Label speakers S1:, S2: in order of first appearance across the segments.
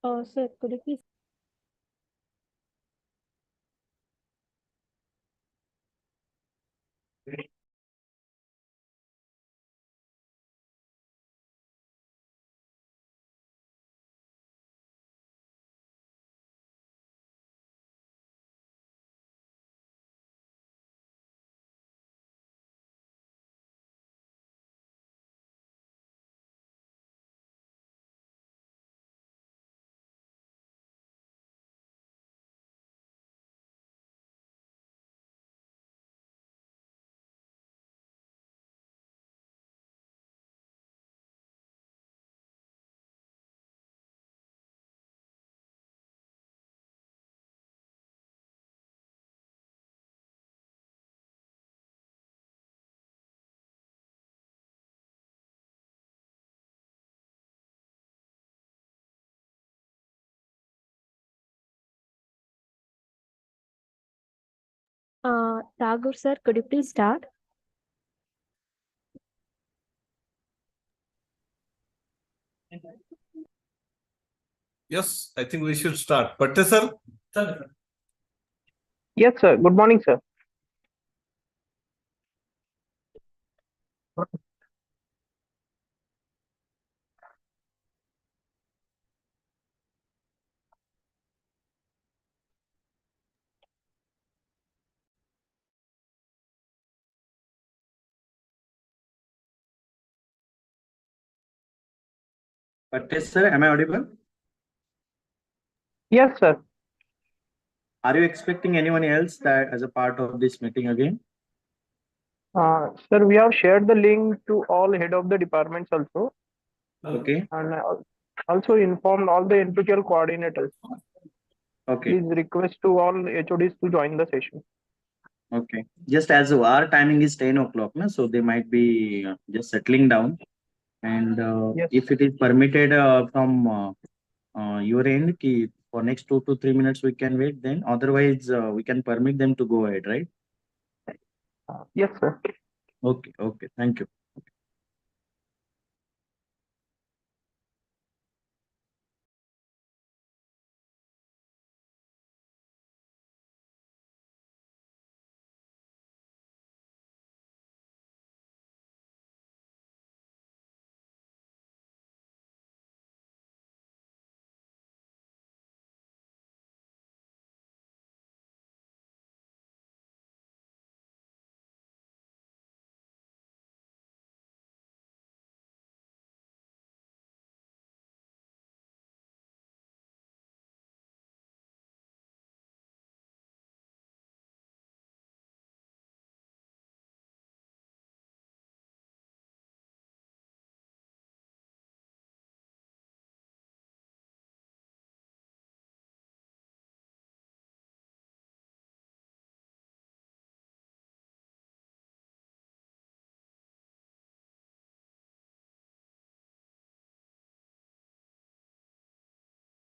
S1: Sir, could you please? Tagore, sir, could you please start?
S2: Yes, I think we should start. Patte sir?
S3: Yes, sir. Good morning, sir.
S4: But sir, am I audible?
S3: Yes, sir.
S4: Are you expecting anyone else that as a part of this meeting again?
S3: Sir, we have shared the link to all head of the departments also,
S4: Okay.
S3: and also informed all the NPTEL coordinators.
S4: Okay.
S3: Please request to all HODs to join the session.
S4: Okay. Just as our timing is 10 o'clock, na, so they might be just settling down. And
S3: Yes.
S4: if it is permitted from your end, ki for next 2 to 3 minutes we can wait. Then otherwise we can permit them to go ahead, right?
S3: Yes, sir.
S4: Okay. Okay. Thank you.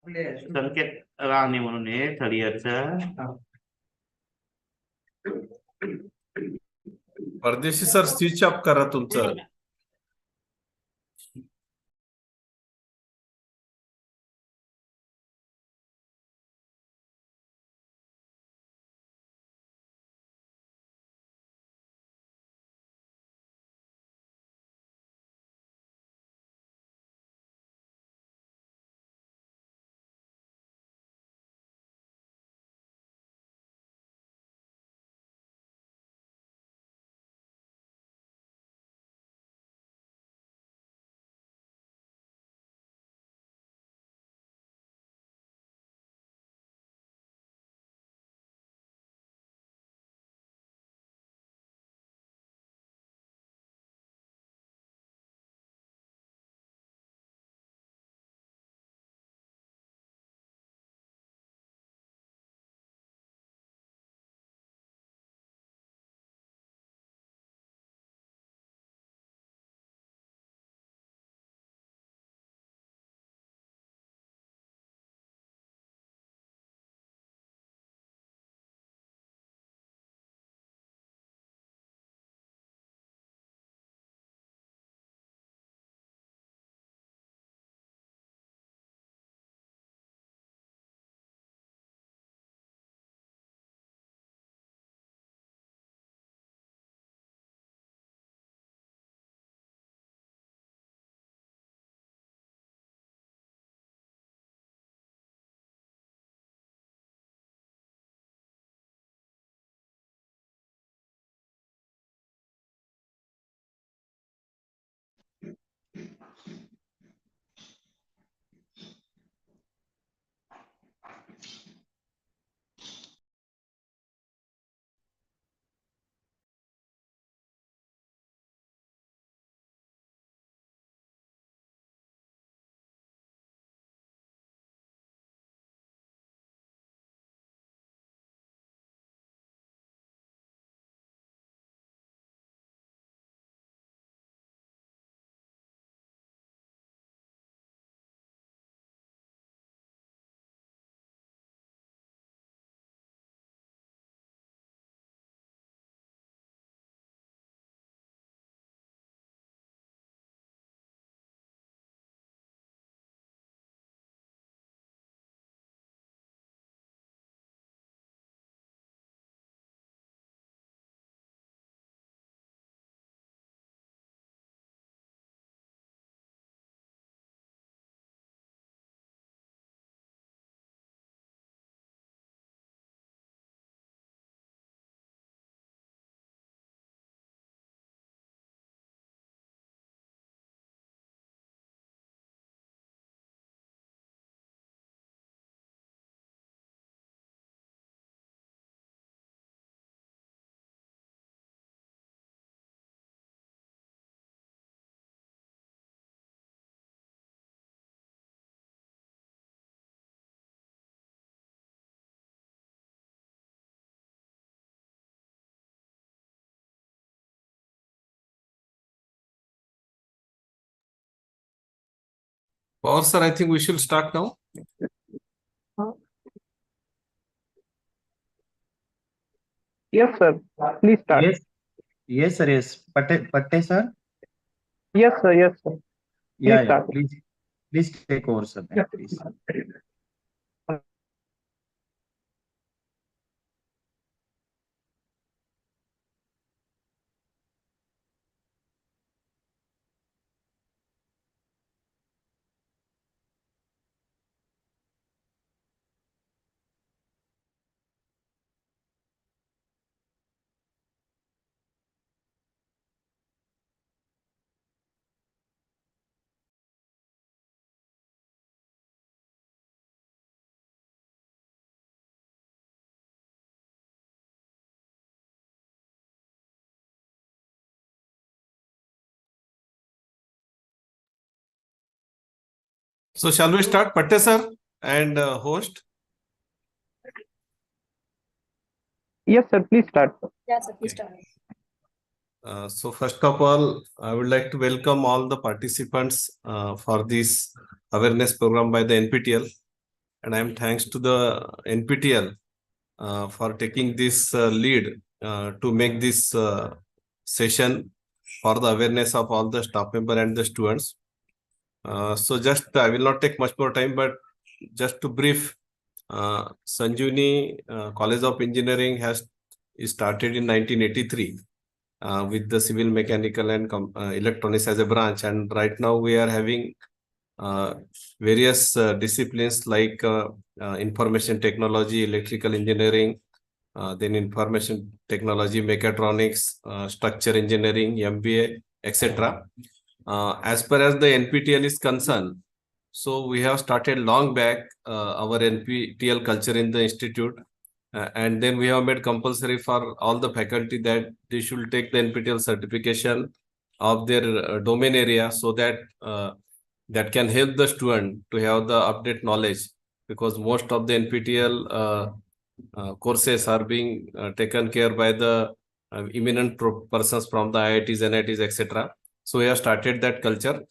S5: संकेत राणे म्हणून आहे third इयरचा.
S2: परदेशी sir switch off करा तुमचं. Power sir, I think we should start now.
S3: Yes, sir. Please start.
S4: Yes, yes, sir. Yes, Patte, sir.
S3: Yes, sir. Yes, sir.
S4: Yeah,
S3: Please
S4: yeah.
S3: start.
S4: Please take over, sir.
S3: Yeah.
S4: Please.
S2: So shall we start, Patte sir and host?
S3: Yes, sir. Please start.
S1: Yes, sir, please start.
S2: So first of all, I would like to welcome all the participants for this awareness program by the NPTEL. And I am thanks to the NPTEL for taking this lead to make this session for the awareness of all the staff member and the students. So just I will not take much more time, but just to brief, Sanjivani College of Engineering has started in 1983 with the civil mechanical and electronics as a branch, and right now we are having various disciplines like information technology, electrical engineering, then information technology, mechatronics, structure engineering, MBA, etc. As per as the NPTEL is concerned, so we have started long back our NPTEL culture in the institute, and then we have made compulsory for all the faculty that they should take the NPTEL certification of their domain area, so that that can help the student to have the update knowledge, because most of the NPTEL courses are being taken care by the eminent persons from the IITs, NITs, etc. So we have started that culture.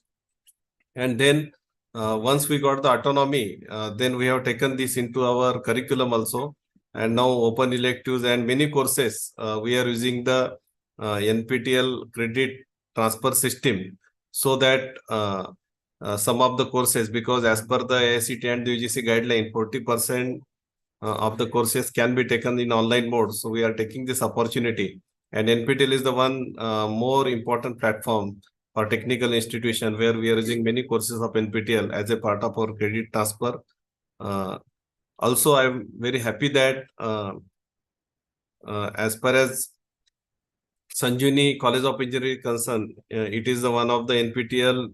S2: And then once we got the autonomy, then we have taken this into our curriculum also. And now open electives and many courses, we are using the NPTEL credit transfer system, so that some of the courses, because as per the AICTE and the UGC guideline, 40% of the courses can be taken in online mode. So we are taking this opportunity. And NPTEL is the one more important platform for technical institution where we are using many courses of NPTEL as a part of our credit transfer. Also, I'm very happy that as far as Sanjivani College of Engineering is concerned, it is the one of the NPTEL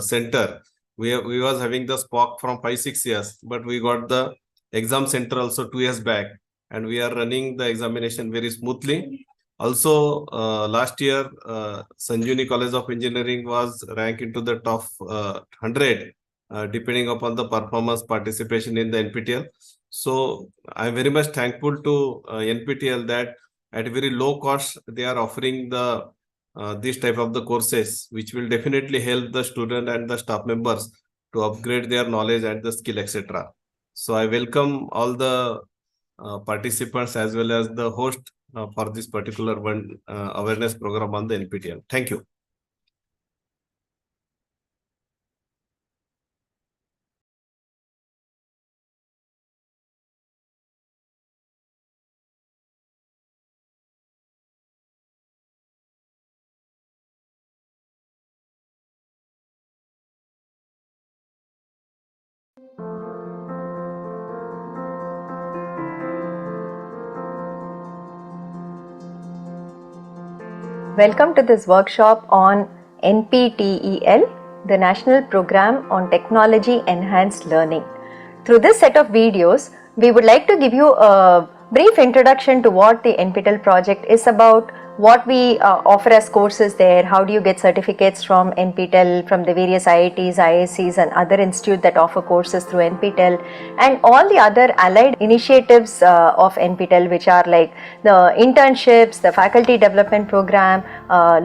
S2: center. We was having the SPOC from 5-6 years, but we got the exam center also 2 years back, and we are running the examination very smoothly. Also, last year, Sanjivani College of Engineering was ranked into the top 100, depending upon the performance participation in the NPTEL. So I'm very much thankful to NPTEL that at very low cost they are offering the this type of the courses, which will definitely help the student and the staff members to upgrade their knowledge and the skill, etc. So I welcome all the participants as well as the host for this particular one awareness program on the NPTEL. Thank you.
S6: Welcome to this workshop on NPTEL, the National Program on Technology Enhanced Learning. Through this set of videos, we would like to give you a brief introduction to what the NPTEL project is about, what we offer as courses there, how do you get certificates from NPTEL, from the various IITs, ISCs and other institutes that offer courses through NPTEL, and all the other allied initiatives of NPTEL, which are like the internships, the faculty development program,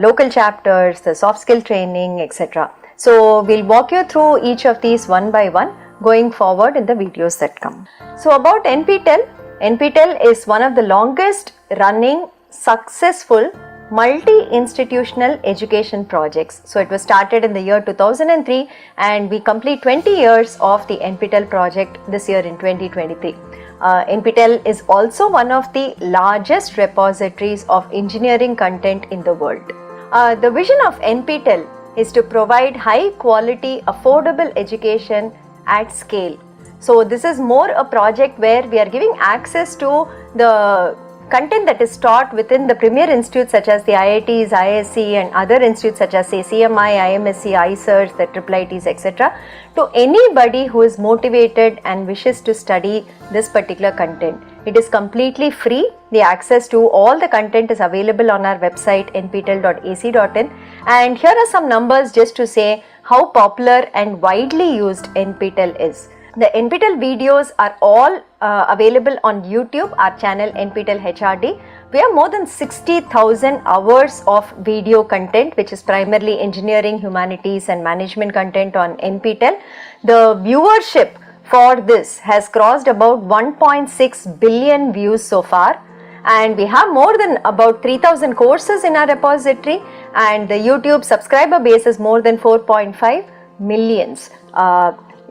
S6: local chapters, the soft skill training, etc. So we'll walk you through each of these one by one going forward in the videos that come. So about NPTEL, NPTEL is one of the longest running successful multi-institutional education projects. So it was started in the year 2003 and we complete 20 years of the NPTEL project this year in 2023. NPTEL is also one of the largest repositories of engineering content in the world. The vision of NPTEL is to provide high quality, affordable education at scale. So this is more a project where we are giving access to the content that is taught within the premier institutes such as the IITs, ISC and other institutes such as say CMI, IMSC, ICERS, the IIITs, etc. to anybody who is motivated and wishes to study this particular content. It is completely free. The access to all the content is available on our website nptel.ac.in, and here are some numbers just to say how popular and widely used NPTEL is. The NPTEL videos are all available on YouTube, our channel NPTEL HRD. We have more than 60,000 hours of video content, which is primarily engineering, humanities and management content on NPTEL. The viewership for this has crossed about 1.6 billion views so far. And we have more than about 3,000 courses in our repository, and the YouTube subscriber base is more than 4.5 millions.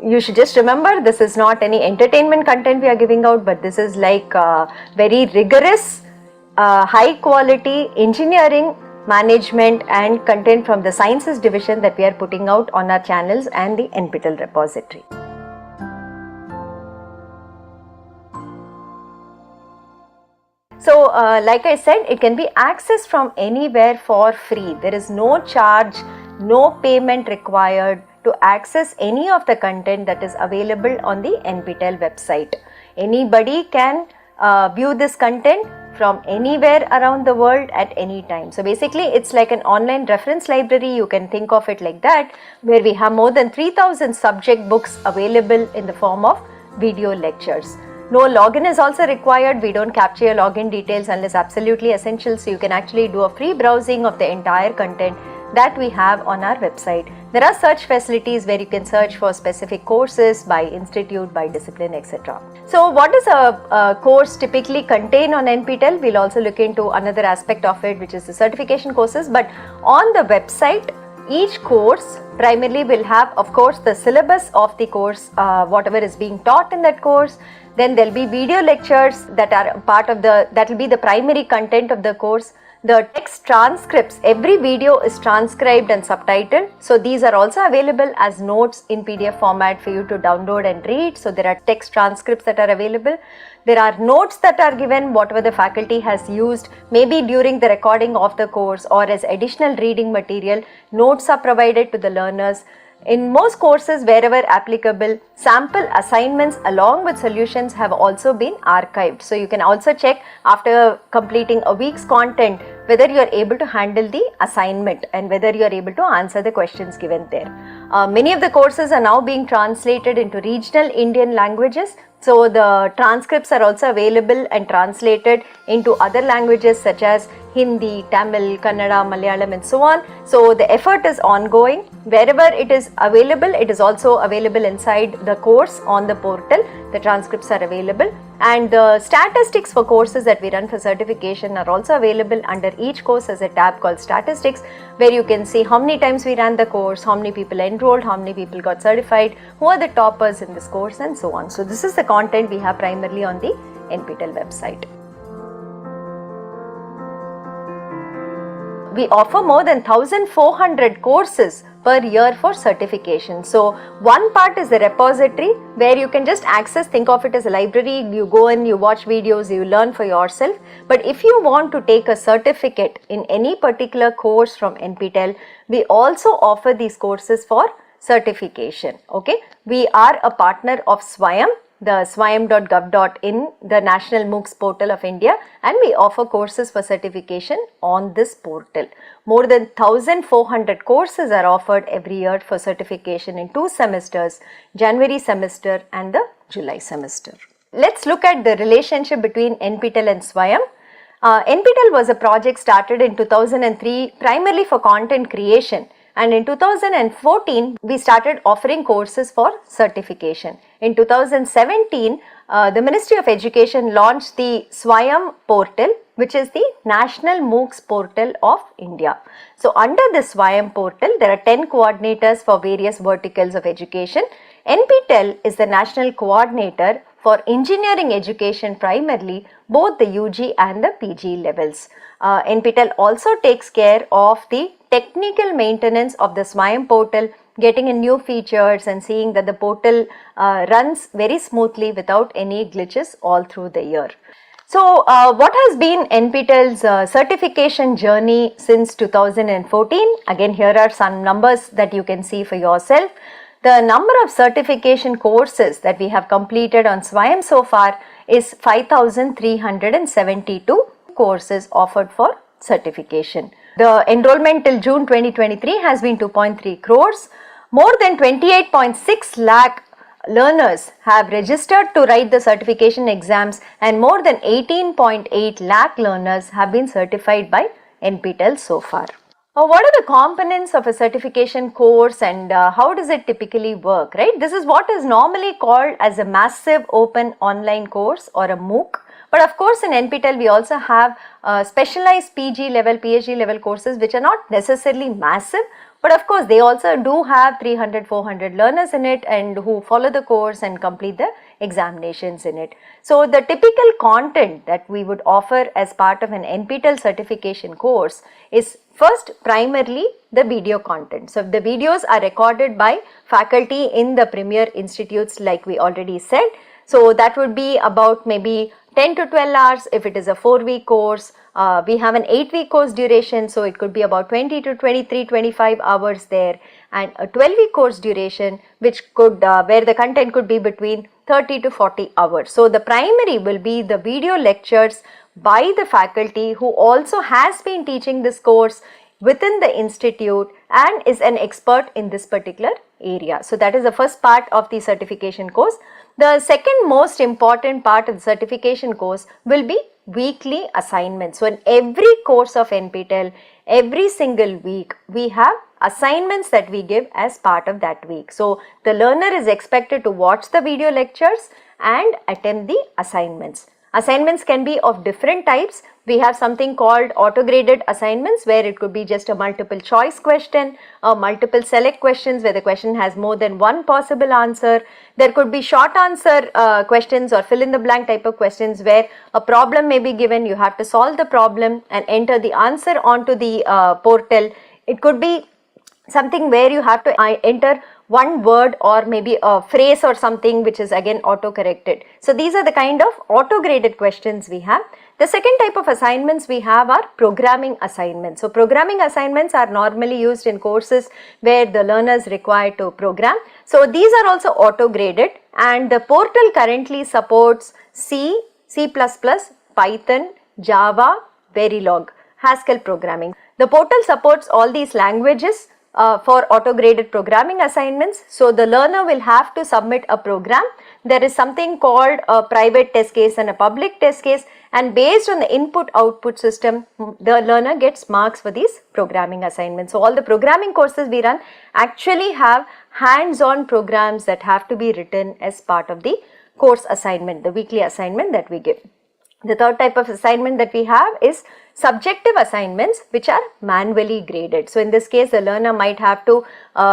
S6: You should just remember, this is not any entertainment content we are giving out, but this is like very rigorous, high quality engineering, management and content from the sciences division that we are putting out on our channels and the NPTEL repository. So like I said, it can be accessed from anywhere for free. There is no charge, no payment required to access any of the content that is available on the NPTEL website. Anybody can view this content from anywhere around the world at any time. So basically it's like an online reference library, you can think of it like that, where we have more than 3,000 subject books available in the form of video lectures. No login is also required. We don't capture your login details unless absolutely essential, so you can actually do a free browsing of the entire content that we have on our website. There are search facilities where you can search for specific courses by institute, by discipline, etc. So what does a course typically contain on NPTEL? We'll also look into another aspect of it, which is the certification courses. But on the website, each course primarily will have, of course, the syllabus of the course, whatever is being taught in that course. Then there'll be video lectures that are part of that will be the primary content of the course. The text transcripts, every video is transcribed and subtitled. So these are also available as notes in PDF format for you to download and read. So there are text transcripts that are available. There are notes that are given, whatever the faculty has used, maybe during the recording of the course or as additional reading material. Notes are provided to the learners. In most courses, wherever applicable, sample assignments along with solutions have also been archived. So you can also check after completing a week's content whether you are able to handle the assignment and whether you are able to answer the questions given there. Many of the courses are now being translated into regional Indian languages. So the transcripts are also available and translated into other languages such as Hindi, Tamil, Kannada, Malayalam and so on. So the effort is ongoing. Wherever it is available, it is also available inside the course on the portal. The transcripts are available, and the statistics for courses that we run for certification are also available under each course as a tab called statistics, where you can see how many times we ran the course, how many people enrolled, how many people got certified, who are the toppers in this course and so on. So this is the content we have primarily on the NPTEL website. We offer more than 1,400 courses per year for certification. So one part is the repository where you can just access, think of it as a library, you go in, you watch videos, you learn for yourself. But if you want to take a certificate in any particular course from NPTEL, we also offer these courses for certification. Okay, we are a partner of SWAYAM, the swayam.gov.in, the National MOOCs portal of India, and we offer courses for certification on this portal. More than 1,400 courses are offered every year for certification in 2 semesters, January semester and the July semester. Let's look at the relationship between NPTEL and SWAYAM. NPTEL was a project started in 2003 primarily for content creation. And in 2014, we started offering courses for certification. In 2017, the Ministry of Education launched the SWAYAM portal, which is the National MOOCs portal of India. So under the SWAYAM portal, there are 10 coordinators for various verticals of education. NPTEL is the national coordinator for engineering education primarily, both the UG and the PG levels. NPTEL also takes care of the technical maintenance of the SWAYAM portal, getting in new features and seeing that the portal runs very smoothly without any glitches all through the year. So what has been NPTEL's certification journey since 2014? Again, here are some numbers that you can see for yourself. The number of certification courses that we have completed on SWAYAM so far is 5,372 courses offered for certification. The enrollment till June 2023 has been 2.3 crores. More than 28.6 lakh learners have registered to write the certification exams, and more than 18.8 lakh learners have been certified by NPTEL so far. What are the components of a certification course and how does it typically work, right? This is what is normally called as a massive open online course or a MOOC. But of course in NPTEL we also have specialized PG level, PhD level courses which are not necessarily massive, but of course they also do have 300-400 learners in it and who follow the course and complete the examinations in it. So the typical content that we would offer as part of an NPTEL certification course is first primarily the video content. So the videos are recorded by faculty in the premier institutes like we already said. So that would be about maybe 10 to 12 hours if it is a 4-week course. We have an 8-week course duration, so it could be about 20 to 23, 25 hours there, and a 12-week course duration which could where the content could be between 30 to 40 hours. So the primary will be the video lectures by the faculty who also has been teaching this course within the institute and is an expert in this particular area. So that is the first part of the certification course. The second most important part of the certification course will be weekly assignments. So in every course of NPTEL, every single week we have assignments that we give as part of that week. So the learner is expected to watch the video lectures and attempt the assignments. Assignments can be of different types. We have something called auto-graded assignments where it could be just a multiple choice question or multiple select questions where the question has more than one possible answer. There could be short answer questions or fill in the blank type of questions where a problem may be given, you have to solve the problem and enter the answer onto the portal. It could be something where you have to enter one word or maybe a phrase or something which is again auto corrected. So these are the kind of auto graded questions we have. The second type of assignments we have are programming assignments. So programming assignments are normally used in courses where the learner is required to program. So these are also auto graded, and the portal currently supports C, C++, Python, Java, Verilog, Haskell programming. The portal supports all these languages for auto-graded programming assignments. So the learner will have to submit a program. There is something called a private test case and a public test case, and based on the input-output system, the learner gets marks for these programming assignments. So all the programming courses we run actually have hands-on programs that have to be written as part of the course assignment, the weekly assignment that we give. The third type of assignment that we have is subjective assignments, which are manually graded. So in this case, the learner might have to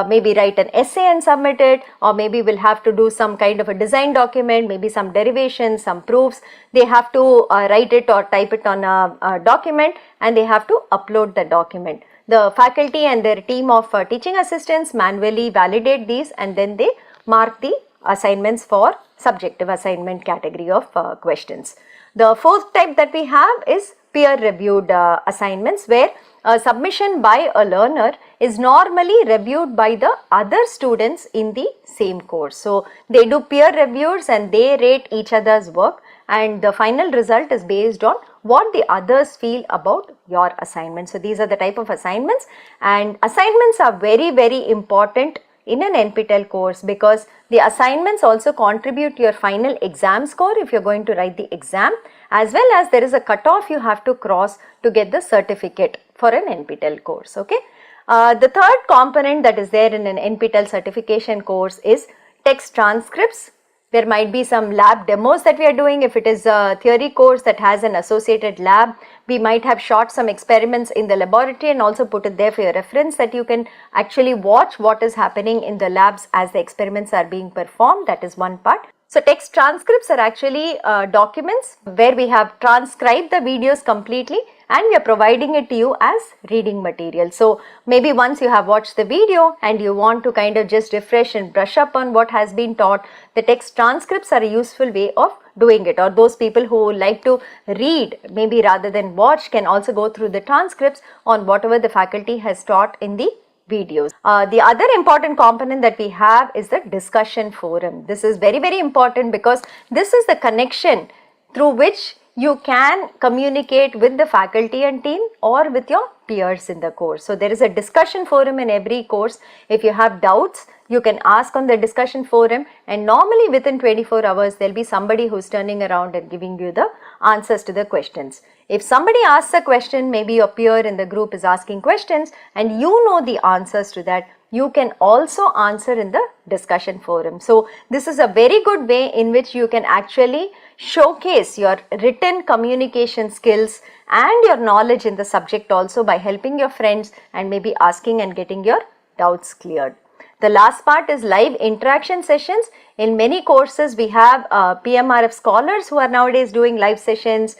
S6: maybe write an essay and submit it, or maybe will have to do some kind of a design document, maybe some derivations, some proofs. They have to write it or type it on a document, and they have to upload the document. The faculty and their team of teaching assistants manually validate these, and then they mark the assignments for subjective assignment category of questions. The fourth type that we have is peer reviewed assignments, where a submission by a learner is normally reviewed by the other students in the same course. So they do peer reviews and they rate each other's work, and the final result is based on what the others feel about your assignment. So these are the type of assignments, and assignments are very, very important in an NPTEL course, because the assignments also contribute to your final exam score if you're going to write the exam, as well as there is a cutoff you have to cross to get the certificate for an NPTEL course. Okay. The third component that is there in an NPTEL certification course is text transcripts. There might be some lab demos that we are doing. If it is a theory course that has an associated lab, we might have shot some experiments in the laboratory and also put it there for your reference, that you can actually watch what is happening in the labs as the experiments are being performed. That is one part. So text transcripts are actually documents where we have transcribed the videos completely and we are providing it to you as reading material. So maybe once you have watched the video and you want to kind of just refresh and brush up on what has been taught, the text transcripts are a useful way of doing it. Or those people who like to read maybe rather than watch can also go through the transcripts on whatever the faculty has taught in the videos. The other important component that we have is the discussion forum. This is very, very important because this is the connection through which you can communicate with the faculty and team or with your peers in the course. So there is a discussion forum in every course. If you have doubts, you can ask on the discussion forum, and normally within 24 hours there will be somebody who is turning around and giving you the answers to the questions. If somebody asks a question, maybe your peer in the group is asking questions and you know the answers to that, you can also answer in the discussion forum. So this is a very good way in which you can actually showcase your written communication skills and your knowledge in the subject also by helping your friends and maybe asking and getting your doubts cleared. The last part is live interaction sessions. In many courses we have PMRF scholars who are nowadays doing live sessions,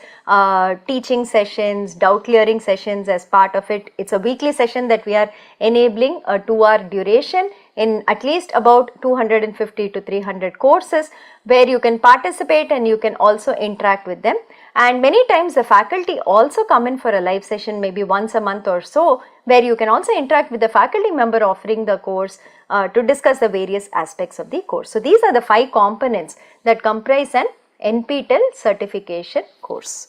S6: teaching sessions, doubt clearing sessions as part of it. It's a weekly session that we are enabling, a 2-hour duration in at least about 250 to 300 courses, where you can participate and you can also interact with them. And many times the faculty also come in for a live session maybe once a month or so, where you can also interact with the faculty member offering the course to discuss the various aspects of the course. So these are the 5 components that comprise an NPTEL certification course.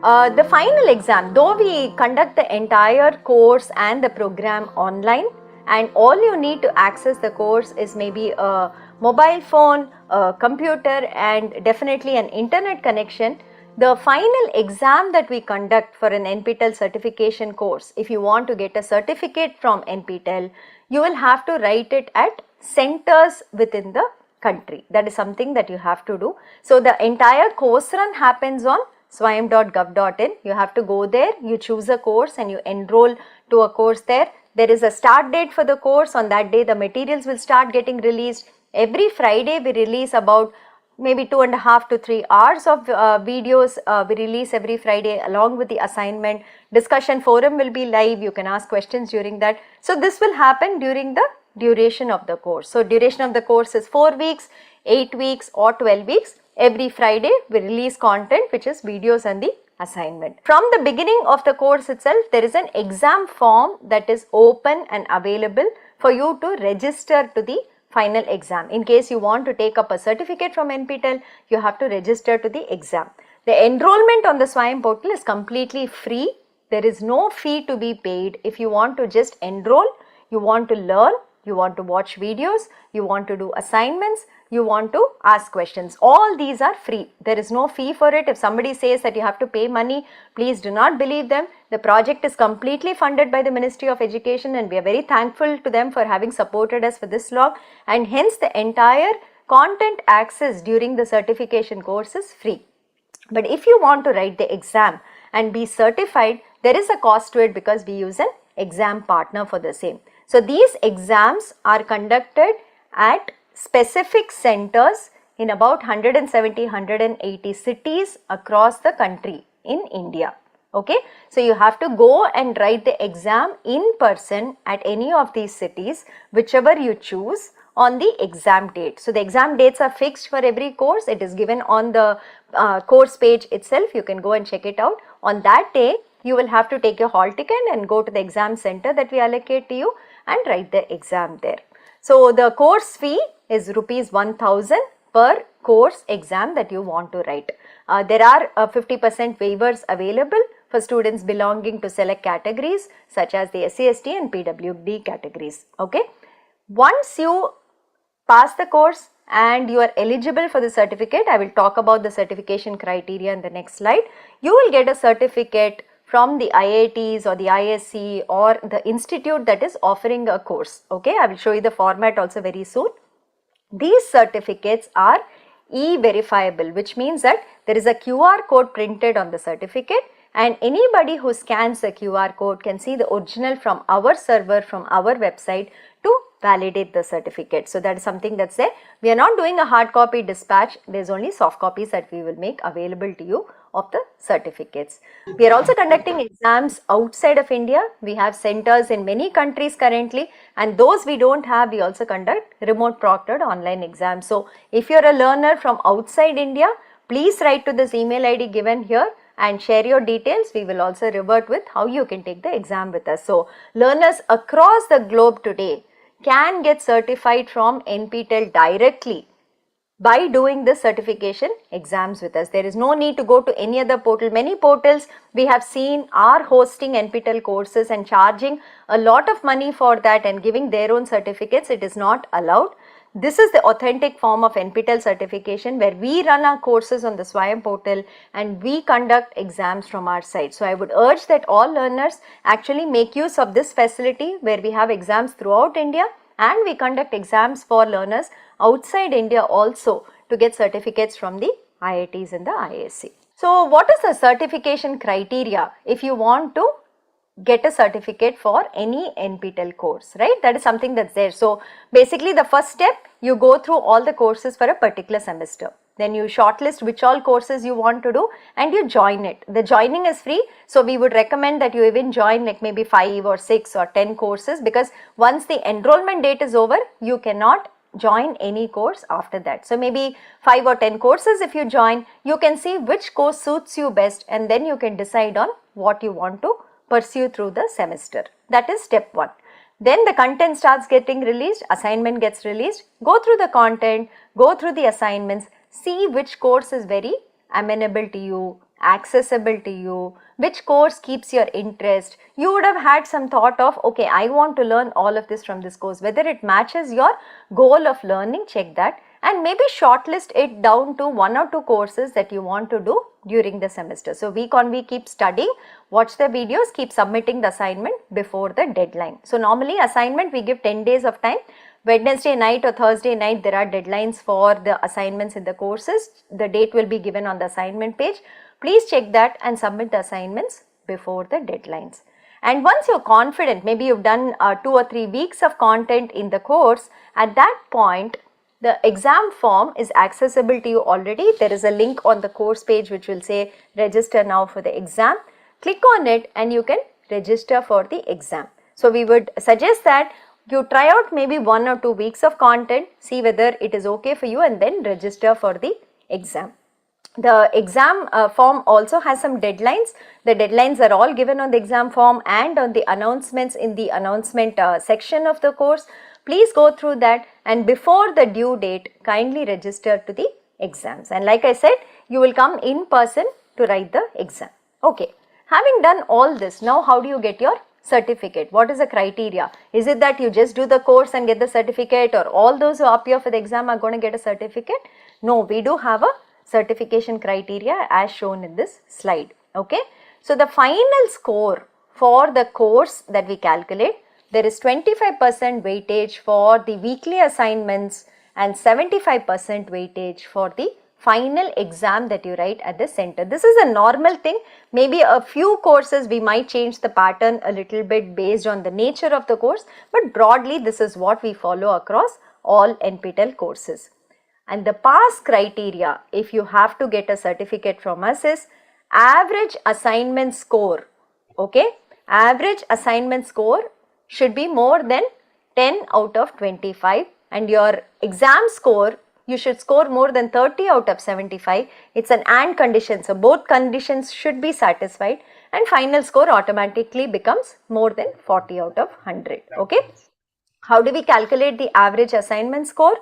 S6: The final exam, though we conduct the entire course and the program online, and all you need to access the course is maybe a mobile phone, a computer, and definitely an internet connection. The final exam that we conduct for an NPTEL certification course, if you want to get a certificate from NPTEL, you will have to write it at centers within the country. That is something that you have to do. So the entire course run happens on swayam.gov.in. You have to go there, you choose a course and you enroll to a course there. There is a start date for the course. On that day the materials will start getting released. Every Friday we release about maybe 2.5 to 3 hours of videos we release every Friday along with the assignment. Discussion forum will be live. You can ask questions during that. So this will happen during the duration of the course. So duration of the course is 4 weeks, 8 weeks or 12 weeks. Every Friday we release content which is videos and the assignment. From the beginning of the course itself, there is an exam form that is open and available for you to register to the final exam. In case you want to take up a certificate from NPTEL, you have to register to the exam. The enrollment on the SWAYAM portal is completely free. There is no fee to be paid. If you want to just enroll, you want to learn, you want to watch videos, you want to do assignments, you want to ask questions. All these are free. There is no fee for it. If somebody says that you have to pay money, please do not believe them. The project is completely funded by the Ministry of Education and we are very thankful to them for having supported us for this long, and hence the entire content access during the certification course is free. But if you want to write the exam and be certified, there is a cost to it because we use an exam partner for the same. So these exams are conducted at specific centers in about 170-180 cities across the country in India. Okay, so you have to go and write the exam in person at any of these cities, whichever you choose, on the exam date. So the exam dates are fixed for every course. It is given on the course page itself. You can go and check it out. On that day, you will have to take your hall ticket and go to the exam center that we allocate to you and write the exam there. So the course fee is rupees 1000 per course exam that you want to write. There are 50% waivers available for students belonging to select categories such as the SC/ST and PWD categories. Okay. Once you pass the course and you are eligible for the certificate, I will talk about the certification criteria in the next slide. You will get a certificate from the IITs or the ISC or the institute that is offering a course. Okay, I will show you the format also very soon. These certificates are e-verifiable, which means that there is a QR code printed on the certificate and anybody who scans the QR code can see the original from our server, from our website to validate the certificate. So that is something that's there. We are not doing a hard copy dispatch. There's only soft copies that we will make available to you of the certificates. We are also conducting exams outside of India. We have centers in many countries currently, and those we don't have, we also conduct remote proctored online exams. So if you're a learner from outside India, please write to this email ID given here and share your details. We will also revert with how you can take the exam with us. So learners across the globe today can get certified from NPTEL directly by doing the certification exams with us. There is no need to go to any other portal. Many portals we have seen are hosting NPTEL courses and charging a lot of money for that and giving their own certificates. It is not allowed. This is the authentic form of NPTEL certification where we run our courses on the SWAYAM portal and we conduct exams from our side. So I would urge that all learners actually make use of this facility where we have exams throughout India and we conduct exams for learners outside India also to get certificates from the IITs and the ISC. So what is the certification criteria if you want to get a certificate for any NPTEL course, right? That is something that's there. So basically the first step, you go through all the courses for a particular semester. Then you shortlist which all courses you want to do and you join it. The joining is free. So we would recommend that you even join like maybe 5 or 6 or 10 courses, because once the enrollment date is over, you cannot join any course after that. So maybe 5 or 10 courses if you join, you can see which course suits you best and then you can decide on what you want to pursue through the semester. That is step 1. Then the content starts getting released, assignment gets released, go through the content, go through the assignments, see which course is very amenable to you, accessible to you, which course keeps your interest. You would have had some thought of, okay, I want to learn all of this from this course. Whether it matches your goal of learning, check that, and maybe shortlist it down to 1 or 2 courses that you want to do during the semester. So week on week keep studying, watch the videos, keep submitting the assignment before the deadline. So normally assignment we give 10 days of time. Wednesday night or Thursday night there are deadlines for the assignments in the courses. The date will be given on the assignment page. Please check that and submit the assignments before the deadlines. And once you're confident, maybe you've done 2 or 3 weeks of content in the course, at that point The exam form is accessible to you already. There is a link on the course page which will say register now for the exam. Click on it and you can register for the exam. So we would suggest that you try out maybe 1 or 2 weeks of content, see whether it is okay for you, and then register for the exam. The exam form also has some deadlines. The deadlines are all given on the exam form and on the announcements in the announcement section of the course. Please go through that, and before the due date, kindly register to the exams. And like I said, you will come in person to write the exam. Okay. Having done all this, now how do you get your certificate? What is the criteria? Is it that you just do the course and get the certificate, or all those who appear for the exam are going to get a certificate? No, we do have a certification criteria as shown in this slide. Okay. So the final score for the course that we calculate, there is 25% weightage for the weekly assignments and 75% weightage for the final exam that you write at the center. This is a normal thing. Maybe a few courses we might change the pattern a little bit based on the nature of the course, but broadly this is what we follow across all NPTEL courses. And the pass criteria, if you have to get a certificate from us, is average assignment score. Okay, average assignment score should be more than 10 out of 25, and your exam score, you should score more than 30 out of 75. It's an and condition, so both conditions should be satisfied, and final score automatically becomes more than 40 out of 100. Okay. How do we calculate the average assignment score?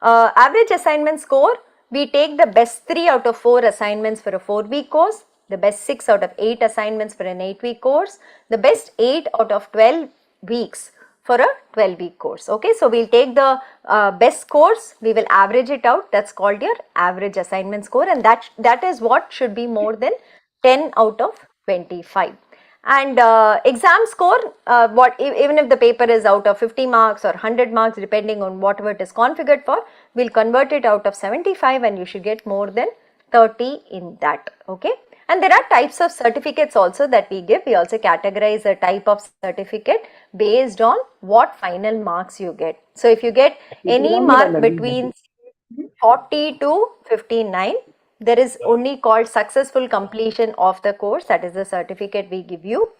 S6: Average assignment score, we take the best 3 out of 4 assignments for a 4-week course, the best 6 out of 8 assignments for an 8-week course, the best 8 out of 12 weeks for a 12-week course. Okay, so we'll take the best scores, we will average it out. That's called your average assignment score, and that is what should be more than 10 out of 25. And exam score, even if the paper is out of 50 marks or 100 marks, depending on whatever it is configured for, we'll convert it out of 75, and you should get more than 30 in that. Okay. And there are types of certificates also that we give. We also categorize a type of certificate based on what final marks you get. So if you get any mark between 40 to 59, there is only called successful completion of the course. That is the certificate we give you.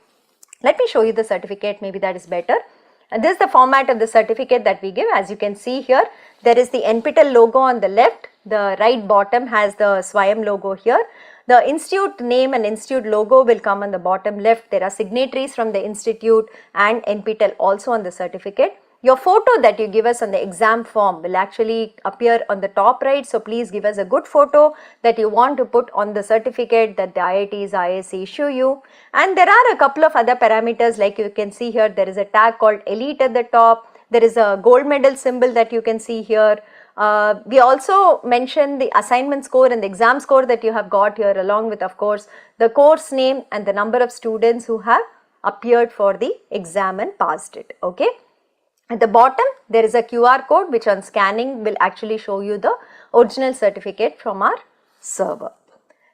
S6: Let me show you the certificate, maybe that is better. And this is the format of the certificate that we give. As you can see here, there is the NPTEL logo on the left. The right bottom has the SWAYAM logo here. The institute name and institute logo will come on the bottom left. There are signatories from the institute and NPTEL also on the certificate. Your photo that you give us on the exam form will actually appear on the top right. So please give us a good photo that you want to put on the certificate that the IIT's ISC issue you. And there are a couple of other parameters, like you can see here, there is a tag called elite at the top. There is a gold medal symbol that you can see here. We also mention the assignment score and the exam score that you have got here, along with, of course, the course name and the number of students who have appeared for the exam and passed it. Okay. At the bottom, there is a QR code which on scanning will actually show you the original certificate from our server.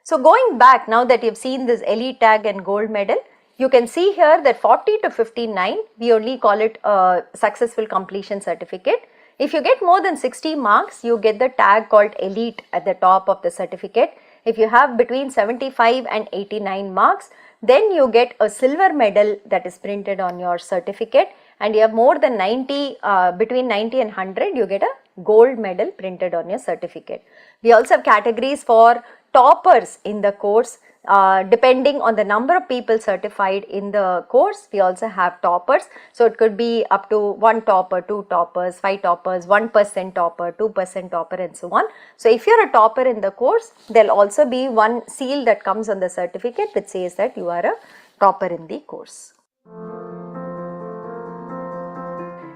S6: So going back, now that you've seen this elite tag and gold medal, you can see here that 40 to 59, we only call it a successful completion certificate. If you get more than 60 marks, you get the tag called elite at the top of the certificate. If you have between 75 and 89 marks, then you get a silver medal that is printed on your certificate, and you have more than 90, between 90 and 100, you get a gold medal printed on your certificate. We also have categories for toppers in the course. Depending on the number of people certified in the course, we also have toppers. So it could be up to 1 topper, 2 toppers, 5 toppers, 1% topper, 2% topper, and so on. So if you're a topper in the course, there'll also be one seal that comes on the certificate which says that you are a topper in the course.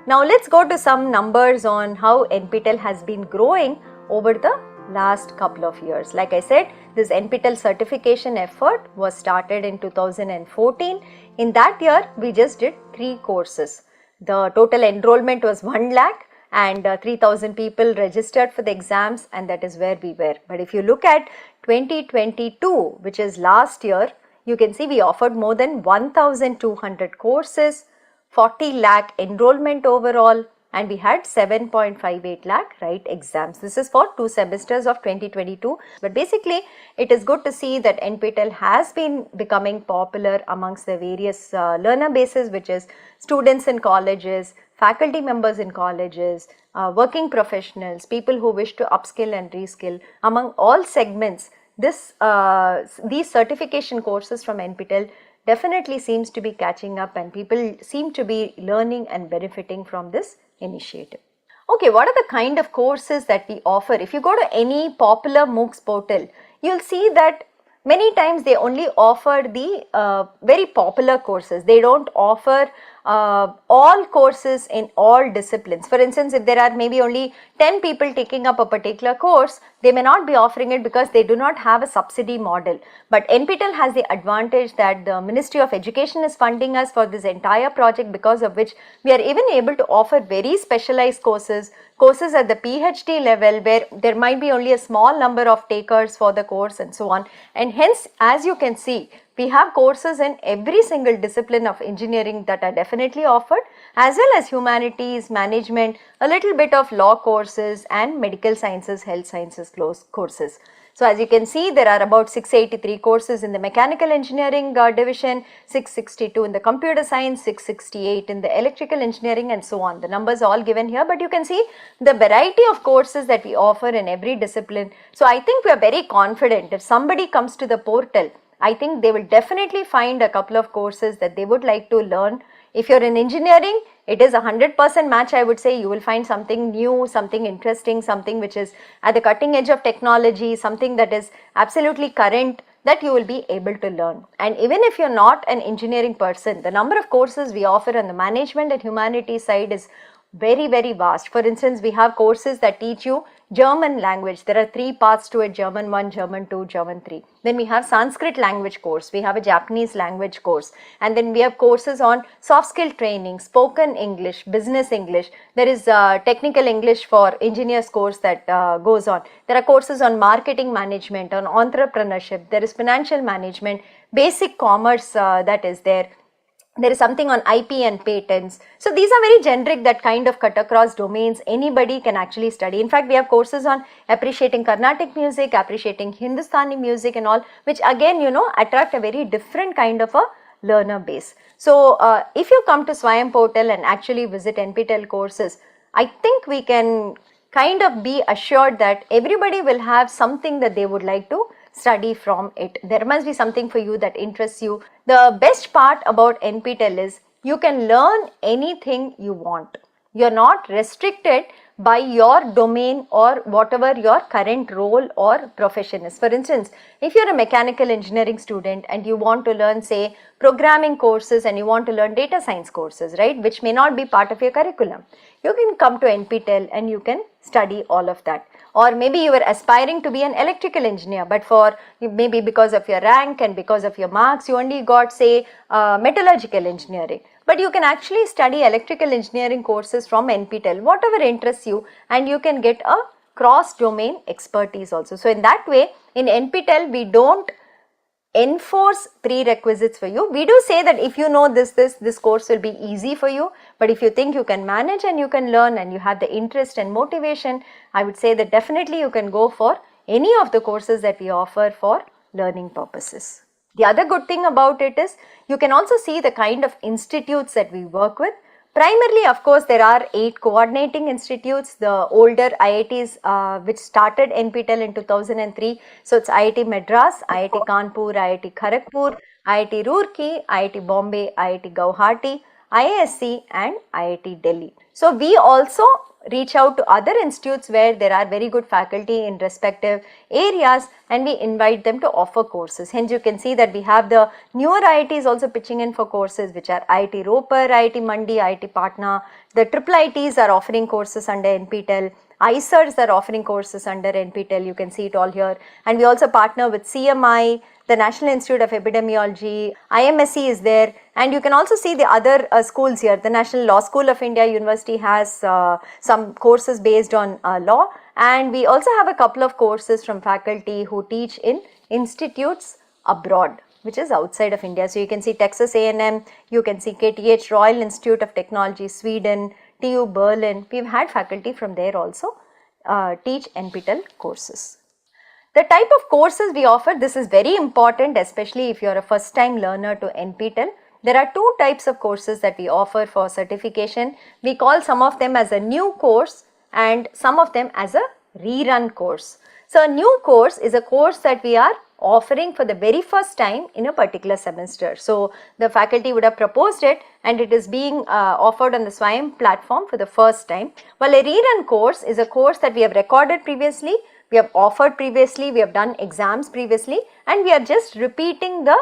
S6: Now let's go to some numbers on how NPTEL has been growing over the last couple of years. Like I said, this NPTEL certification effort was started in 2014. In that year, we just did 3 courses. The total enrollment was 1 lakh and 3,000 people registered for the exams, and that is where we were. But if you look at 2022, which is last year, you can see we offered more than 1,200 courses, 40 lakh enrollment overall, and we had 7.58 lakh write exams. This is for 2 semesters of 2022. But basically, it is good to see that NPTEL has been becoming popular amongst the various learner bases, which is students in colleges, faculty members in colleges, working professionals, people who wish to upskill and reskill. Among all segments, these certification courses from NPTEL definitely seems to be catching up, and people seem to be learning and benefiting from this initiative. Okay, what are the kind of courses that we offer? If you go to any popular MOOCs portal, you'll see that many times they only offer the very popular courses. They don't offer all courses in all disciplines. For instance, if there are maybe only 10 people taking up a particular course, they may not be offering it because they do not have a subsidy model. But NPTEL has the advantage that the Ministry of Education is funding us for this entire project, because of which we are even able to offer very specialized courses at the PhD level, where there might be only a small number of takers for the course and so on. And hence, as you can see, we have courses in every single discipline of engineering that are definitely offered, as well as humanities, management, a little bit of law courses, and medical sciences, health sciences courses. So as you can see, there are about 683 courses in the mechanical engineering division, 662 in the computer science, 668 in the electrical engineering, and so on. The numbers are all given here, but you can see the variety of courses that we offer in every discipline. So I think we are very confident if somebody comes to the portal, I think they will definitely find a couple of courses that they would like to learn. If you're in engineering, it is a 100% match. I would say you will find something new, something interesting, something which is at the cutting edge of technology, something that is absolutely current, that you will be able to learn. And even if you're not an engineering person, the number of courses we offer on the management and humanities side is very, very vast. For instance, we have courses that teach you German language. There are 3 parts to it: German 1, German 2, German 3. Then we have Sanskrit language course, we have a Japanese language course, and then we have courses on soft skill training, spoken English, business English. There is technical English for engineers course that goes on. There are courses on marketing management, on entrepreneurship. There is financial management, basic commerce that is there. There is something on IP and patents. So these are very generic, that kind of cut across domains. Anybody can actually study. In fact, we have courses on appreciating Carnatic music, appreciating Hindustani music and all, which again, attract a very different kind of a learner base. So if you come to Swayam portal and actually visit NPTEL courses, I think we can kind of be assured that everybody will have something that they would like to study from it. There must be something for you that interests you. The best part about NPTEL is you can learn anything you want. You're not restricted by your domain or whatever your current role or profession is. For instance, if you're a mechanical engineering student and you want to learn, say, programming courses, and you want to learn data science courses, right, which may not be part of your curriculum, you can come to NPTEL and you can study all of that. Or maybe you were aspiring to be an electrical engineer, but maybe because of your rank and because of your marks, you only got, say, metallurgical engineering. But you can actually study electrical engineering courses from NPTEL, whatever interests you, and you can get a cross-domain expertise also. So in that way, in NPTEL, we don't enforce prerequisites for you. We do say that if you know this course will be easy for you, but if you think you can manage and you can learn and you have the interest and motivation, I would say that definitely you can go for any of the courses that we offer for learning purposes. The other good thing about it is you can also see the kind of institutes that we work with. Primarily, of course, there are 8 coordinating institutes, the older IITs which started NPTEL in 2003. So it's IIT Madras, IIT Kanpur, IIT Kharagpur, IIT Roorkee, IIT Bombay, IIT Guwahati, IISc and IIT Delhi. So we also reach out to other institutes where there are very good faculty in respective areas, and we invite them to offer courses. Hence you can see that we have the newer IITs also pitching in for courses, which are IIT Ropar, IIT Mandi, IIT Patna. The triple IITs are offering courses under NPTEL. ICERs are offering courses under NPTEL. You can see it all here. And we also partner with CMI, the National Institute of Epidemiology, IMSC is there, and you can also see the other schools here. The National Law School of India University has some courses based on law, and we also have a couple of courses from faculty who teach in institutes abroad, which is outside of India. So you can see Texas A&M, you can see KTH, Royal Institute of Technology, Sweden, TU Berlin, we've had faculty from there also teach NPTEL courses. The type of courses we offer, this is very important, especially if you are a first time learner to NPTEL. There are two types of courses that we offer for certification. We call some of them as a new course and some of them as a rerun course. So a new course is a course that we are offering for the very first time in a particular semester. So the faculty would have proposed it and it is being offered on the SWAYAM platform for the first time. While a rerun course is a course that we have recorded previously, we have offered previously, we have done exams previously, and we are just repeating the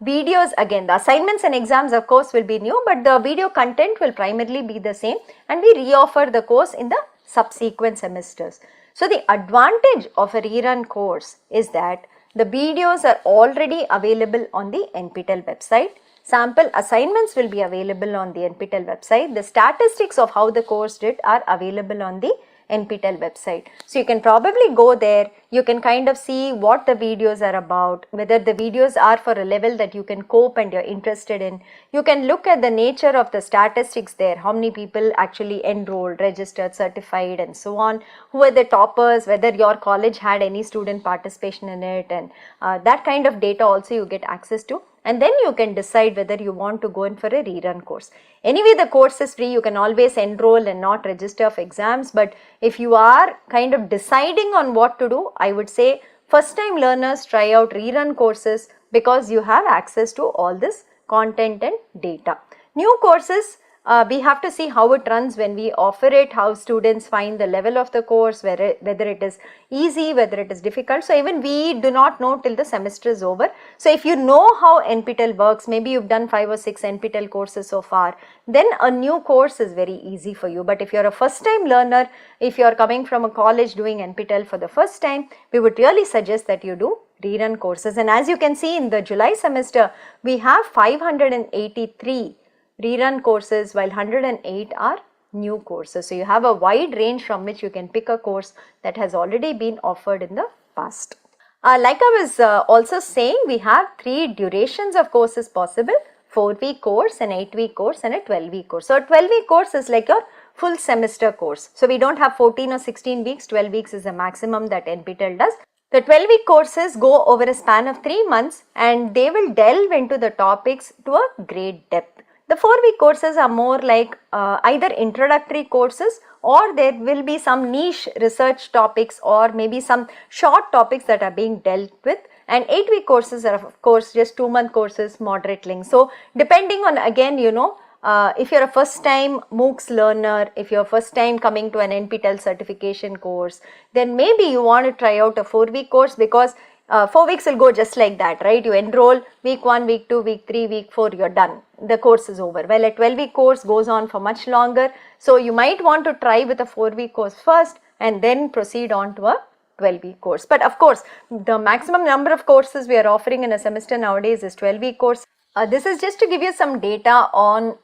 S6: videos again. The assignments and exams of course will be new, but the video content will primarily be the same, and we reoffer the course in the subsequent semesters. So the advantage of a rerun course is that the videos are already available on the NPTEL website. Sample assignments will be available on the NPTEL website. The statistics of how the course did are available on the NPTEL website. So you can probably go there, you can kind of see what the videos are about, whether the videos are for a level that you can cope and you're interested in. You can look at the nature of the statistics there, how many people actually enrolled, registered, certified and so on, who are the toppers, whether your college had any student participation in it, and that kind of data also you get access to. And then you can decide whether you want to go in for a rerun course. Anyway, the course is free, you can always enroll and not register for exams, but if you are kind of deciding on what to do, I would say first time learners try out rerun courses because you have access to all this content and data. New courses, we have to see how it runs when we offer it, how students find the level of the course, whether it is easy, whether it is difficult. So even we do not know till the semester is over. So if you know how NPTEL works, maybe you've done 5 or 6 NPTEL courses so far, then a new course is very easy for you. But if you're a first time learner, if you're coming from a college doing NPTEL for the first time, we would really suggest that you do rerun courses. And as you can see in the July semester, we have 583 rerun courses while 108 are new courses. So you have a wide range from which you can pick a course that has already been offered in the past. Like I was also saying, we have 3 durations of courses possible: 4-week course, an 8-week course and a 12-week course. So a 12-week course is like your full semester course. So we don't have 14 or 16 weeks, 12 weeks is the maximum that NPTEL does. The 12-week courses go over a span of 3 months and they will delve into the topics to a great depth. The 4-week courses are more like either introductory courses, or there will be some niche research topics or maybe some short topics that are being dealt with. And 8-week courses are of course just 2-month courses, moderate length. So depending on, again, you know, if you're a first time MOOCs learner, if you're first time coming to an NPTEL certification course, then maybe you want to try out a 4-week course, because 4 weeks will go just like that, right? You enroll week 1, week 2, week 3, week 4, you're done. The course is over. Well, a 12-week course goes on for much longer. So you might want to try with a 4-week course first and then proceed on to a 12-week course. But of course, the maximum number of courses we are offering in a semester nowadays is 12-week course. This is just to give you some data on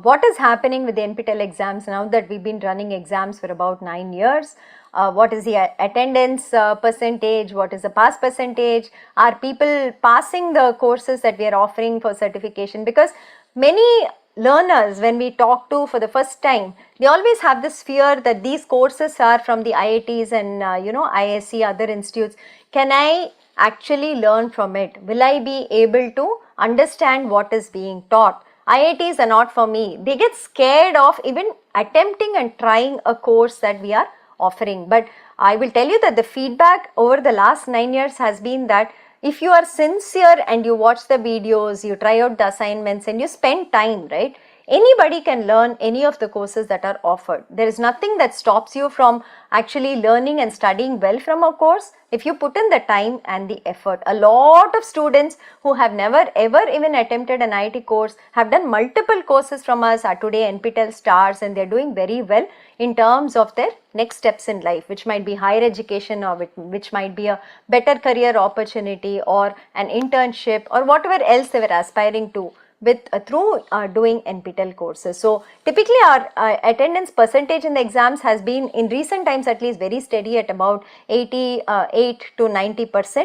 S6: what is happening with the NPTEL exams now that we've been running exams for about 9 years. What is the attendance percentage, what is the pass percentage, are people passing the courses that we are offering for certification? Because many learners, when we talk to for the first time, they always have this fear that these courses are from the IITs and ISC, other institutes. Can I actually learn from it? Will I be able to understand what is being taught? IITs are not for me. They get scared of even attempting and trying a course that we are offering. But I will tell you that the feedback over the last 9 years has been that if you are sincere and you watch the videos, you try out the assignments and you spend time, right? Anybody can learn any of the courses that are offered. There is nothing that stops you from actually learning and studying well from a course if you put in the time and the effort. A lot of students who have never ever even attempted an IIT course have done multiple courses from us, are today NPTEL stars, and they're doing very well in terms of their next steps in life, which might be higher education or which might be a better career opportunity or an internship or whatever else they were aspiring to. with through doing NPTEL courses. So typically our attendance percentage in the exams has been in recent times at least very steady at about 88 to 90%.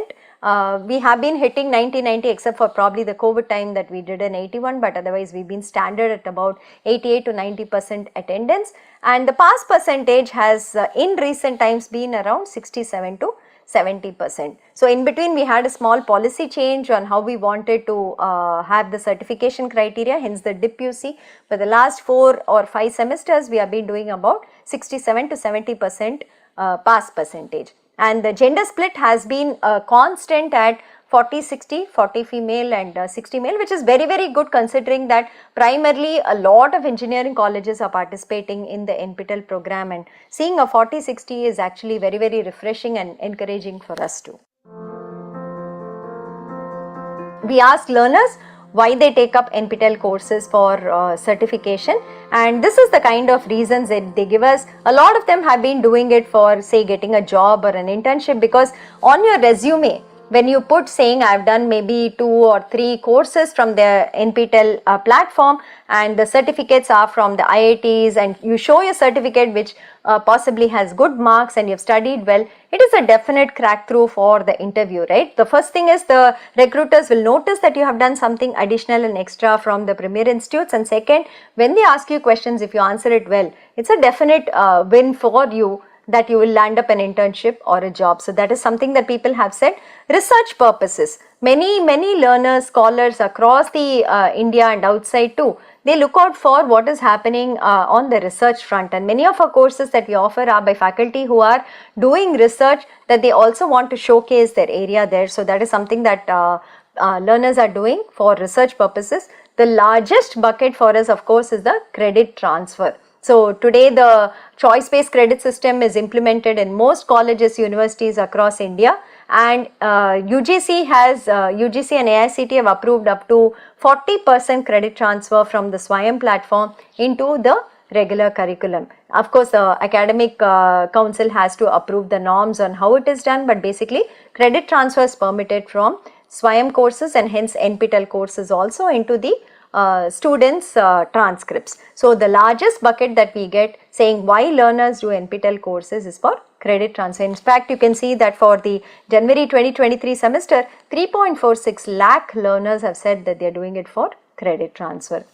S6: We have been hitting 90 except for probably the COVID time that we did in 81, but otherwise we've been standard at about 88 to 90% attendance, and the pass percentage has in recent times been around 67 to 70%. So in between we had a small policy change on how we wanted to have the certification criteria, hence the dip you see. For the last 4 or 5 semesters we have been doing about 67 to 70% pass percentage, and the gender split has been constant at 40-60, 40 female and 60 male, which is very, very good considering that primarily a lot of engineering colleges are participating in the NPTEL program, and seeing a 40-60 is actually very, very refreshing and encouraging for us too. We ask learners why they take up NPTEL courses for certification, and this is the kind of reasons that they give us. A lot of them have been doing it for, say, getting a job or an internship, because on your resume when you put saying I've done maybe 2 or 3 courses from the NPTEL platform and the certificates are from the IITs, and you show your certificate which possibly has good marks and you've studied well, it is a definite crack through for the interview, right? The first thing is the recruiters will notice that you have done something additional and extra from the premier institutes, and second, when they ask you questions, if you answer it well, it's a definite win for you that you will land up an internship or a job. So that is something that people have said. Research purposes, many learners, scholars across the India and outside too, they look out for what is happening on the research front, and many of our courses that we offer are by faculty who are doing research that they also want to showcase their area there. So that is something that learners are doing for research purposes. The largest bucket for us of course is the credit transfer. So today the choice-based credit system is implemented in most colleges, universities across India, and UGC and AICT have approved up to 40% credit transfer from the SWAYAM platform into the regular curriculum. Of course, the academic council has to approve the norms on how it is done, but basically credit transfer is permitted from SWAYAM courses and hence NPTEL courses also into the students' transcripts. So the largest bucket that we get saying why learners do NPTEL courses is for credit transfer. In fact, you can see that for the January 2023 semester, 3.46 lakh learners have said that they are doing it for credit transfer.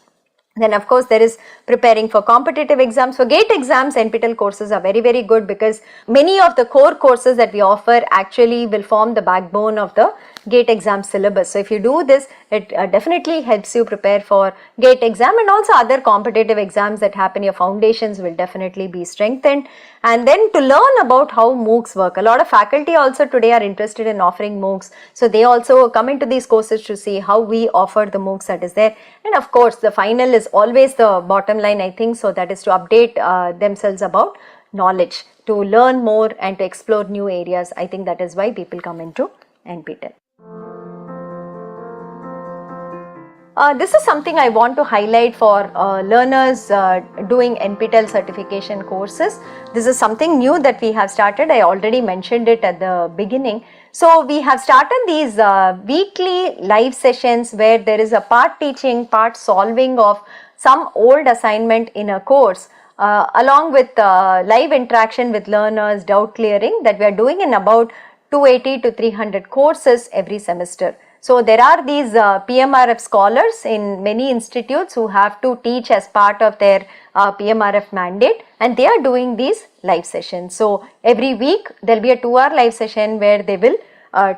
S6: Then of course there is preparing for competitive exams. For GATE exams, NPTEL courses are very, very good because many of the core courses that we offer actually will form the backbone of the GATE exam syllabus. So if you do this, it definitely helps you prepare for GATE exam and also other competitive exams that happen. Your foundations will definitely be strengthened. And then to learn about how MOOCs work, a lot of faculty also today are interested in offering MOOCs. So they also come into these courses to see how we offer the MOOCs that is there. And of course, the final is always the bottom line, I think. So that is to update themselves about knowledge, to learn more and to explore new areas. I think that is why people come into NPTEL. This is something I want to highlight for learners doing NPTEL certification courses. This is something new that we have started. I already mentioned it at the beginning. So we have started these weekly live sessions where there is a part teaching, part solving of some old assignment in a course along with live interaction with learners, doubt clearing, that we are doing in about 280 to 300 courses every semester. So there are these PMRF scholars in many institutes who have to teach as part of their PMRF mandate, and they are doing these live sessions. So every week there will be a 2-hour live session where they will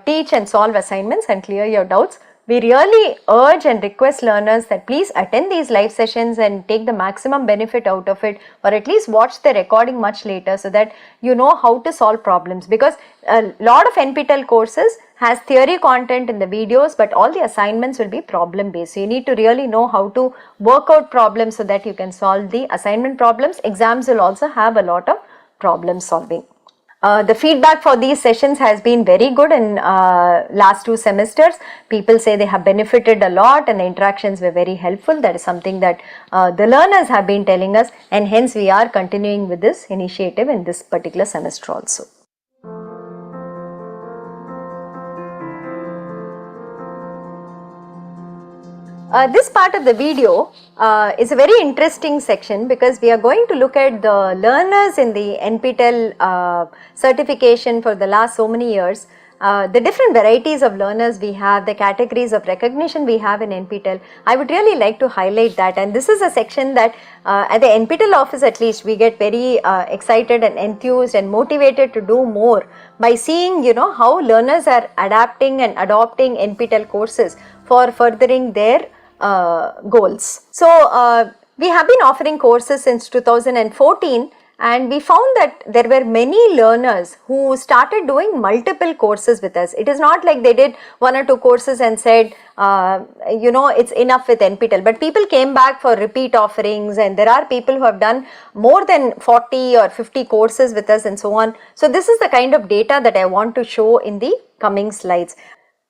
S6: teach and solve assignments and clear your doubts. We really urge and request learners that please attend these live sessions and take the maximum benefit out of it, or at least watch the recording much later so that you know how to solve problems, because a lot of NPTEL courses has theory content in the videos, but all the assignments will be problem based. So you need to really know how to work out problems so that you can solve the assignment problems. Exams will also have a lot of problem solving. The feedback for these sessions has been very good in last 2 semesters. People say they have benefited a lot and the interactions were very helpful. That is something that the learners have been telling us, and hence we are continuing with this initiative in this particular semester also. This part of the video is a very interesting section because we are going to look at the learners in the NPTEL certification for the last so many years. The different varieties of learners we have, the categories of recognition we have in NPTEL. I would really like to highlight that, and this is a section that at the NPTEL office at least we get very excited and enthused and motivated to do more by seeing, you know, how learners are adapting and adopting NPTEL courses for furthering their goals. So we have been offering courses since 2014, and we found that there were many learners who started doing multiple courses with us. It is not like they did 1 or 2 courses and said, you know, it's enough with NPTEL, but people came back for repeat offerings, and there are people who have done more than 40 or 50 courses with us and so on. So this is the kind of data that I want to show in the coming slides.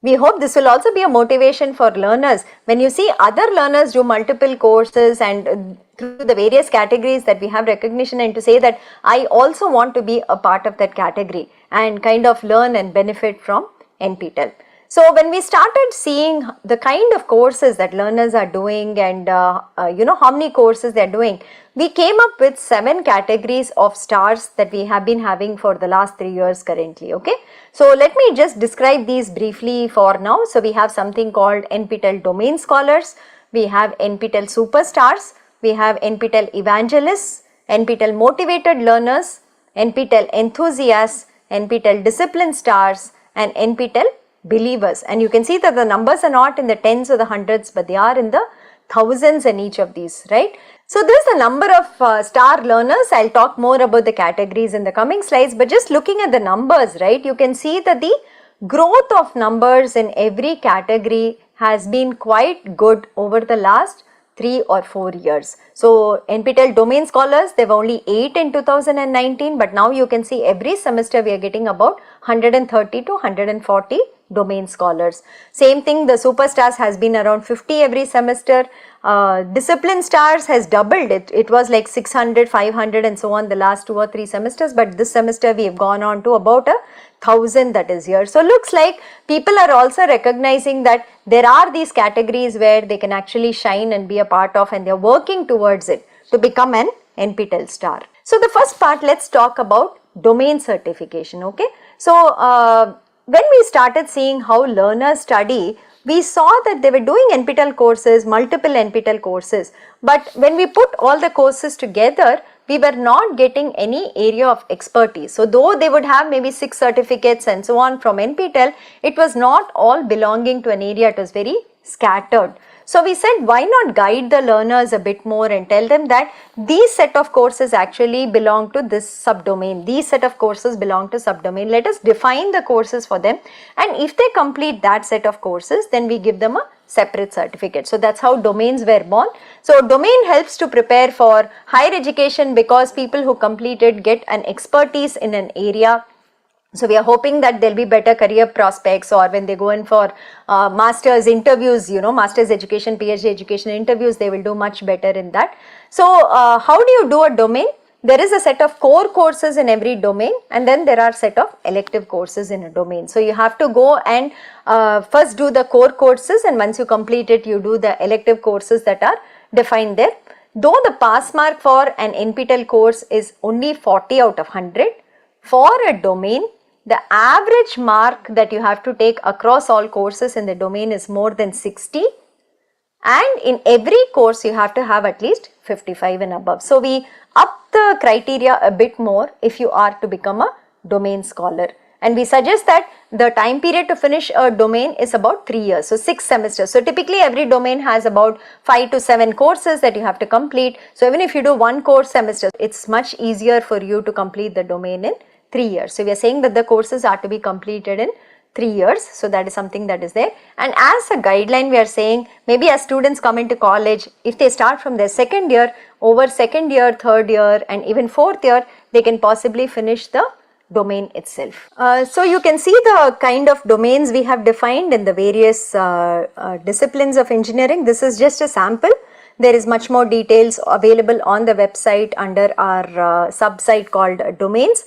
S6: We hope this will also be a motivation for learners. When you see other learners do multiple courses and through the various categories that we have recognition, and to say that I also want to be a part of that category and kind of learn and benefit from NPTEL. So when we started seeing the kind of courses that learners are doing and you know, how many courses they are doing, we came up with 7 categories of stars that we have been having for the last 3 years currently. Okay, so let me just describe these briefly for now. So we have something called NPTEL Domain Scholars, we have NPTEL Superstars, we have NPTEL Evangelists, NPTEL Motivated Learners, NPTEL Enthusiasts, NPTEL Discipline Stars, and NPTEL Believers. And you can see that the numbers are not in the tens or the hundreds, but they are in the thousands in each of these, right? So this is the number of star learners. I'll talk more about the categories in the coming slides, but just looking at the numbers, right, you can see that the growth of numbers in every category has been quite good over the last 3 or 4 years. So NPTEL Domain Scholars, there were only 8 in 2019, but now you can see every semester we are getting about 130 to 140 domain scholars. Same thing, the Superstars has been around 50 every semester. Discipline Stars has doubled it. It was like 600, 500 and so on the last 2 or 3 semesters, but this semester we have gone on to about 1,000 that is here. So looks like people are also recognizing that there are these categories where they can actually shine and be a part of, and they are working towards it to become an NPTEL star. So the first part, let's talk about domain certification. Okay, so when we started seeing how learners study, we saw that they were doing NPTEL courses, multiple NPTEL courses, but when we put all the courses together, we were not getting any area of expertise. So though they would have maybe 6 certificates and so on from NPTEL, it was not all belonging to an area, it was very scattered. So we said, why not guide the learners a bit more and tell them that these set of courses actually belong to this subdomain, these set of courses belong to subdomain. Let us define the courses for them, and if they complete that set of courses, then we give them a separate certificate. So that's how domains were born. So domain helps to prepare for higher education because people who complete it get an expertise in an area. So we are hoping that there will be better career prospects, or when they go in for master's interviews, you know, master's education, PhD education interviews, they will do much better in that. So how do you do a domain? There is a set of core courses in every domain, and then there are set of elective courses in a domain. So you have to go and first do the core courses, and once you complete it, you do the elective courses that are defined there. Though the pass mark for an NPTEL course is only 40 out of 100, for a domain, the average mark that you have to take across all courses in the domain is more than 60, and in every course you have to have at least 55 and above. So we up the criteria a bit more if you are to become a domain scholar, and we suggest that the time period to finish a domain is about 3 years, so 6 semesters. So typically every domain has about 5 to 7 courses that you have to complete. So even if you do 1 course semester, it's much easier for you to complete the domain in 3 years. So we are saying that the courses are to be completed in 3 years. So that is something that is there. And as a guideline, we are saying maybe as students come into college, if they start from their second year, over second year, third year and even fourth year, they can possibly finish the domain itself. So you can see the kind of domains we have defined in the various disciplines of engineering. This is just a sample. There is much more details available on the website under our sub-site called domains.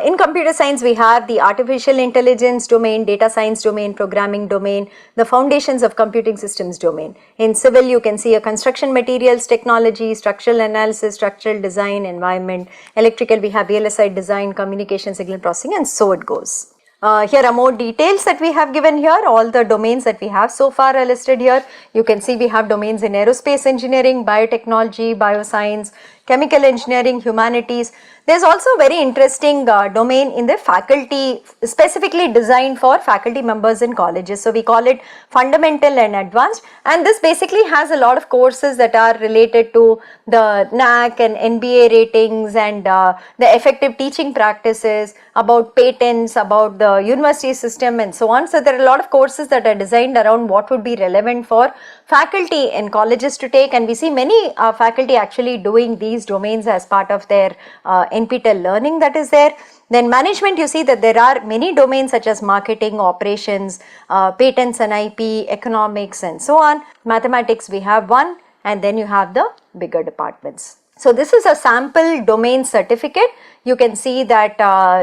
S6: In computer science, we have the artificial intelligence domain, data science domain, programming domain, the foundations of computing systems domain. In civil, you can see a construction materials technology, structural analysis, structural design, environment. Electrical, we have VLSI design, communication, signal processing, and so it goes. Here are more details that we have given here. All the domains that we have so far are listed here. You can see we have domains in aerospace engineering, biotechnology, bioscience, chemical engineering, humanities. There's also a very interesting domain in the faculty, specifically designed for faculty members in colleges. So we call it fundamental and advanced, and this basically has a lot of courses that are related to the NAC and NBA ratings and the effective teaching practices, about patents, about the university system and so on. So there are a lot of courses that are designed around what would be relevant for faculty in colleges to take, and we see many faculty actually doing these domains as part of their NPTEL learning that is there. Then management, you see that there are many domains such as marketing, operations, patents and IP, economics and so on. Mathematics, we have one, and then you have the bigger departments. So this is a sample domain certificate. You can see that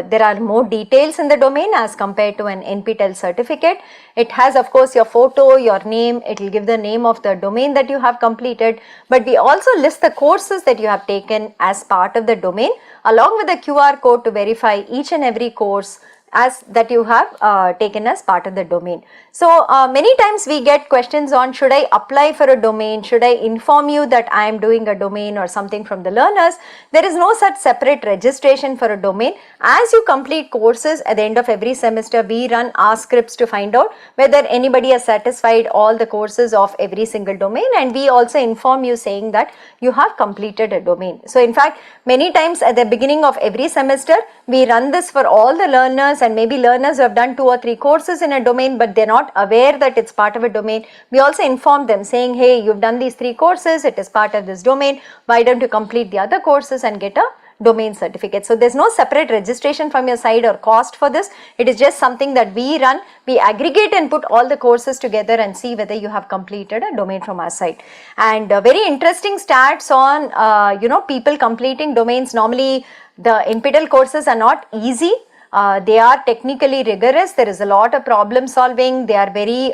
S6: there are more details in the domain as compared to an NPTEL certificate. It has of course your photo, your name, it will give the name of the domain that you have completed, but we also list the courses that you have taken as part of the domain along with the QR code to verify each and every course as that you have taken as part of the domain. So many times we get questions on, should I apply for a domain, should I inform you that I am doing a domain or something from the learners. There is no such separate registration for a domain. As you complete courses at the end of every semester, we run our scripts to find out whether anybody has satisfied all the courses of every single domain, and we also inform you saying that you have completed a domain. So in fact, many times at the beginning of every semester, we run this for all the learners, and maybe learners who have done 2 or 3 courses in a domain but they're not aware that it's part of a domain. We also inform them saying, hey, you've done these 3 courses, it is part of this domain, why don't you complete the other courses and get a domain certificate. So there's no separate registration from your side or cost for this. It is just something that we run. We aggregate and put all the courses together and see whether you have completed a domain from our side. And very interesting stats on people completing domains. Normally the NPTEL courses are not easy. They are technically rigorous. There is a lot of problem solving. They are very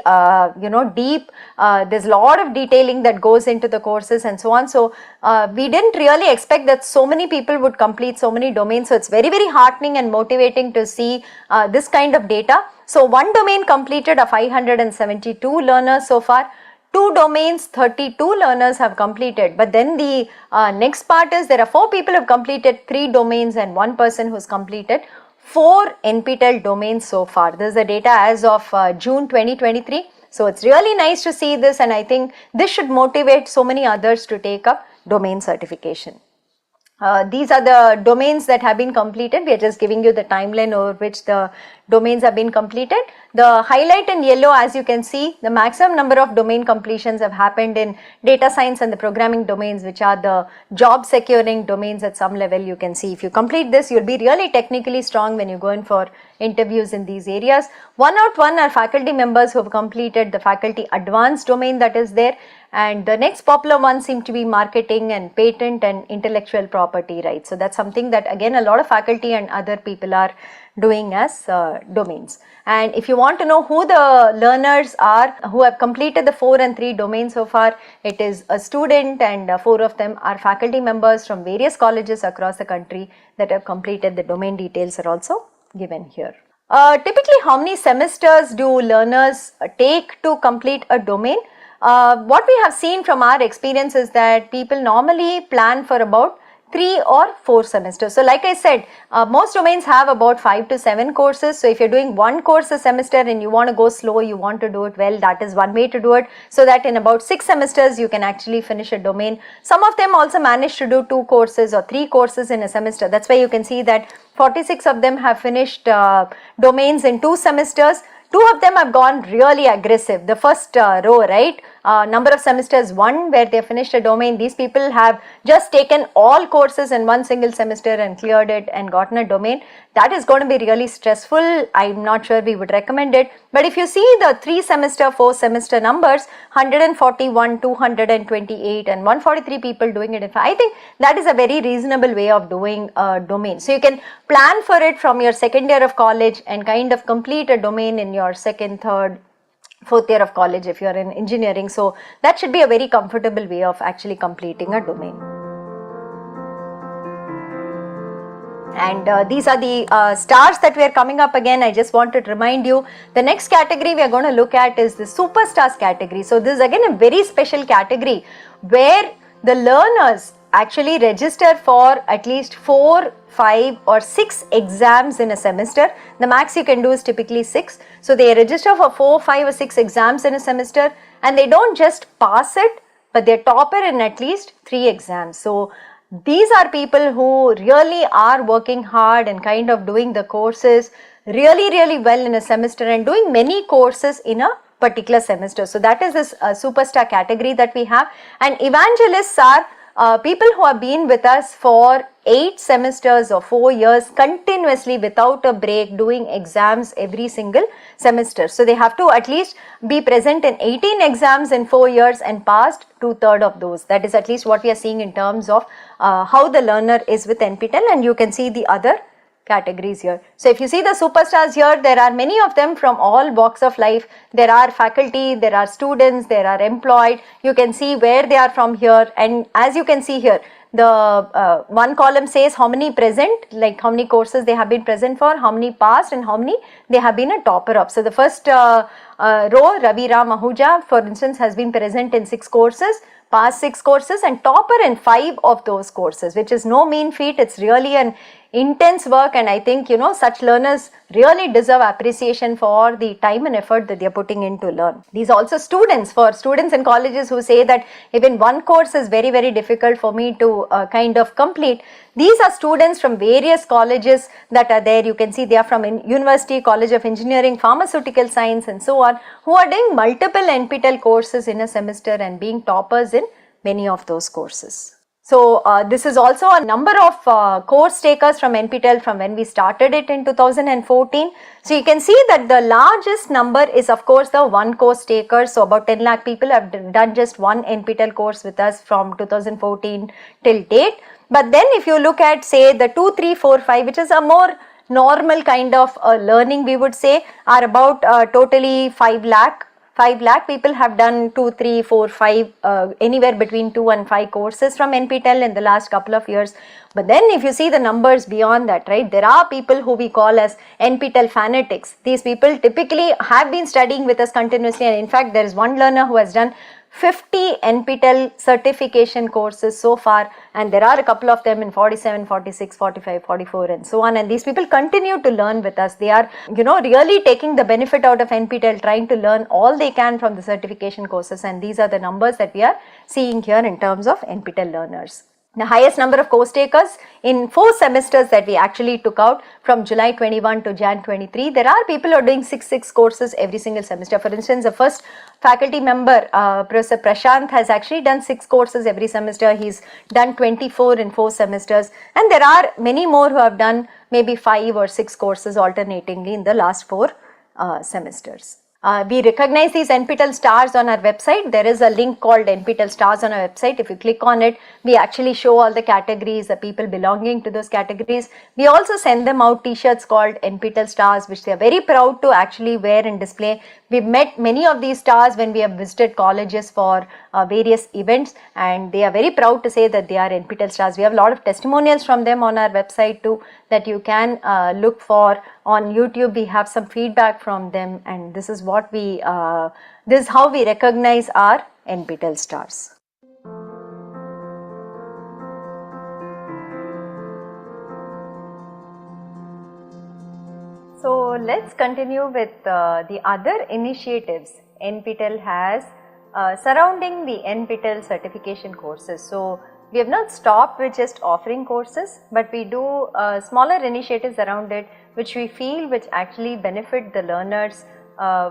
S6: deep. There's a lot of detailing that goes into the courses and so on. So we didn't really expect that so many people would complete so many domains. So it's very, very heartening and motivating to see this kind of data. So one domain completed a 572 learners so far. 2 domains, 32 learners have completed. But then the next part is there are 4 people who have completed 3 domains and 1 person who's completed 4 NPTEL domains so far. This is the data as of June 2023. So it's really nice to see this, and I think this should motivate so many others to take up domain certification. These are the domains that have been completed. We are just giving you the timeline over which the domains have been completed. The highlight in yellow, as you can see, the maximum number of domain completions have happened in data science and the programming domains, which are the job securing domains at some level. You can see if you complete this, you'll be really technically strong when you go in for interviews in these areas. 1 out 1 are faculty members who have completed the faculty advanced domain that is there. And the next popular one seem to be marketing and patent and intellectual property rights. So that's something that again a lot of faculty and other people are doing as domains. And if you want to know who the learners are who have completed the 4 and 3 domains so far, it is a student, and 4 of them are faculty members from various colleges across the country that have completed. The domain details are also given here. Typically, how many semesters do learners take to complete a domain? What we have seen from our experience is that people normally plan for about 3 or 4 semesters. So like I said, most domains have about 5 to 7 courses. So if you're doing 1 course a semester and you want to go slow, you want to do it well, that is one way to do it, so that in about 6 semesters you can actually finish a domain. Some of them also manage to do 2 courses or 3 courses in a semester. That's why you can see that 46 of them have finished domains in 2 semesters. 2 of them have gone really aggressive. The first row, right? number of semesters 1 where they finished a domain. These people have just taken all courses in one single semester and cleared it and gotten a domain. That is going to be really stressful. I'm not sure we would recommend it. But if you see the 3 semester, 4 semester numbers, 141, 228 and 143 people doing it. I think that is a very reasonable way of doing a domain. So you can plan for it from your second year of college and kind of complete a domain in your second, third, fourth year of college if you are in engineering. So that should be a very comfortable way of actually completing a domain. And these are the stars that we are coming up again. I just wanted to remind you, the next category we are going to look at is the superstars category. So this is again a very special category where the learners actually register for at least 4, 5 or 6 exams in a semester. The max you can do is typically 6. So they register for 4, 5 or 6 exams in a semester, and they don't just pass it, but they're topper in at least 3 exams. So these are people who really are working hard and kind of doing the courses really well in a semester and doing many courses in a particular semester. So that is this superstar category that we have. And evangelists are people who have been with us for 8 semesters or 4 years continuously without a break, doing exams every single semester. So they have to at least be present in 18 exams in 4 years and passed 2/3 of those. That is at least what we are seeing in terms of how the learner is with NPTEL, and you can see the other categories here. So if you see the superstars here, there are many of them from all walks of life. There are faculty, there are students, there are employed. You can see where they are from here, and as you can see here, the one column says how many present, like how many courses they have been present for, how many passed and how many they have been a topper of. So the first row, Ravi Ram Ahuja for instance has been present in 6 courses, passed 6 courses and topper in 5 of those courses, which is no mean feat. It's really an intense work, and I think such learners really deserve appreciation for the time and effort that they are putting in to learn. These are also students, for students in colleges who say that even one course is very difficult for me to kind of complete. These are students from various colleges that are there. You can see they are from University, College of Engineering, Pharmaceutical Science and so on, who are doing multiple NPTEL courses in a semester and being toppers in many of those courses. So this is also a number of course takers from NPTEL from when we started it in 2014. So you can see that the largest number is of course the one course takers. So about 10 lakh people have done just one NPTEL course with us from 2014 till date. But then if you look at say the 2, 3, 4, 5, which is a more normal kind of learning, we would say, are about totally 5 lakh. 5 lakh people have done 2, 3, 4, 5, anywhere between 2 and 5 courses from NPTEL in the last couple of years. But then if you see the numbers beyond that, right, there are people who we call as NPTEL fanatics. These people typically have been studying with us continuously, and in fact there is one learner who has done 50 NPTEL certification courses so far, and there are a couple of them in 47, 46, 45, 44 and so on, and these people continue to learn with us. They are really taking the benefit out of NPTEL, trying to learn all they can from the certification courses, and these are the numbers that we are seeing here in terms of NPTEL learners. The highest number of course takers in 4 semesters that we actually took out from July 21 to Jan 23. There are people who are doing 6 courses every single semester. For instance, the first faculty member, Professor Prashant, has actually done 6 courses every semester. He's done 24 in 4 semesters, and there are many more who have done maybe 5 or 6 courses alternatingly in the last 4 semesters. We recognize these NPTEL stars on our website. There is a link called NPTEL stars on our website. If you click on it, we actually show all the categories, the people belonging to those categories. We also send them out t-shirts called NPTEL stars, which they are very proud to actually wear and display. We've met many of these stars when we have visited colleges for various events, and they are very proud to say that they are NPTEL stars. We have a lot of testimonials from them on our website too that you can look for. On YouTube we have some feedback from them, and this is what we this is how we recognize our NPTEL stars. So let's continue with the other initiatives NPTEL has surrounding the NPTEL certification courses. So we have not stopped with just offering courses, but we do smaller initiatives around it, which we feel which actually benefit the learners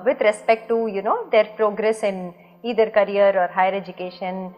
S6: with respect to their progress in either career or higher education,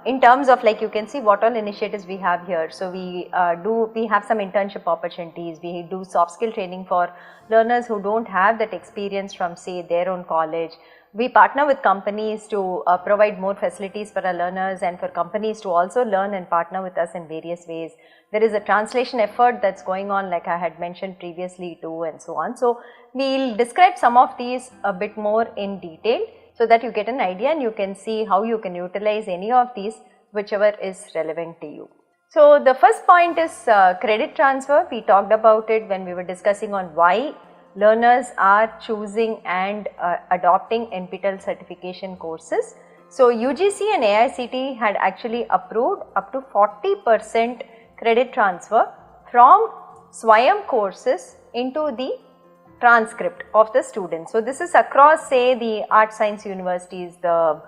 S6: in terms of, like, you can see what all initiatives we have here. So we have some internship opportunities, we do soft skill training for learners who don't have that experience from, say, their own college. We partner with companies to provide more facilities for our learners, and for companies to also learn and partner with us in various ways. There is a translation effort that's going on, like I had mentioned previously too, and so on. So we'll describe some of these a bit more in detail, so that you get an idea and you can see how you can utilize any of these, whichever is relevant to you. So the first point is credit transfer. We talked about it when we were discussing on why learners are choosing and adopting NPTEL certification courses. So UGC and AICTE had actually approved up to 40% credit transfer from SWAYAM courses into the transcript of the student. So this is across, say, the art science universities, the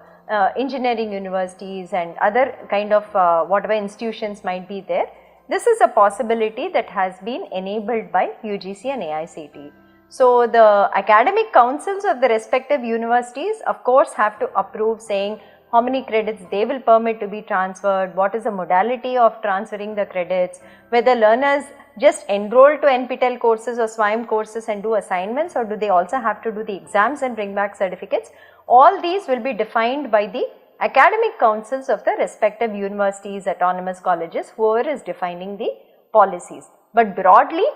S6: engineering universities, and other kind of whatever institutions might be there. This is a possibility that has been enabled by UGC and AICTE. So the academic councils of the respective universities, of course, have to approve, saying how many credits they will permit to be transferred, what is the modality of transferring the credits, whether learners just enroll to NPTEL courses or SWAYAM courses and do assignments, or do they also have to do the exams and bring back certificates. All these will be defined by the academic councils of the respective universities, autonomous colleges, whoever is defining the policies. But broadly,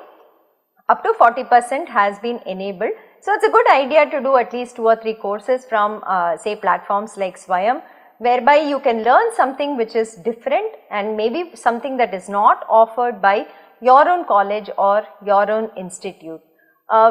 S6: up to 40% has been enabled. So it's a good idea to do at least 2 or 3 courses from say platforms like SWAYAM, whereby you can learn something which is different and maybe something that is not offered by your own college or your own institute.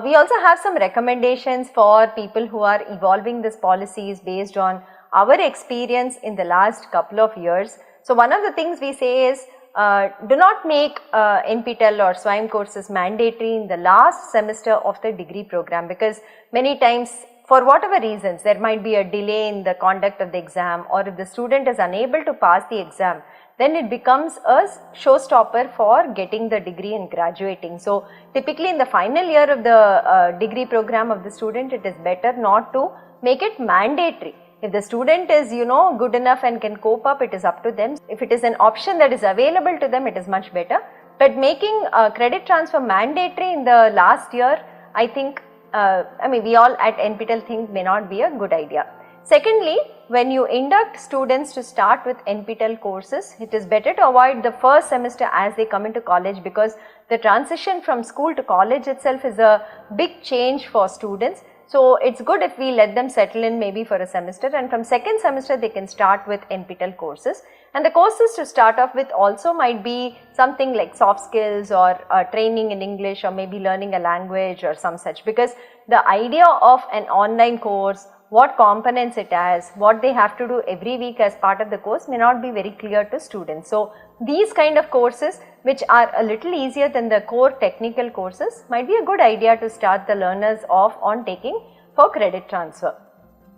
S6: We also have some recommendations for people who are evolving these policies based on our experience in the last couple of years. So one of the things we say is, do not make NPTEL or SWAYAM courses mandatory in the last semester of the degree program, because many times, for whatever reasons, there might be a delay in the conduct of the exam, or if the student is unable to pass the exam, then it becomes a showstopper for getting the degree and graduating. So typically in the final year of the degree program of the student, it is better not to make it mandatory. If the student is, good enough and can cope up, it is up to them. If it is an option that is available to them, it is much better. But making credit transfer mandatory in the last year, I think, we all at NPTEL think may not be a good idea. Secondly, when you induct students to start with NPTEL courses, it is better to avoid the first semester as they come into college, because the transition from school to college itself is a big change for students. So it's good if we let them settle in maybe for a semester, and from second semester they can start with NPTEL courses. And the courses to start off with also might be something like soft skills or training in English, or maybe learning a language or some such, because the idea of an online course, what components it has, what they have to do every week as part of the course may not be very clear to students. So these kind of courses, which are a little easier than the core technical courses, might be a good idea to start the learners off on taking for credit transfer.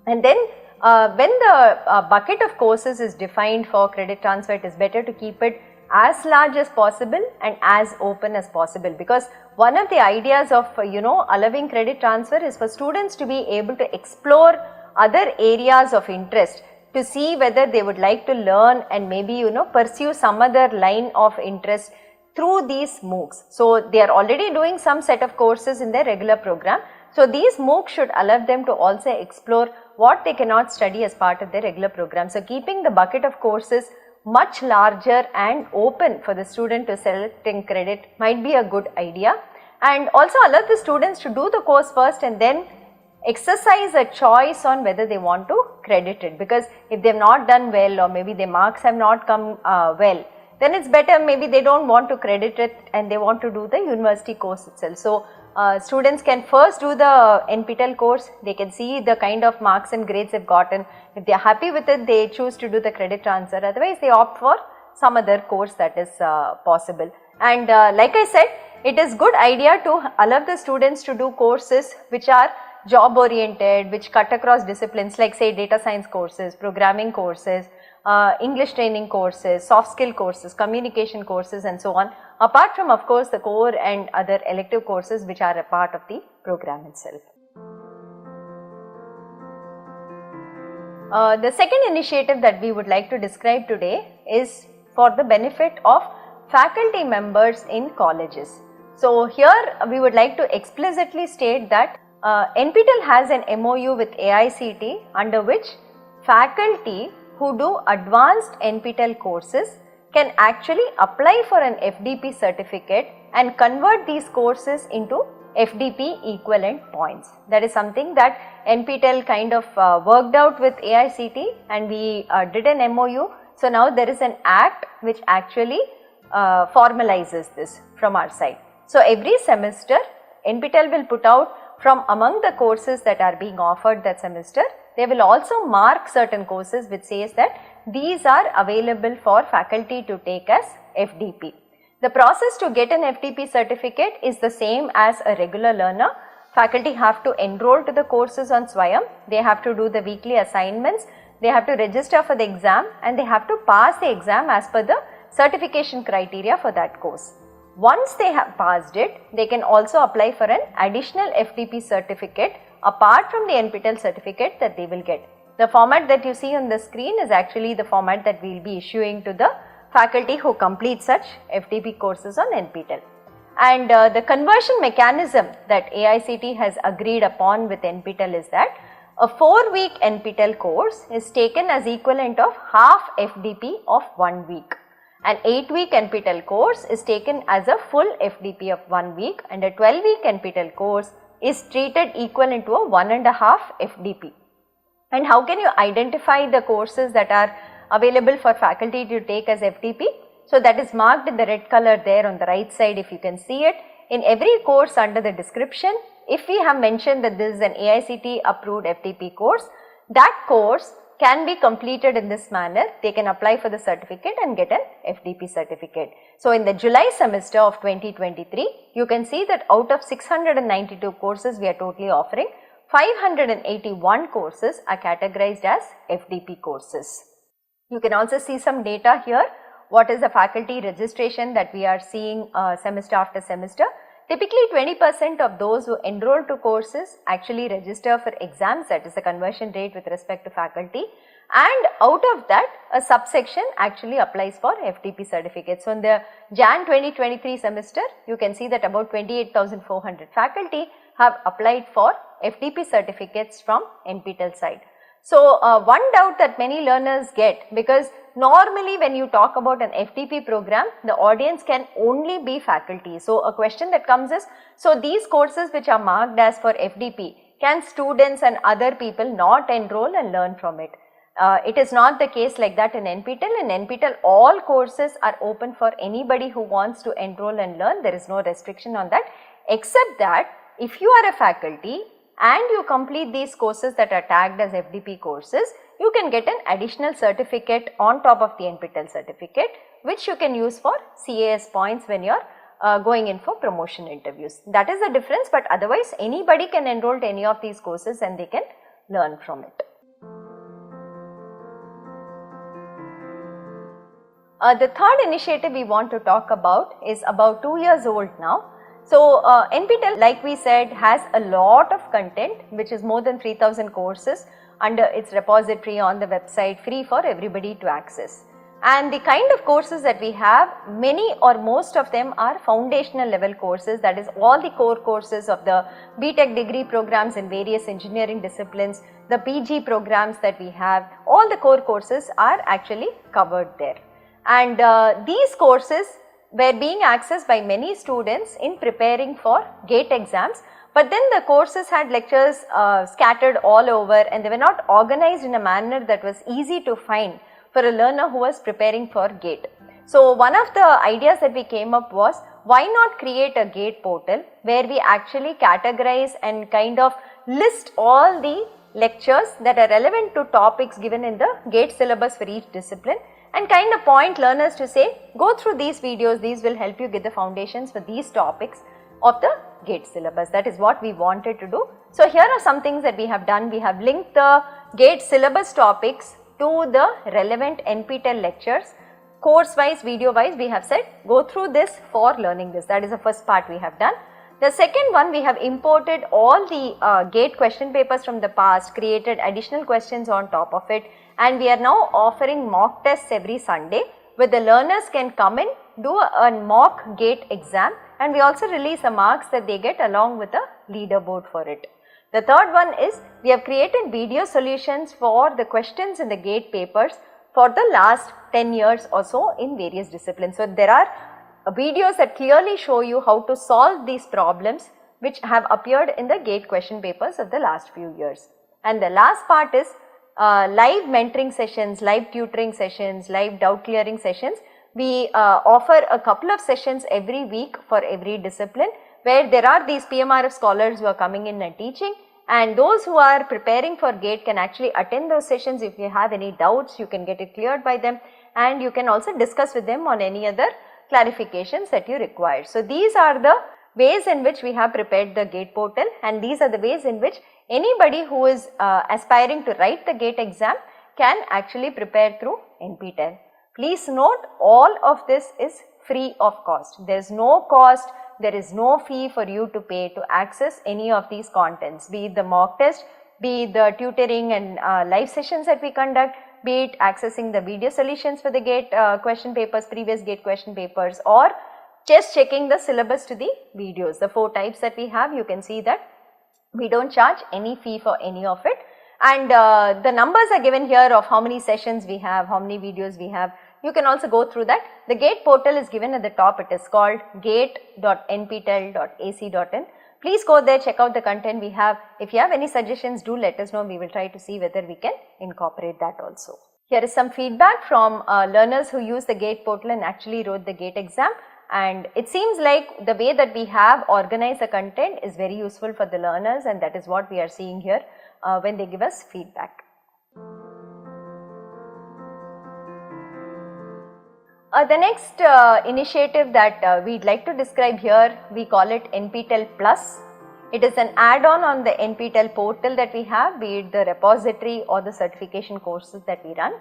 S6: And then when the bucket of courses is defined for credit transfer, it is better to keep it as large as possible and as open as possible, because one of the ideas of allowing credit transfer is for students to be able to explore other areas of interest, to see whether they would like to learn and maybe pursue some other line of interest through these MOOCs. So they are already doing some set of courses in their regular program. So these MOOCs should allow them to also explore what they cannot study as part of their regular program. So keeping the bucket of courses much larger and open for the student to select and credit might be a good idea, and also allow the students to do the course first and then exercise a choice on whether they want to credit it, because if they have not done well, or maybe their marks have not come well, then it's better maybe they don't want to credit it and they want to do the university course itself. So students can first do the NPTEL course, they can see the kind of marks and grades they've gotten. If they are happy with it, they choose to do the credit transfer, otherwise they opt for some other course that is possible. And like I said, it is good idea to allow the students to do courses which are job oriented, which cut across disciplines, like say data science courses, programming courses, English training courses, soft skill courses, communication courses, and so on, apart from of course the core and other elective courses which are a part of the program itself. The second initiative that we would like to describe today is for the benefit of faculty members in colleges. So here we would like to explicitly state that NPTEL has an MOU with AICTE under which faculty who do advanced NPTEL courses can actually apply for an FDP certificate and convert these courses into FDP equivalent points. That is something that NPTEL kind of worked out with AICTE and we did an MOU. So now there is an act which actually formalizes this from our side. So every semester NPTEL will put out from among the courses that are being offered that semester, they will also mark certain courses which says that these are available for faculty to take as FDP. The process to get an FDP certificate is the same as a regular learner. Faculty have to enroll to the courses on Swayam, they have to do the weekly assignments, they have to register for the exam and they have to pass the exam as per the certification criteria for that course. Once they have passed it, they can also apply for an additional FDP certificate apart from the NPTEL certificate that they will get. The format that you see on the screen is actually the format that we will be issuing to the faculty who complete such FDP courses on NPTEL. And the conversion mechanism that AICTE has agreed upon with NPTEL is that a 4-week NPTEL course is taken as equivalent of half FDP of 1 week. An 8-week NPTEL course is taken as a full FDP of 1 week and a 12-week NPTEL course is treated equivalent to a 1.5 FDP. And how can you identify the courses that are available for faculty to take as FDP? So that is marked in the red color there on the right side if you can see it. In every course under the description, if we have mentioned that this is an AICTE approved FDP course, that course can be completed in this manner. They can apply for the certificate and get an FDP certificate. So in the July semester of 2023, you can see that out of 692 courses we are totally offering, 581 courses are categorized as FDP courses. You can also see some data here. What is the faculty registration that we are seeing semester after semester? Typically 20% of those who enroll to courses actually register for exams, that is the conversion rate with respect to faculty, and out of that a subsection actually applies for FDP certificates. So in the Jan 2023 semester, you can see that about 28,400 faculty have applied for FDP certificates from NPTEL side. So one doubt that many learners get, because normally when you talk about an FDP program, the audience can only be faculty. So a question that comes is, so these courses which are marked as for FDP, can students and other people not enroll and learn from it? It is not the case like that in NPTEL. In NPTEL, all courses are open for anybody who wants to enroll and learn. There is no restriction on that, except that if you are a faculty and you complete these courses that are tagged as FDP courses, you can get an additional certificate on top of the NPTEL certificate, which you can use for CAS points when you are going in for promotion interviews. That is the difference, but otherwise anybody can enroll to any of these courses and they can learn from it. The third initiative we want to talk about is about 2 years old now. So NPTEL, like we said, has a lot of content which is more than 3,000 courses under its repository on the website, free for everybody to access. And the kind of courses that we have, many or most of them are foundational level courses, that is all the core courses of the BTech degree programs in various engineering disciplines, the PG programs that we have, all the core courses are actually covered there. And these courses were being accessed by many students in preparing for GATE exams, but then the courses had lectures scattered all over and they were not organized in a manner that was easy to find for a learner who was preparing for GATE. So one of the ideas that we came up was, why not create a GATE portal where we actually categorize and kind of list all the lectures that are relevant to topics given in the GATE syllabus for each discipline, and kind of point learners to say, go through these videos, these will help you get the foundations for these topics of the GATE syllabus. That is what we wanted to do. So here are some things that we have done. We have linked the GATE syllabus topics to the relevant NPTEL lectures. Course wise, video wise, we have said, go through this for learning this. That is the first part we have done. The second one, we have imported all the GATE question papers from the past, created additional questions on top of it, and we are now offering mock tests every Sunday where the learners can come in, do a mock GATE exam, and we also release the marks that they get along with a leaderboard for it. The third one is we have created video solutions for the questions in the GATE papers for the last 10 years or so in various disciplines. So, there are videos that clearly show you how to solve these problems which have appeared in the GATE question papers of the last few years. And the last part is live mentoring sessions, live tutoring sessions, live doubt clearing sessions. We offer a couple of sessions every week for every discipline where there are these PMRF scholars who are coming in and teaching, and those who are preparing for GATE can actually attend those sessions. If you have any doubts, you can get it cleared by them, and you can also discuss with them on any other clarifications that you require. So, these are the ways in which we have prepared the GATE portal, and these are the ways in which anybody who is aspiring to write the GATE exam can actually prepare through NPTEL. Please note, all of this is free of cost. There is no cost, there is no fee for you to pay to access any of these contents, be it the mock test, be it the tutoring and live sessions that we conduct, be it accessing the video solutions for the GATE question papers, previous GATE question papers, or just checking the syllabus to the videos. The 4 types that we have, you can see that we don't charge any fee for any of it, and the numbers are given here of how many sessions we have, how many videos we have. You can also go through that. The GATE portal is given at the top. It is called gate.nptel.ac.in. Please go there, check out the content we have. If you have any suggestions, do let us know. We will try to see whether we can incorporate that also. Here is some feedback from learners who use the GATE portal and actually wrote the GATE exam, and it seems like the way that we have organized the content is very useful for the learners, and that is what we are seeing here when they give us feedback. The next initiative that we'd like to describe here, we call it NPTEL Plus. It is an add-on on the NPTEL portal that we have, be it the repository or the certification courses that we run.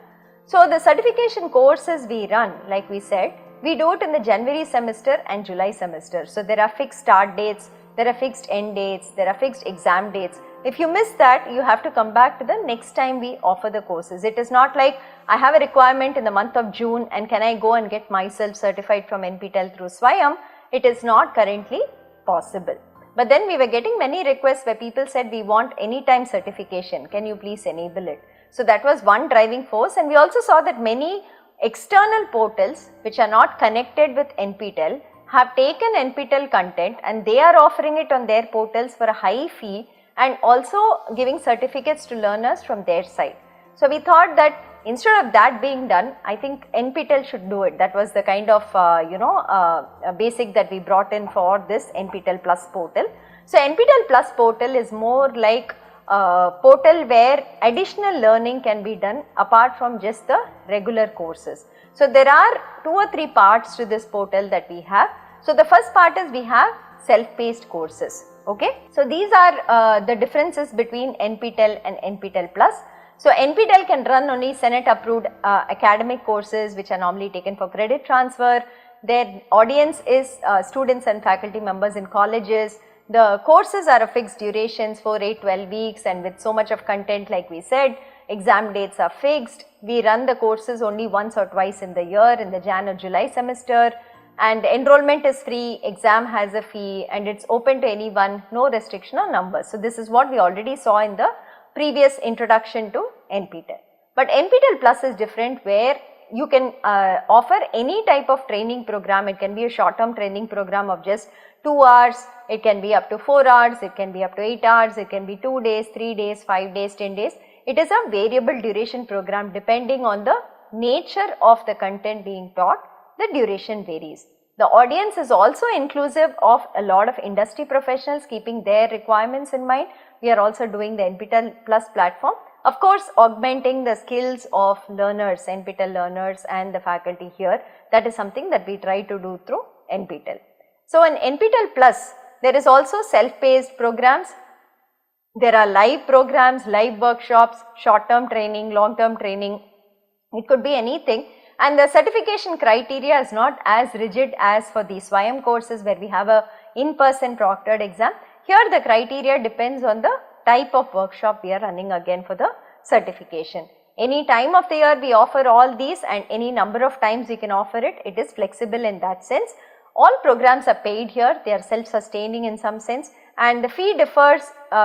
S6: So, the certification courses we run, like we said, we do it in the January semester and July semester. So, there are fixed start dates, there are fixed end dates, there are fixed exam dates. If you miss that, you have to come back to the next time we offer the courses. It is not like I have a requirement in the month of June and can I go and get myself certified from NPTEL through SWAYAM. It is not currently possible. But then we were getting many requests where people said we want anytime certification, can you please enable it? So, that was one driving force, and we also saw that many external portals which are not connected with NPTEL have taken NPTEL content and they are offering it on their portals for a high fee and also giving certificates to learners from their side. So, we thought that instead of that being done, I think NPTEL should do it. That was the kind of basic that we brought in for this NPTEL Plus portal. So, NPTEL Plus portal is more like a portal where additional learning can be done apart from just the regular courses. So, there are 2 or 3 parts to this portal that we have. So, the first part is we have self-paced courses. Okay. So, these are the differences between NPTEL and NPTEL Plus. So, NPTEL can run only Senate approved academic courses which are normally taken for credit transfer. Their audience is students and faculty members in colleges. The courses are of fixed durations, 4, 8, 12 weeks, and with so much of content, like we said, exam dates are fixed. We run the courses only once or twice in the year in the Jan or July semester, and enrollment is free, exam has a fee, and it's open to anyone, no restriction on numbers. So, this is what we already saw in the previous introduction to NPTEL. But NPTEL Plus is different, where you can offer any type of training program. It can be a short term training program of just 2 hours, it can be up to 4 hours, it can be up to 8 hours, it can be 2 days, 3 days, 5 days, 10 days. It is a variable duration program depending on the nature of the content being taught, the duration varies. The audience is also inclusive of a lot of industry professionals, keeping their requirements in mind. We are also doing the NPTEL Plus platform, of course augmenting the skills of learners, NPTEL learners and the faculty here. That is something that we try to do through NPTEL. So, in NPTEL Plus, there is also self-paced programs. There are live programs, live workshops, short-term training, long-term training. It could be anything. and the certification criteria is not as rigid as for the SWAYAM courses where we have a in-person proctored exam. Here the criteria depends on the type of workshop we are running again for the certification. Any time of the year we offer all these, and any number of times we can offer it. It is flexible in that sense. All programs are paid here, they are self-sustaining in some sense, and the fee differs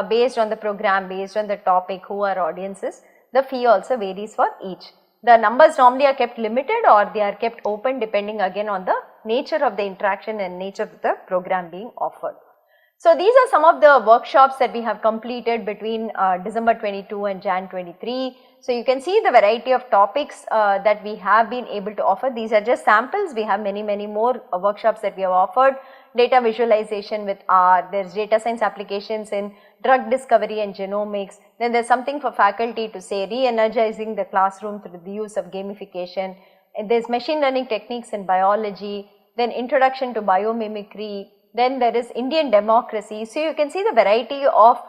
S6: based on the program, based on the topic, who our audience is. The fee also varies for each. The numbers normally are kept limited or they are kept open depending again on the nature of the interaction and nature of the program being offered. So these are some of the workshops that we have completed between December 22 and Jan 23. So you can see the variety of topics that we have been able to offer. These are just samples. We have many more workshops that we have offered. Data visualization with R, there's data science applications in drug discovery and genomics. Then there's something for faculty to say re-energizing the classroom through the use of gamification. And there's machine learning techniques in biology, then introduction to biomimicry. Then there is Indian democracy. So you can see the variety of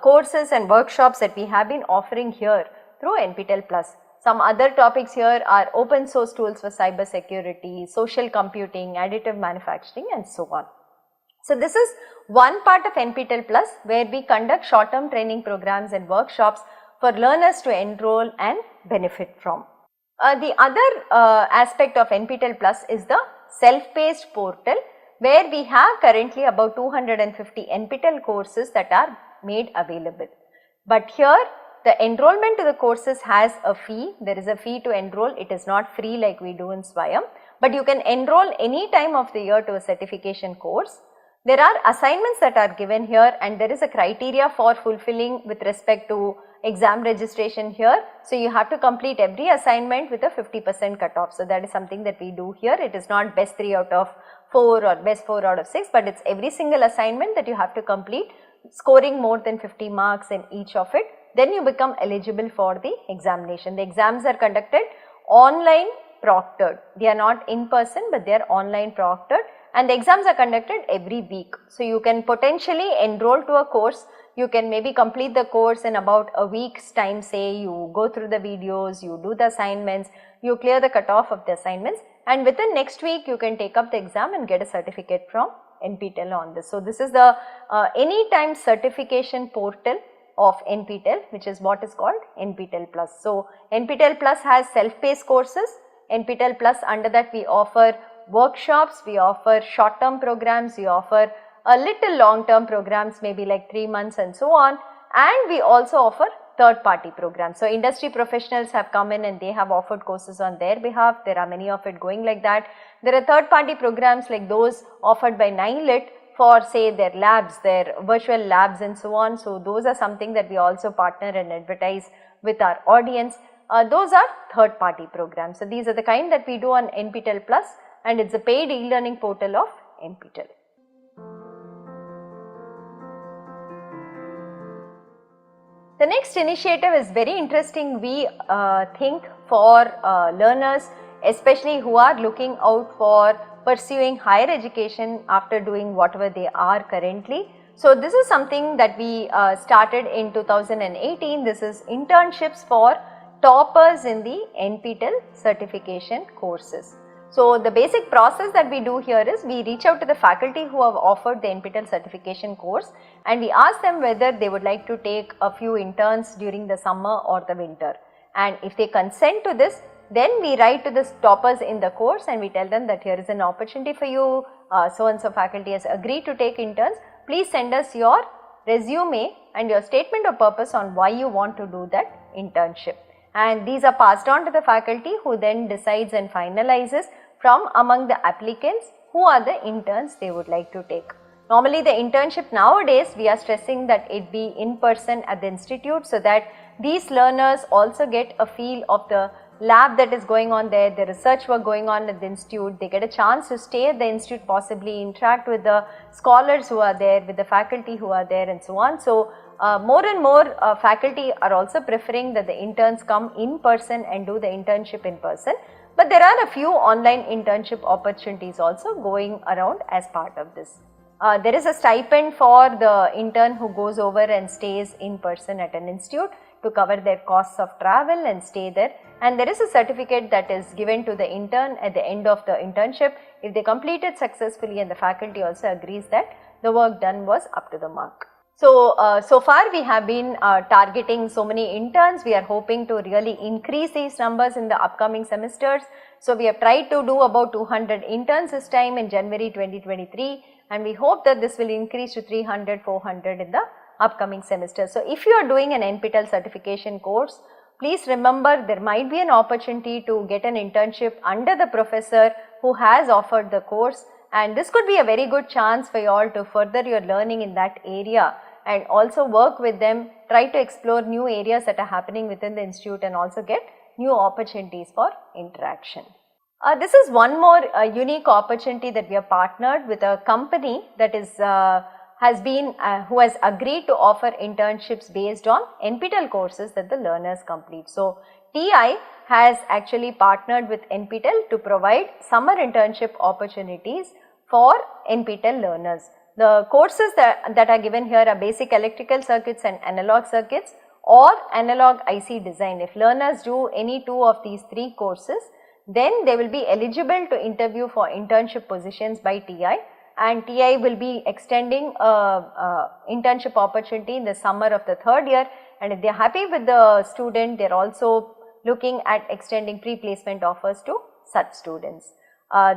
S6: courses and workshops that we have been offering here through NPTEL Plus. Some other topics here are open source tools for cyber security, social computing, additive manufacturing, and so on. So this is one part of NPTEL Plus where we conduct short-term training programs and workshops for learners to enroll and benefit from. The other aspect of NPTEL Plus is the self-paced portal, where we have currently about 250 NPTEL courses that are made available. But here the enrollment to the courses has a fee. There is a fee to enroll. It is not free like we do in SWAYAM, but you can enroll any time of the year to a certification course. There are assignments that are given here, and there is a criteria for fulfilling with respect to exam registration here. So you have to complete every assignment with a 50% cutoff. So that is something that we do here. It is not best 3 out of 4 or best 4 out of 6, but it's every single assignment that you have to complete, scoring more than 50 marks in each of it. Then you become eligible for the examination. The exams are conducted online proctored. They are not in person, but they are online proctored, and the exams are conducted every week. So you can potentially enroll to a course. You can maybe complete the course in about a week's time. Say you go through the videos, you do the assignments, you clear the cutoff of the assignments, and within next week you can take up the exam and get a certificate from NPTEL on this. So this is the anytime certification portal of NPTEL, which is what is called NPTEL Plus. So NPTEL Plus has self-paced courses. NPTEL Plus, under that we offer workshops, we offer short-term programs, we offer a little long-term programs, maybe like 3 months and so on, and we also offer third-party programs. So industry professionals have come in and they have offered courses on their behalf. There are many of it going like that. There are third-party programs like those offered by 9LIT for say their labs, their virtual labs and so on. So those are something that we also partner and advertise with our audience. Those are third-party programs. So these are the kind that we do on NPTEL Plus, and it's a paid e-learning portal of NPTEL. The next initiative is very interesting, we think, for learners, especially who are looking out for pursuing higher education after doing whatever they are currently. So this is something that we started in 2018. This is internships for toppers in the NPTEL certification courses. So the basic process that we do here is we reach out to the faculty who have offered the NPTEL certification course, and we ask them whether they would like to take a few interns during the summer or the winter. And if they consent to this, then we write to the toppers in the course and we tell them that here is an opportunity for you, so and so faculty has agreed to take interns. Please send us your resume and your statement of purpose on why you want to do that internship. And these are passed on to the faculty, who then decides and finalizes from among the applicants who are the interns they would like to take. Normally the internship nowadays, we are stressing that it be in person at the institute, so that these learners also get a feel of the lab that is going on there, the research work going on at the institute. They get a chance to stay at the institute, possibly interact with the scholars who are there, with the faculty who are there and so on. So more and more faculty are also preferring that the interns come in person and do the internship in person. But there are a few online internship opportunities also going around as part of this. There is a stipend for the intern who goes over and stays in person at an institute to cover their costs of travel and stay there. and there is a certificate that is given to the intern at the end of the internship if they complete it successfully and the faculty also agrees that the work done was up to the mark. So, so far we have been targeting so many interns. We are hoping to really increase these numbers in the upcoming semesters. So, we have tried to do about 200 interns this time in January 2023, and we hope that this will increase to 300, 400 in the upcoming semester. So, if you are doing an NPTEL certification course, please remember there might be an opportunity to get an internship under the professor who has offered the course, and this could be a very good chance for you all to further your learning in that area and also work with them, try to explore new areas that are happening within the institute and also get new opportunities for interaction. This is one more unique opportunity that we have partnered with a company that is who has agreed to offer internships based on NPTEL courses that the learners complete. So, TI has actually partnered with NPTEL to provide summer internship opportunities for NPTEL learners. The courses that are given here are basic electrical circuits and analog circuits or analog IC design. If learners do any two of these three courses, then they will be eligible to interview for internship positions by TI, and TI will be extending internship opportunity in the summer of the third year, and if they are happy with the student, they are also looking at extending pre-placement offers to such students.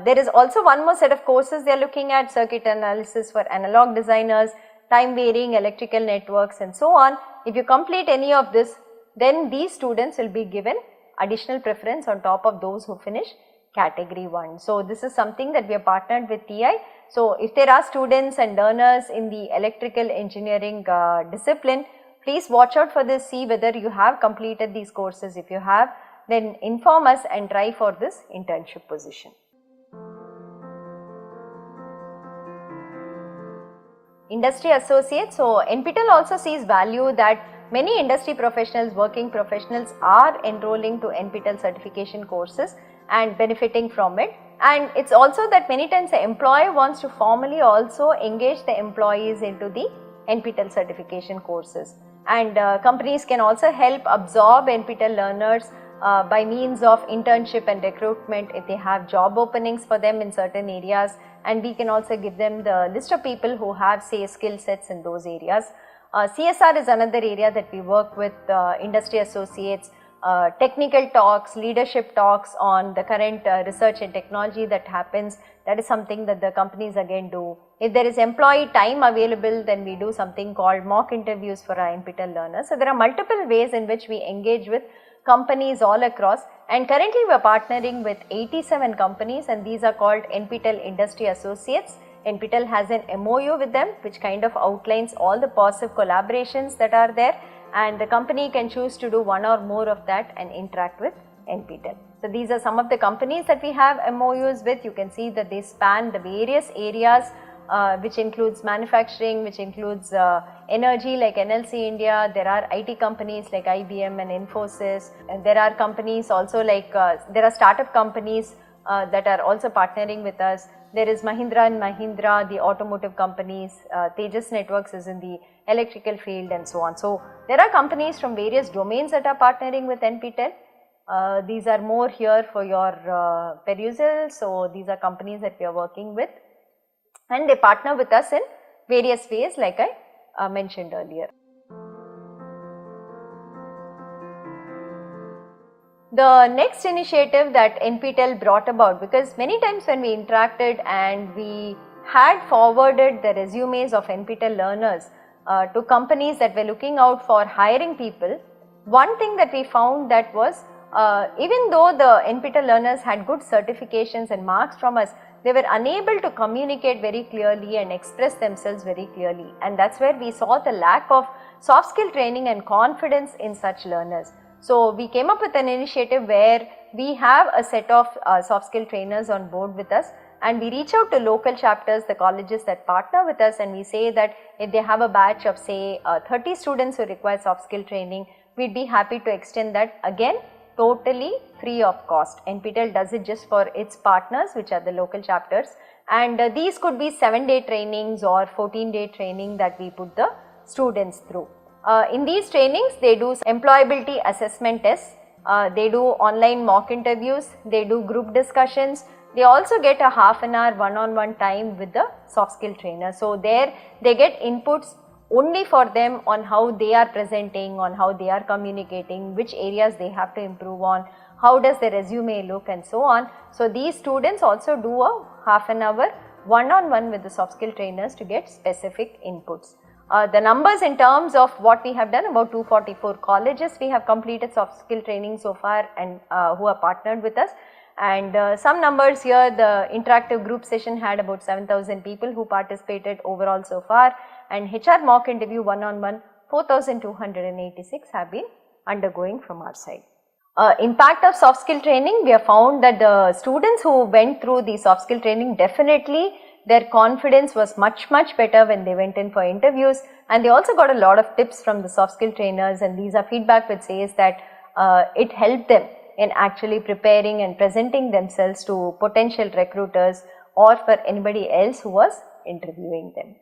S6: There is also one more set of courses they are looking at: circuit analysis for analog designers, time varying electrical networks and so on. If you complete any of this, then these students will be given additional preference on top of those who finish category 1. So, this is something that we have partnered with TI. So, if there are students and learners in the electrical engineering discipline, please watch out for this, see whether you have completed these courses. If you have, then inform us and try for this internship position. Industry associates. So, NPTEL also sees value that many industry professionals, working professionals are enrolling to NPTEL certification courses and benefiting from it. And it is also that many times the employer wants to formally also engage the employees into the NPTEL certification courses. And companies can also help absorb NPTEL learners by means of internship and recruitment if they have job openings for them in certain areas, and we can also give them the list of people who have, say, skill sets in those areas. CSR is another area that we work with industry associates, technical talks, leadership talks on the current research and technology that happens. That is something that the companies again do. If there is employee time available, then we do something called mock interviews for our NPTEL learners. So, there are multiple ways in which we engage with companies all across, and currently we are partnering with 87 companies, and these are called NPTEL Industry Associates. NPTEL has an MOU with them which kind of outlines all the positive collaborations that are there, and the company can choose to do one or more of that and interact with NPTEL. So, these are some of the companies that we have MOUs with. You can see that they span the various areas which includes manufacturing, which includes energy like NLC India. There are IT companies like IBM and Infosys, and there are companies also like there are startup companies that are also partnering with us. There is Mahindra and Mahindra, the automotive companies, Tejas Networks is in the electrical field and so on. So, there are companies from various domains that are partnering with NPTEL. These are more here for your perusal. So, these are companies that we are working with, and they partner with us in various ways like I mentioned earlier. The next initiative that NPTEL brought about, because many times when we interacted and we had forwarded the resumes of NPTEL learners to companies that were looking out for hiring people, one thing that we found that was even though the NPTEL learners had good certifications and marks from us, they were unable to communicate very clearly and express themselves very clearly, and that is where we saw the lack of soft skill training and confidence in such learners. So, we came up with an initiative where we have a set of soft skill trainers on board with us, and we reach out to local chapters, the colleges that partner with us, and we say that if they have a batch of say 30 students who require soft skill training, we would be happy to extend that again totally free of cost. NPTEL does it just for its partners, which are the local chapters, and these could be 7-day trainings or 14-day training that we put the students through. In these trainings, they do employability assessment tests, They do online mock interviews, they do group discussions, they also get a half an hour one-on-one time with the soft skill trainer. So there they get inputs only for them on how they are presenting, on how they are communicating, which areas they have to improve on, how does their resume look and so on. So these students also do a half an hour one-on-one with the soft skill trainers to get specific inputs. The numbers in terms of what we have done, about 244 colleges we have completed soft skill training so far and who are partnered with us. And some numbers here, the interactive group session had about 7,000 people who participated overall so far, and HR mock interview one-on-one 4,286 have been undergoing from our side. Impact of soft skill training, we have found that the students who went through the soft skill training, definitely their confidence was much better when they went in for interviews, and they also got a lot of tips from the soft skill trainers, and these are feedback which says that it helped them in actually preparing and presenting themselves to potential recruiters or for anybody else who was interviewing them.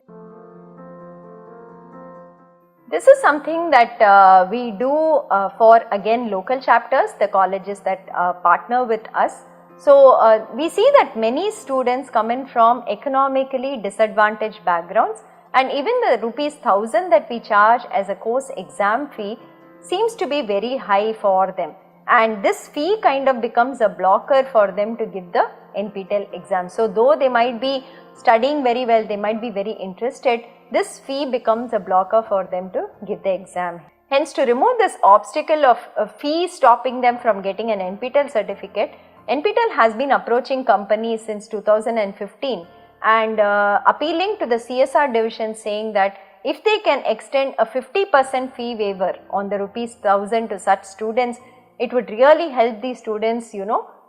S6: This is something that we do for again local chapters, the colleges that partner with us. So we see that many students come in from economically disadvantaged backgrounds, and even the ₹1,000 that we charge as a course exam fee seems to be very high for them, and this fee kind of becomes a blocker for them to give the NPTEL exam. So though they might be studying very well, they might be very interested, this fee becomes a blocker for them to give the exam. Hence, to remove this obstacle of a fee stopping them from getting an NPTEL certificate, NPTEL has been approaching companies since 2015 and appealing to the CSR division, saying that if they can extend a 50% fee waiver on the ₹1,000 to such students, it would really help these students,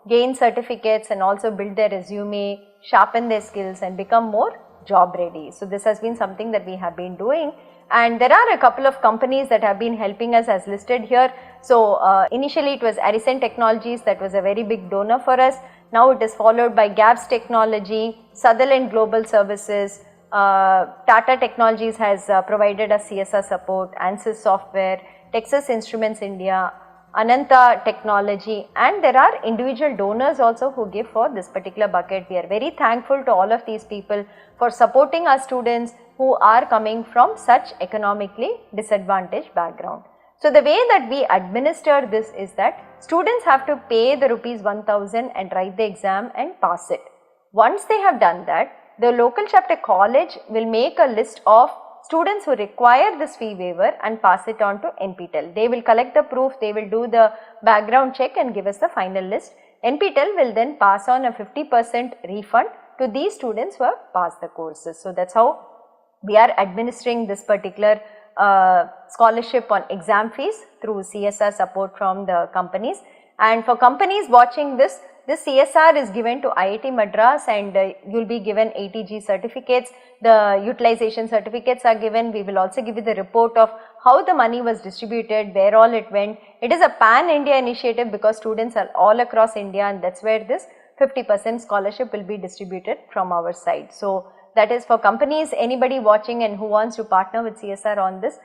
S6: gain certificates and also build their resume, sharpen their skills and become more job ready. So this has been something that we have been doing, and there are a couple of companies that have been helping us as listed here. So initially it was Arisen Technologies that was a very big donor for us. Now it is followed by Gaps Technology, Sutherland Global Services, Tata Technologies has provided us CSR support, ANSYS Software, Texas Instruments India, Ananta Technology, and there are individual donors also who give for this particular bucket. We are very thankful to all of these people for supporting our students who are coming from such economically disadvantaged background. So the way that we administer this is that students have to pay the ₹1,000 and write the exam and pass it. Once they have done that, the local chapter college will make a list of students who require this fee waiver and pass it on to NPTEL. They will collect the proof, they will do the background check and give us the final list. NPTEL will then pass on a 50% refund to these students who have passed the courses. So that's how we are administering this particular scholarship on exam fees through CSR support from the companies. And for companies watching this CSR is given to IIT Madras, and you will be given ATG certificates. The utilization certificates are given. We will also give you the report of how the money was distributed, where all it went. It is a pan-India initiative because students are all across India, and that is where this 50% scholarship will be distributed from our side. So that is for companies, anybody watching and who wants to partner with CSR on this,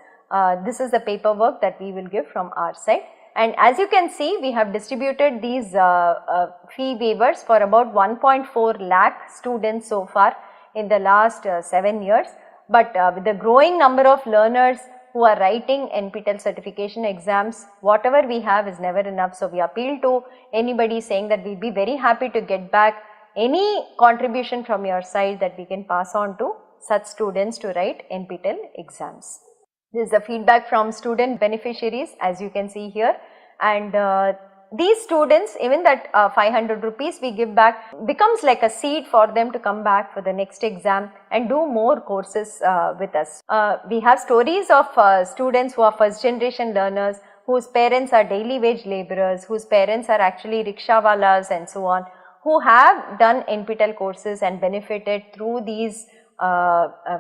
S6: this is the paperwork that we will give from our side. And as you can see, we have distributed these fee waivers for about 1.4 lakh students so far in the last 7 years. But with the growing number of learners who are writing NPTEL certification exams, whatever we have is never enough. So we appeal to anybody saying that we will be very happy to get back any contribution from your side that we can pass on to such students to write NPTEL exams. This is the feedback from student beneficiaries, as you can see here, and these students, even that 500 rupees we give back becomes like a seed for them to come back for the next exam and do more courses with us. We have stories of students who are first generation learners, whose parents are daily wage laborers, whose parents are actually rickshawalas and so on, who have done NPTEL courses and benefited through these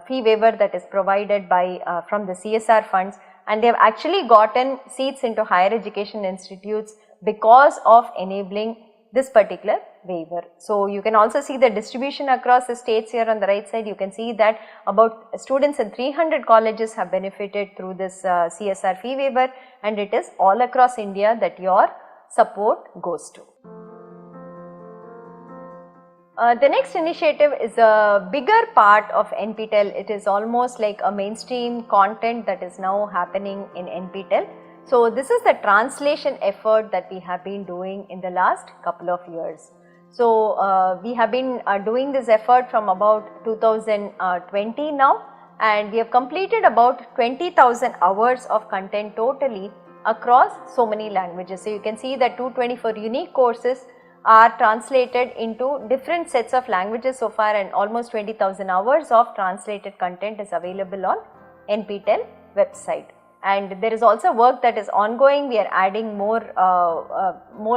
S6: fee waiver that is provided by from the CSR funds, and they have actually gotten seats into higher education institutes because of enabling this particular waiver. So you can also see the distribution across the states here on the right side. You can see that about students in 300 colleges have benefited through this CSR fee waiver, and it is all across India that your support goes to. The next initiative is a bigger part of NPTEL. It is almost like a mainstream content that is now happening in NPTEL. So this is the translation effort that we have been doing in the last couple of years. So we have been doing this effort from about 2020 now, and we have completed about 20,000 hours of content totally across so many languages. So you can see that 224 unique courses are translated into different sets of languages so far, and almost 20,000 hours of translated content is available on NPTEL website. And there is also work that is ongoing. We are adding more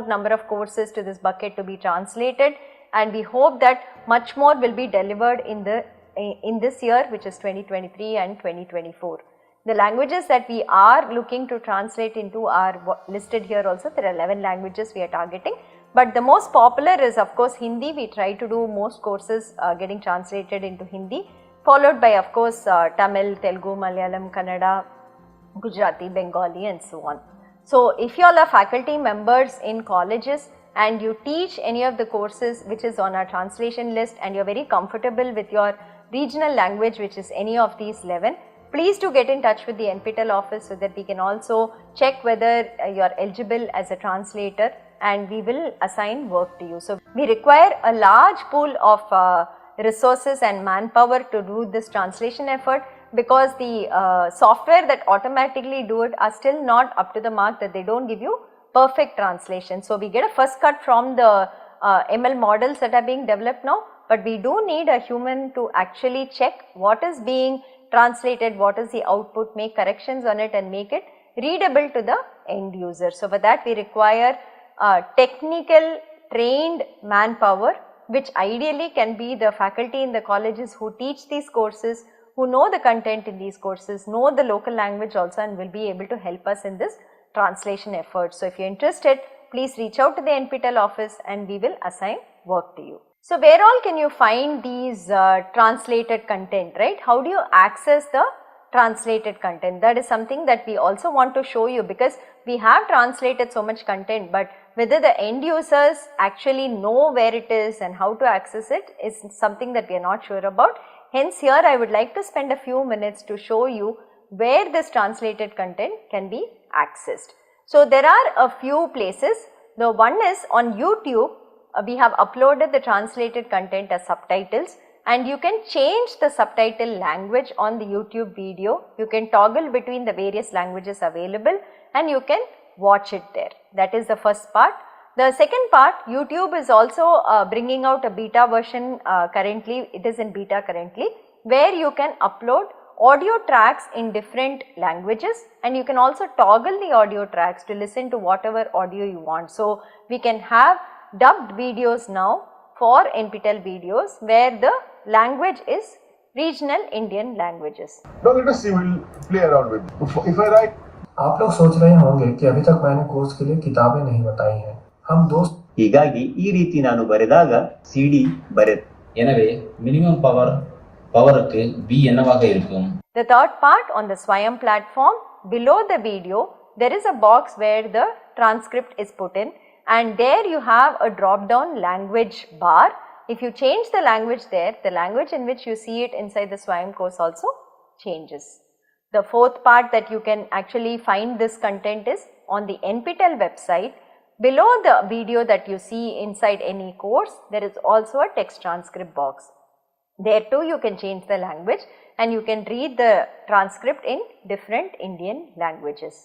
S6: number of courses to this bucket to be translated, and we hope that much more will be delivered in this year, which is 2023 and 2024. The languages that we are looking to translate into are listed here also. There are 11 languages we are targeting, but the most popular is of course Hindi. We try to do most courses getting translated into Hindi, followed by of course Tamil, Telugu, Malayalam, Kannada, Gujarati, Bengali and so on. So if you all are faculty members in colleges and you teach any of the courses which is on our translation list, and you are very comfortable with your regional language, which is any of these 11, please do get in touch with the NPTEL office so that we can also check whether you are eligible as a translator, and we will assign work to you. So we require a large pool of resources and manpower to do this translation effort, because the software that automatically do it are still not up to the mark, that they don't give you perfect translation. So we get a first cut from the ML models that are being developed now, but we do need a human to actually check what is being translated, what is the output, make corrections on it and make it readable to the end user. So for that we require technical trained manpower, which ideally can be the faculty in the colleges who teach these courses, who know the content in these courses, know the local language also, and will be able to help us in this translation effort. So if you are interested, please reach out to the NPTEL office and we will assign work to you. So where all can you find these translated content, right? How do you access the translated content? That is something that we also want to show you, because we have translated so much content, but whether the end users actually know where it is and how to access it is something that we are not sure about. Hence here I would like to spend a few minutes to show you where this translated content can be accessed. So there are a few places. The one is on YouTube. We have uploaded the translated content as subtitles, and you can change the subtitle language on the YouTube video. You can toggle between the various languages available and you can watch it there. That is the first part. The second part, YouTube is also bringing out a beta version currently. It is in beta currently, where you can upload audio tracks in different languages, and you can also toggle the audio tracks to listen to whatever audio you want. So we can have dubbed videos now for NPTEL videos where the language is regional Indian languages.
S7: Now let us see, we'll play around with it. If I write,
S8: आप लोग सोच रहे होंगे कि अभी तक मैंने course के लिए किताबें नहीं बताई हैं. हम दोस्त
S9: ಹೀಗಾಗಿ ಈ ರೀತಿ ನಾನು ಬರೆದಾಗ ಸಿಡಿ ಬರೆದು
S10: எனவே மினிமம் பவருக்கு b என்னவாக இருக்கும்?
S6: The third part, on the Swayam platform, below the video there is a box where the transcript is put in, and there you have a drop down language bar. If you change the language there, the language in which you see it inside the Swayam course also changes. The fourth part that you can actually find this content is on the NPTEL website. Below the video that you see inside any course, there is also a text transcript box. There too you can change the language and you can read the transcript in different Indian languages.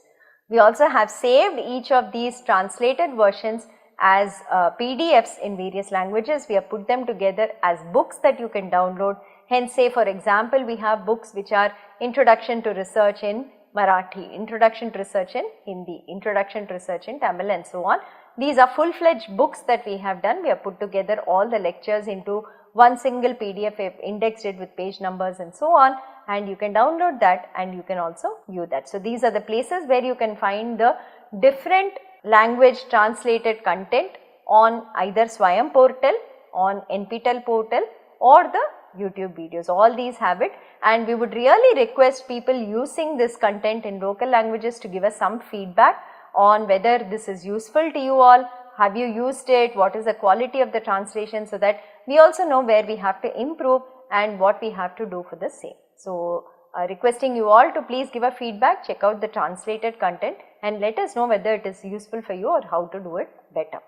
S6: We also have saved each of these translated versions as PDFs in various languages. We have put them together as books that you can download. Hence, say for example, we have books which are Introduction to Research in Marathi, Introduction to Research in Hindi, Introduction to Research in Tamil and so on. These are full-fledged books that we have done. We have put together all the lectures into one single PDF, indexed it with page numbers and so on, and you can download that and you can also view that. So these are the places where you can find the different language translated content on either Swayam portal, on NPTEL portal or the YouTube videos. All these have it, and we would really request people using this content in local languages to give us some feedback on whether this is useful to you all. Have you used it? What is the quality of the translation, so that we also know where we have to improve and what we have to do for the same. So, requesting you all to please give a feedback, check out the translated content and let us know whether it is useful for you or how to do it better.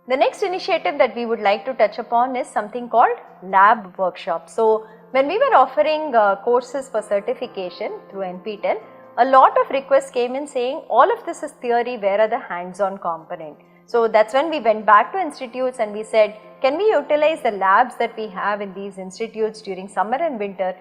S6: The next initiative that we would like to touch upon is something called lab workshop. So, when we were offering courses for certification through NPTEL, a lot of requests came in saying all of this is theory, where are the hands-on component? So, that is when we went back to institutes and we said, can we utilize the labs that we have in these institutes during summer and winter,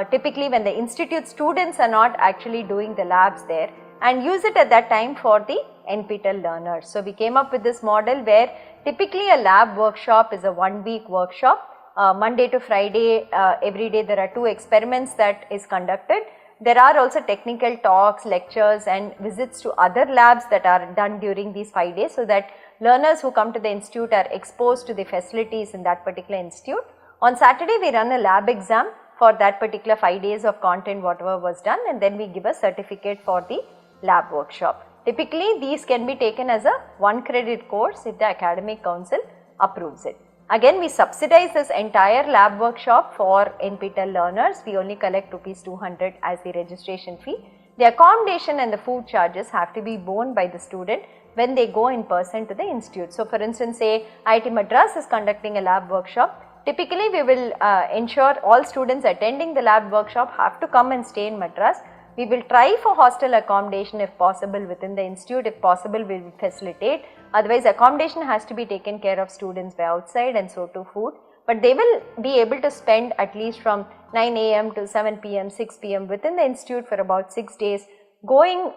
S6: typically when the institute students are not actually doing the labs there, and use it at that time for the NPTEL learners. So, we came up with this model where typically a lab workshop is a 1-week workshop, Monday to Friday, every day there are 2 experiments that is conducted. There are also technical talks, lectures and visits to other labs that are done during these 5 days, so that learners who come to the institute are exposed to the facilities in that particular institute. On Saturday we run a lab exam for that particular 5 days of content whatever was done, and then we give a certificate for the lab workshop. Typically these can be taken as a 1 credit course if the academic council approves it. Again, we subsidize this entire lab workshop for NPTEL learners. We only collect ₹200 as the registration fee. The accommodation and the food charges have to be borne by the student when they go in person to the institute. So, for instance, say IIT Madras is conducting a lab workshop. Typically, we will ensure all students attending the lab workshop have to come and stay in Madras. We will try for hostel accommodation if possible within the institute. If possible, we will facilitate. Otherwise, accommodation has to be taken care of students by outside, and so to food. But they will be able to spend at least from 9 AM to 7 PM, 6 PM within the institute for about 6 days, going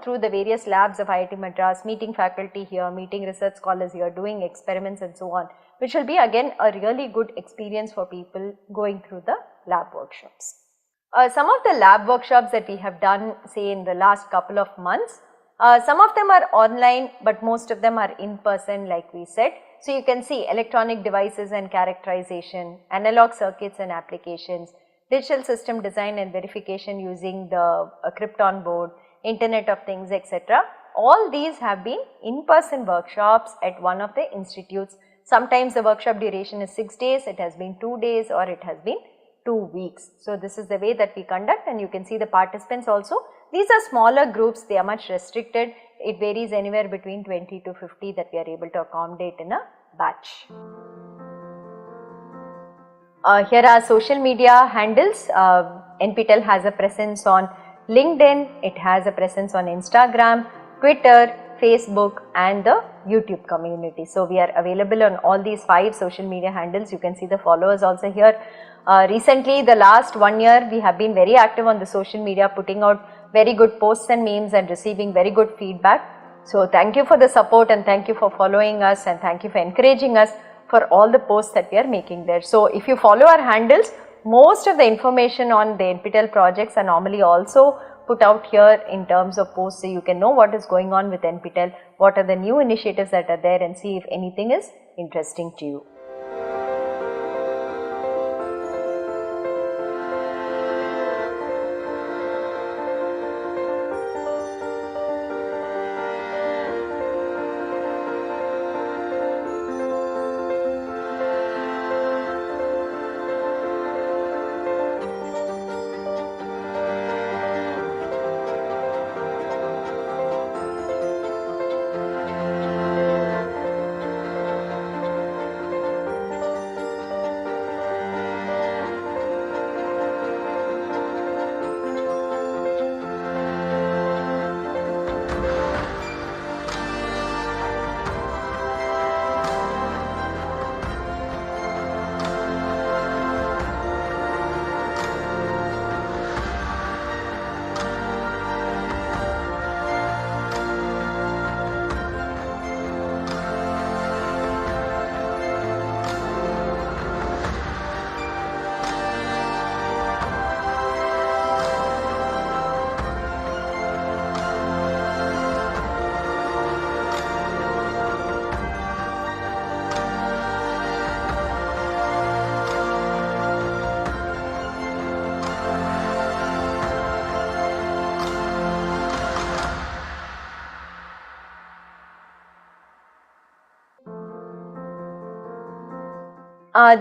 S6: through the various labs of IIT Madras, meeting faculty here, meeting research scholars here, doing experiments and so on, which will be again a really good experience for people going through the lab workshops. Some of the lab workshops that we have done, say in the last couple of months, some of them are online, but most of them are in person like we said. So, you can see electronic devices and characterization, analog circuits and applications, digital system design and verification using the Krypton board, Internet of Things, etc. All these have been in-person workshops at one of the institutes. Sometimes the workshop duration is 6 days, it has been 2 days, or it has been 2 weeks. So, this is the way that we conduct, and you can see the participants also. These are smaller groups, they are much restricted. It varies anywhere between 20 to 50 that we are able to accommodate in a batch. Here are social media handles. NPTEL has a presence on LinkedIn, it has a presence on Instagram, Twitter, Facebook and the YouTube community. So, we are available on all these 5 social media handles. You can see the followers also here. Recently, the last 1 year, we have been very active on the social media, putting out very good posts and memes and receiving very good feedback. So, thank you for the support and thank you for following us, and thank you for encouraging us for all the posts that we are making there. So, if you follow our handles, most of the information on the NPTEL projects are normally also put out here in terms of posts, so you can know what is going on with NPTEL, what are the new initiatives that are there, and see if anything is interesting to you.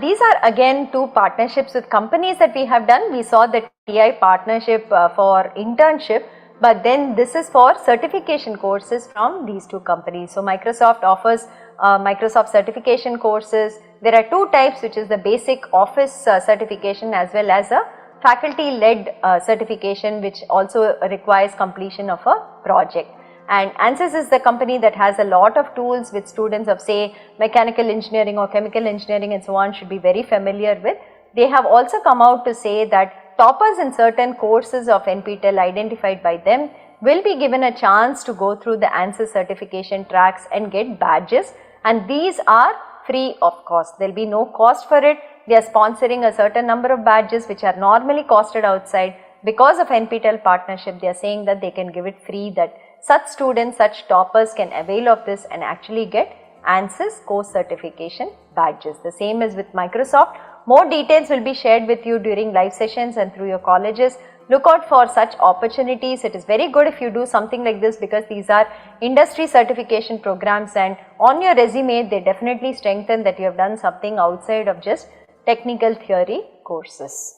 S6: these are again two partnerships with companies that we have done. We saw the TI partnership for internship, but then this is for certification courses from these two companies. So Microsoft offers Microsoft certification courses. There are two types, which is the basic office certification as well as a faculty led certification, which also requires completion of a project. And ANSYS is the company that has a lot of tools which students of say mechanical engineering or chemical engineering and so on should be very familiar with. They have also come out to say that toppers in certain courses of NPTEL identified by them will be given a chance to go through the ANSYS certification tracks and get badges, and these are free of cost. There will be no cost for it. They are sponsoring a certain number of badges which are normally costed outside. Because of NPTEL partnership, they are saying that they can give it free, that such students, such toppers can avail of this and actually get ANSYS course certification badges. The same is with Microsoft. More details will be shared with you during live sessions and through your colleges. Look out for such opportunities. It is very good if you do something like this, because these are industry certification programs, and on your resume they definitely strengthen that you have done something outside of just technical theory courses.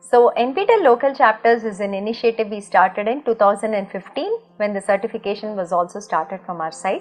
S6: So NPTEL local chapters is an initiative we started in 2015 when the certification was also started from our side.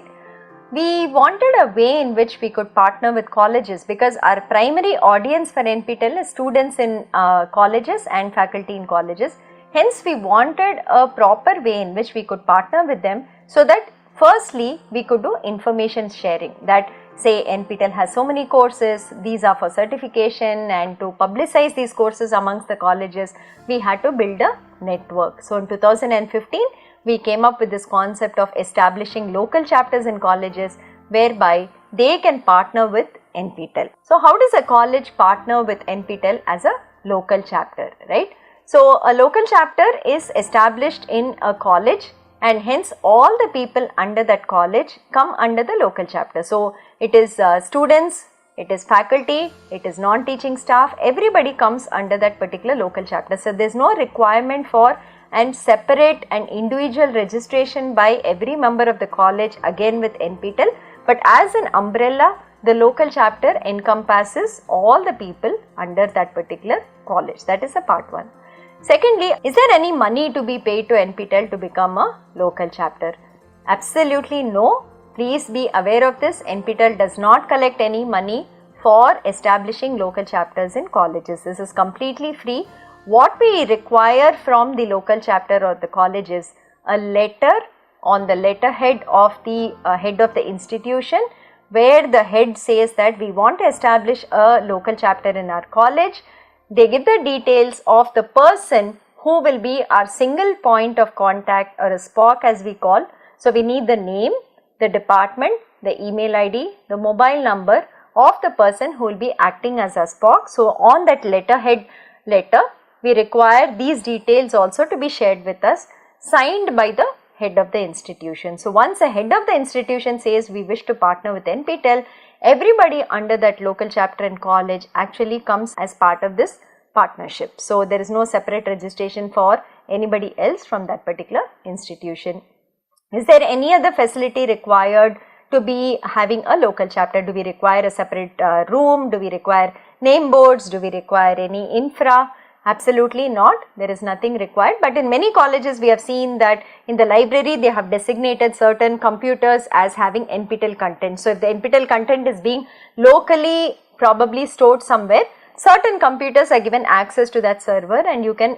S6: We wanted a way in which we could partner with colleges, because our primary audience for NPTEL is students in colleges and faculty in colleges. Hence we wanted a proper way in which we could partner with them, so that firstly we could do information sharing, that say NPTEL has so many courses, these are for certification, and to publicize these courses amongst the colleges we had to build a network. So in 2015 we came up with this concept of establishing local chapters in colleges whereby they can partner with NPTEL. So how does a college partner with NPTEL as a local chapter, right? So a local chapter is established in a college, and hence all the people under that college come under the local chapter. So it is students, it is faculty, it is non-teaching staff, everybody comes under that particular local chapter. So there is no requirement for and separate and individual registration by every member of the college again with NPTEL, but as an umbrella the local chapter encompasses all the people under that particular college. That is a part one. Secondly, is there any money to be paid to NPTEL to become a local chapter? Absolutely no. Please be aware of this. NPTEL does not collect any money for establishing local chapters in colleges. This is completely free. What we require from the local chapter or the college is a letter on the letterhead of the head of the institution, where the head says that we want to establish a local chapter in our college. They give the details of the person who will be our single point of contact, or a SPOC as we call. So we need the name, the department, the email ID, the mobile number of the person who will be acting as a SPOC. So on that letterhead letter, we require these details also to be shared with us, signed by the head of the institution. So once the head of the institution says we wish to partner with NPTEL, everybody under that local chapter in college actually comes as part of this partnership. So there is no separate registration for anybody else from that particular institution. Is there any other facility required to be having a local chapter? Do we require a separate room? Do we require name boards? Do we require any infra? Absolutely not. There is nothing required, but in many colleges we have seen that in the library they have designated certain computers as having NPTEL content. So if the NPTEL content is being locally probably stored somewhere, certain computers are given access to that server, and you can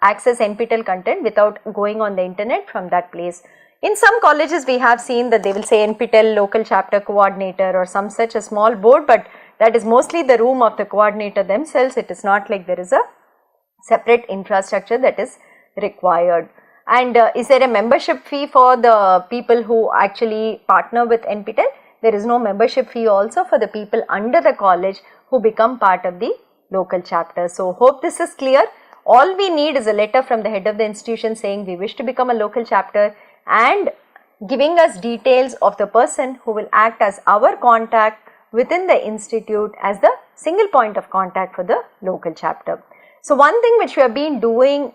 S6: access NPTEL content without going on the internet from that place. In some colleges we have seen that they will say NPTEL local chapter coordinator or some such a small board, but that is mostly the room of the coordinator themselves. It is not like there is a separate infrastructure that is required. And is there a membership fee for the people who actually partner with NPTEL? There is no membership fee also for the people under the college who become part of the local chapter. So hope this is clear. All we need is a letter from the head of the institution saying we wish to become a local chapter and giving us details of the person who will act as our contact within the institute as the single point of contact for the local chapter. So one thing which we have been doing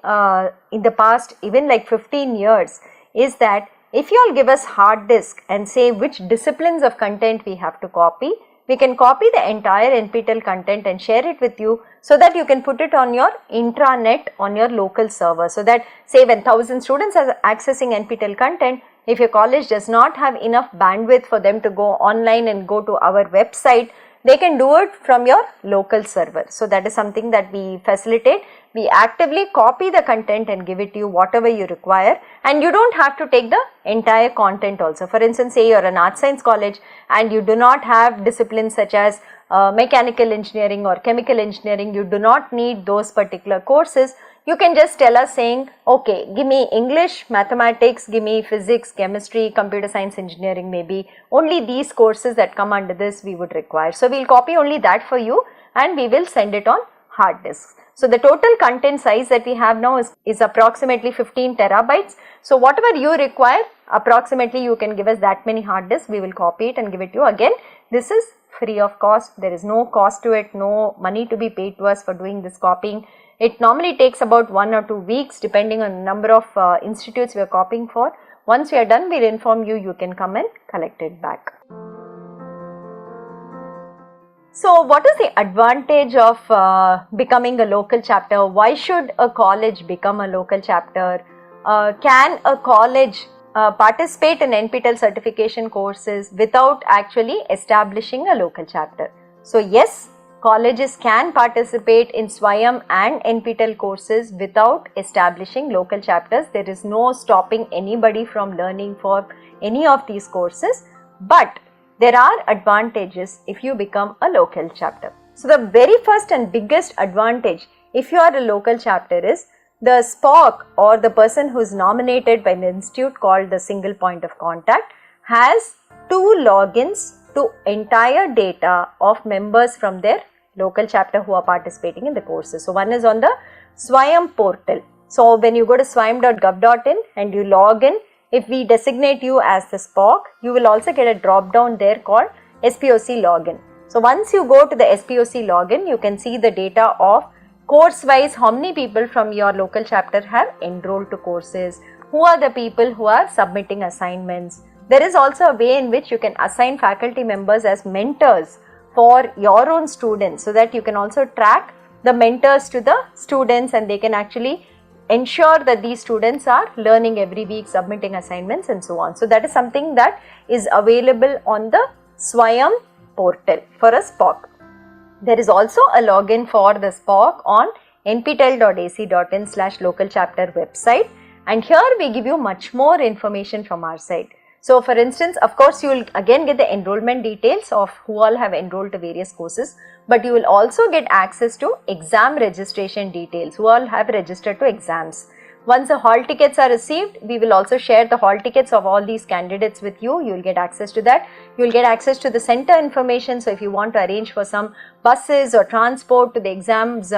S6: in the past even like 15 years is that if you all give us hard disk and say which disciplines of content we have to copy, we can copy the entire NPTEL content and share it with you so that you can put it on your intranet on your local server. So that say when 1000 students are accessing NPTEL content, if your college does not have enough bandwidth for them to go online and go to our website, they can do it from your local server. So that is something that we facilitate. We actively copy the content and give it to you whatever you require, and you don't have to take the entire content also. For instance, say you are an art science college and you do not have disciplines such as mechanical engineering or chemical engineering, you do not need those particular courses. You can just tell us saying, okay, give me English, mathematics, give me physics, chemistry, computer science, engineering, maybe only these courses that come under this we would require. So, we will copy only that for you and we will send it on hard disks. So, the total content size that we have now is approximately 15 terabytes. So, whatever you require, approximately you can give us that many hard disks, we will copy it and give it to you. Again, this is free of cost, there is no cost to it, no money to be paid to us for doing this copying. It normally takes about 1 or 2 weeks depending on the number of institutes we are copying for. Once we are done, we will inform you, you can come and collect it back. So, what is the advantage of becoming a local chapter? Why should a college become a local chapter? Can a college participate in NPTEL certification courses without actually establishing a local chapter? So, yes, colleges can participate in SWAYAM and NPTEL courses without establishing local chapters. There is no stopping anybody from learning for any of these courses, but there are advantages if you become a local chapter. So, the very first and biggest advantage if you are a local chapter is the SPOC or the person who is nominated by the institute called the single point of contact has 2 logins to entire data of members from their local chapter who are participating in the courses. So, one is on the SWAYAM portal. So, when you go to swayam.gov.in and you log in, if we designate you as the SPOC, you will also get a drop down there called SPOC login. So, once you go to the SPOC login, you can see the data of course wise how many people from your local chapter have enrolled to courses, who are the people who are submitting assignments. There is also a way in which you can assign faculty members as mentors for your own students, so that you can also track the mentors to the students and they can actually ensure that these students are learning every week, submitting assignments and so on. So, that is something that is available on the SWAYAM portal for a SPOC. There is also a login for the SPOC on nptel.ac.in/local chapter website, and here we give you much more information from our side. So, for instance, of course, you will again get the enrollment details of who all have enrolled to various courses, but you will also get access to exam registration details, who all have registered to exams. Once the hall tickets are received, we will also share the hall tickets of all these candidates with you. You will get access to that. You will get access to the center information. So, if you want to arrange for some buses or transport to the exams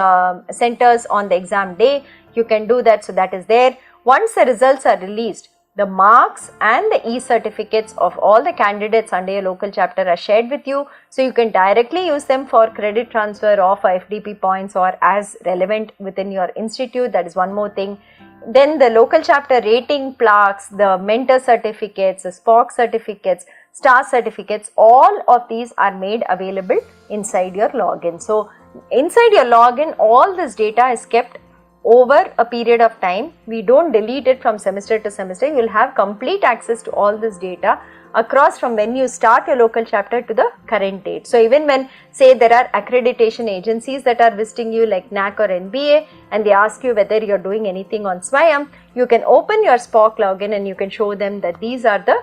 S6: centers on the exam day, you can do that. So, that is there. Once the results are released, the marks and the e-certificates of all the candidates under your local chapter are shared with you. So, you can directly use them for credit transfer or for FDP points or as relevant within your institute. That is one more thing. Then the local chapter rating plaques, the mentor certificates, the SPOC certificates, star certificates, all of these are made available inside your login. So, inside your login, all this data is kept over a period of time. We don't delete it from semester to semester. You will have complete access to all this data across from when you start your local chapter to the current date. So, even when say there are accreditation agencies that are visiting you like NAC or NBA and they ask you whether you are doing anything on SWAYAM, you can open your SPOC login and you can show them that these are the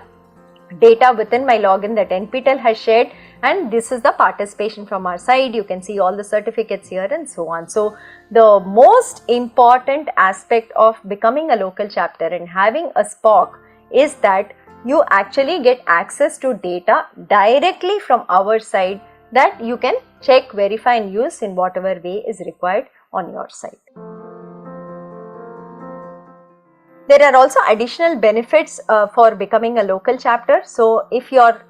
S6: data within my login that NPTEL has shared, and this is the participation from our side. You can see all the certificates here and so on. So, the most important aspect of becoming a local chapter and having a SPOC is that you actually get access to data directly from our side that you can check, verify and use in whatever way is required on your side. There are also additional benefits for becoming a local chapter. So, if your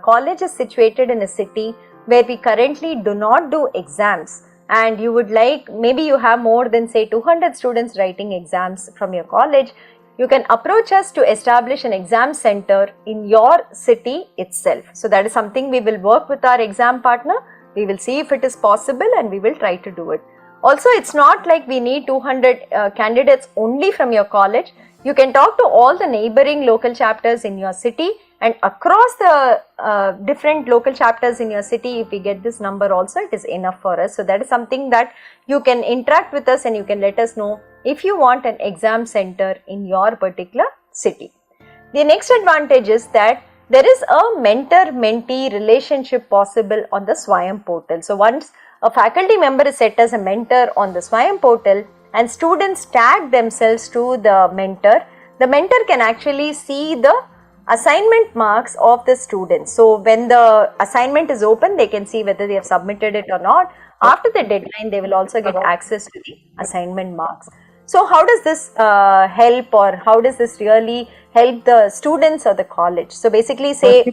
S6: college is situated in a city where we currently do not do exams and you would like, maybe you have more than say 200 students writing exams from your college, you can approach us to establish an exam center in your city itself. So that is something we will work with our exam partner. We will see if it is possible and we will try to do it. Also, it's not like we need 200 candidates only from your college. You can talk to all the neighboring local chapters in your city, and across the different local chapters in your city, if we get this number also, it is enough for us. So that is something that you can interact with us and you can let us know if you want an exam center in your particular city. The next advantage is that there is a mentor-mentee relationship possible on the Swayam portal. So once a faculty member is set as a mentor on the Swayam portal and students tag themselves to the mentor can actually see the assignment marks of the students. So when the assignment is open, they can see whether they have submitted it or not. After the deadline, they will also get access to the assignment marks. So how does this help, or how does this really help the students or the college? So basically, say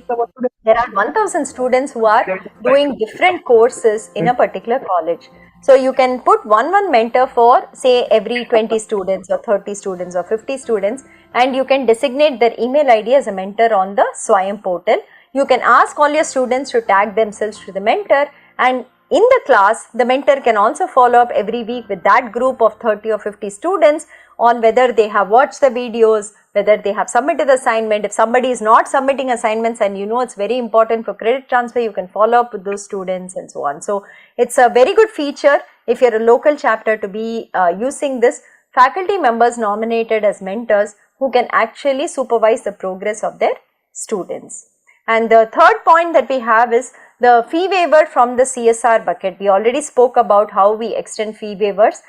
S6: there are 1000 students who are doing different courses in a particular college. So you can put one mentor for, say, every 20 students or 30 students or 50 students, and you can designate their email ID as a mentor on the Swayam portal. You can ask all your students to tag themselves to the mentor, and in the class, the mentor can also follow up every week with that group of 30 or 50 students on whether they have watched the videos, whether they have submitted the assignment. If somebody is not submitting assignments and you know it's very important for credit transfer, you can follow up with those students and so on. So it's a very good feature if you're a local chapter to be using this. Faculty members nominated as mentors who can actually supervise the progress of their students. And the third point that we have is the fee waiver from the CSR bucket. We already spoke about how we extend fee waivers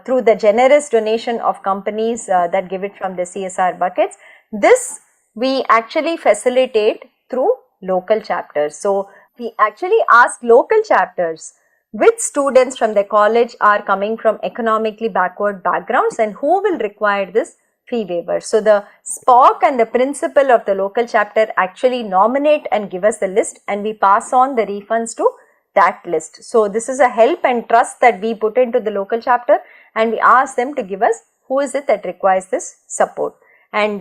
S6: through the generous donation of companies that give it from the CSR buckets. This we actually facilitate through local chapters. So we actually ask local chapters which students from the college are coming from economically backward backgrounds and who will require this fee waiver. So the SPOC and the principal of the local chapter actually nominate and give us the list, and we pass on the refunds to that list. So this is a help and trust that we put into the local chapter, and we ask them to give us who is it that requires this support. And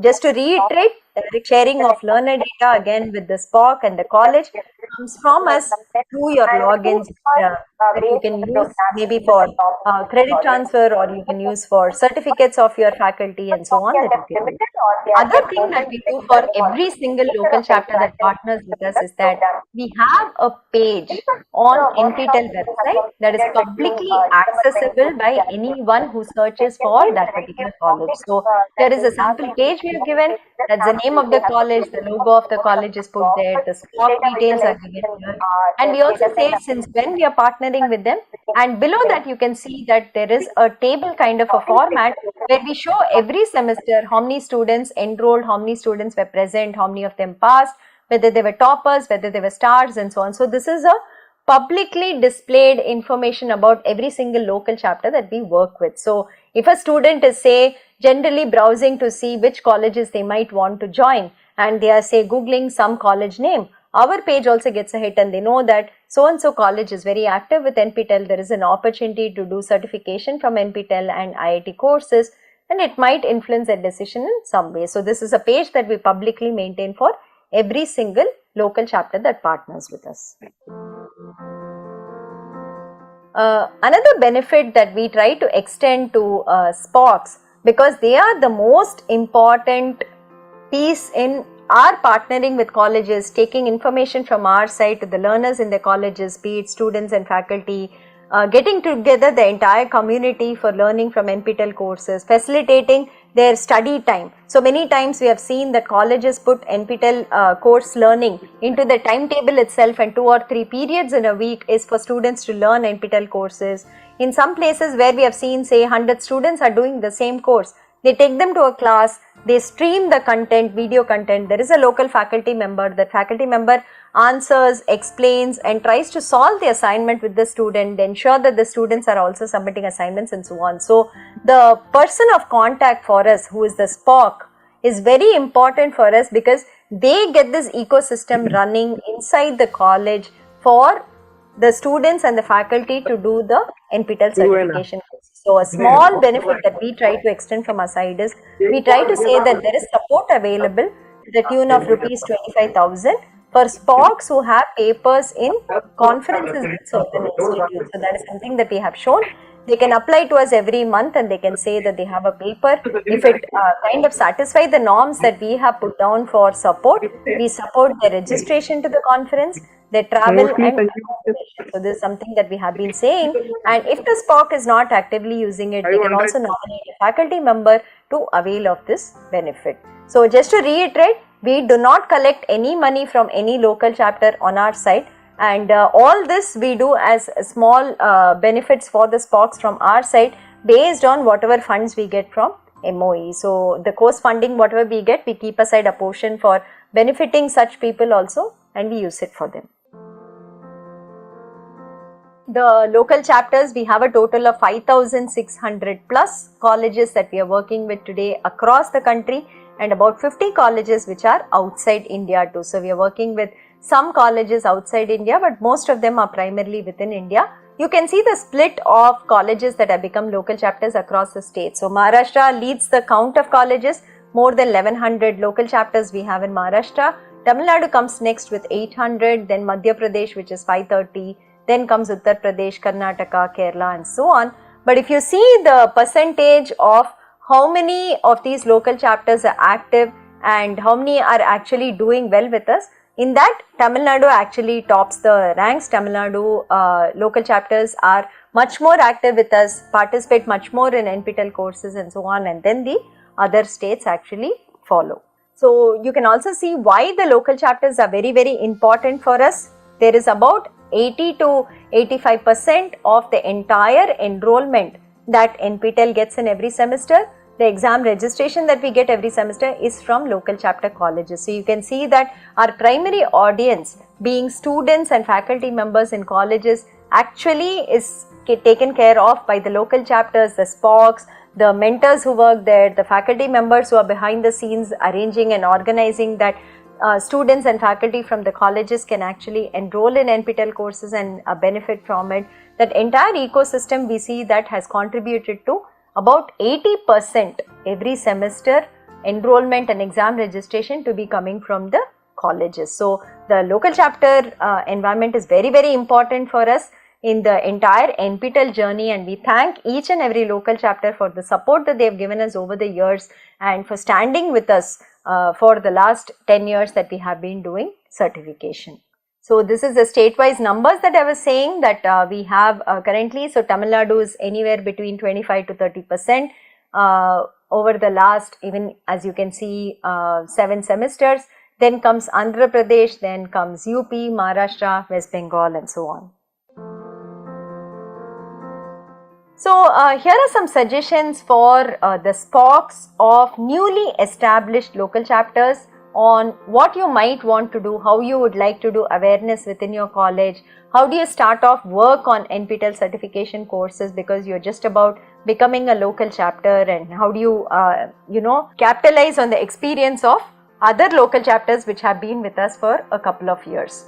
S6: just to reiterate, the sharing of learner data again with the SPOC and the college comes from us through your logins that you can use maybe for credit transfer, or you can use for certificates of your faculty and so on that you can do. Other thing that we do for every single local chapter that partners with us is that we have a page on NPTEL website that is publicly accessible by anyone who searches for that particular college. So there is a sample page we have given. That's the name of the college, the logo of the college is put there, the SPOC details are given here, and we also say since when we are partnering with them, and below that you can see that there is a table kind of a format where we show every semester how many students enrolled, how many students were present, how many of them passed, whether they were toppers, whether they were stars and so on. So this is a publicly displayed information about every single local chapter that we work with. So if a student is, say, generally browsing to see which colleges they might want to join, and they are, say, googling some college name, our page also gets a hit and they know that so and so college is very active with NPTEL. There is an opportunity to do certification from NPTEL and IIT courses, and it might influence their decision in some way. So this is a page that we publicly maintain for every single local chapter that partners with us. Another benefit that we try to extend to SPOCs, because they are the most important piece in our partnering with colleges, taking information from our side to the learners in the colleges, be it students and faculty, getting together the entire community for learning from NPTEL courses, facilitating their study time. So many times we have seen that colleges put NPTEL course learning into the timetable itself, and 2 or 3 periods in a week is for students to learn NPTEL courses. In some places where we have seen, say, 100 students are doing the same course, they take them to a class, they stream the content, video content. There is a local faculty member. That faculty member answers, explains, and tries to solve the assignment with the student, ensure that the students are also submitting assignments and so on. So the person of contact for us, who is the SPOC, is very important for us, because they get this ecosystem running inside the college for the students and the faculty to do the NPTEL certification courses. So a small benefit that we try to extend from our side is, we try to say that there is support available to the tune of rupees 25,000 for SPOCs who have papers in conferences with certain institutes. So that is something that we have shown. They can apply to us every month and they can say that they have a paper. If it kind of satisfies the norms that we have put down for support, we support their registration to the conference, their travel and accommodation. So this is something that we have been saying. And if the SPOC is not actively using it, they can also nominate a faculty member to avail of this benefit. So just to reiterate, we do not collect any money from any local chapter on our side. And all this we do as small benefits for the SPOCs from our side based on whatever funds we get from MOE. So the course funding, whatever we get, we keep aside a portion for benefiting such people also, and we use it for them. The local chapters, we have a total of 5,600 plus colleges that we are working with today across the country, and about 50 colleges which are outside India too. So we are working with some colleges outside India, but most of them are primarily within India. You can see the split of colleges that have become local chapters across the state. So Maharashtra leads the count of colleges, more than 1100 local chapters we have in Maharashtra. Tamil Nadu comes next with 800, then Madhya Pradesh, which is 530, then comes Uttar Pradesh, Karnataka, Kerala and so on. But if you see the percentage of how many of these local chapters are active and how many are actually doing well with us, in that Tamil Nadu actually tops the ranks. Tamil Nadu local chapters are much more active with us, participate much more in NPTEL courses and so on, and then the other states actually follow. So you can also see why the local chapters are very, very important for us. There is about 80 to 85% of the entire enrollment that NPTEL gets in every semester. The exam registration that we get every semester is from local chapter colleges. So you can see that our primary audience, being students and faculty members in colleges, actually is taken care of by the local chapters, the SPOCs, the mentors who work there, the faculty members who are behind the scenes arranging and organizing that students and faculty from the colleges can actually enroll in NPTEL courses and benefit from it. That entire ecosystem we see that has contributed to about 80% every semester enrollment and exam registration to be coming from the colleges. So the local chapter environment is very, very important for us in the entire NPTEL journey, and we thank each and every local chapter for the support that they have given us over the years and for standing with us for the last 10 years that we have been doing certification. So this is the state-wise numbers that I was saying that we have currently. So Tamil Nadu is anywhere between 25 to 30% over the last, even as you can see, 7 semesters. Then comes Andhra Pradesh, then comes UP, Maharashtra, West Bengal and so on. So here are some suggestions for the SPOCs of newly established local chapters on what you might want to do, how you would like to do awareness within your college, how do you start off work on NPTEL certification courses because you're just about becoming a local chapter, and how do you, capitalize on the experience of other local chapters which have been with us for a couple of years.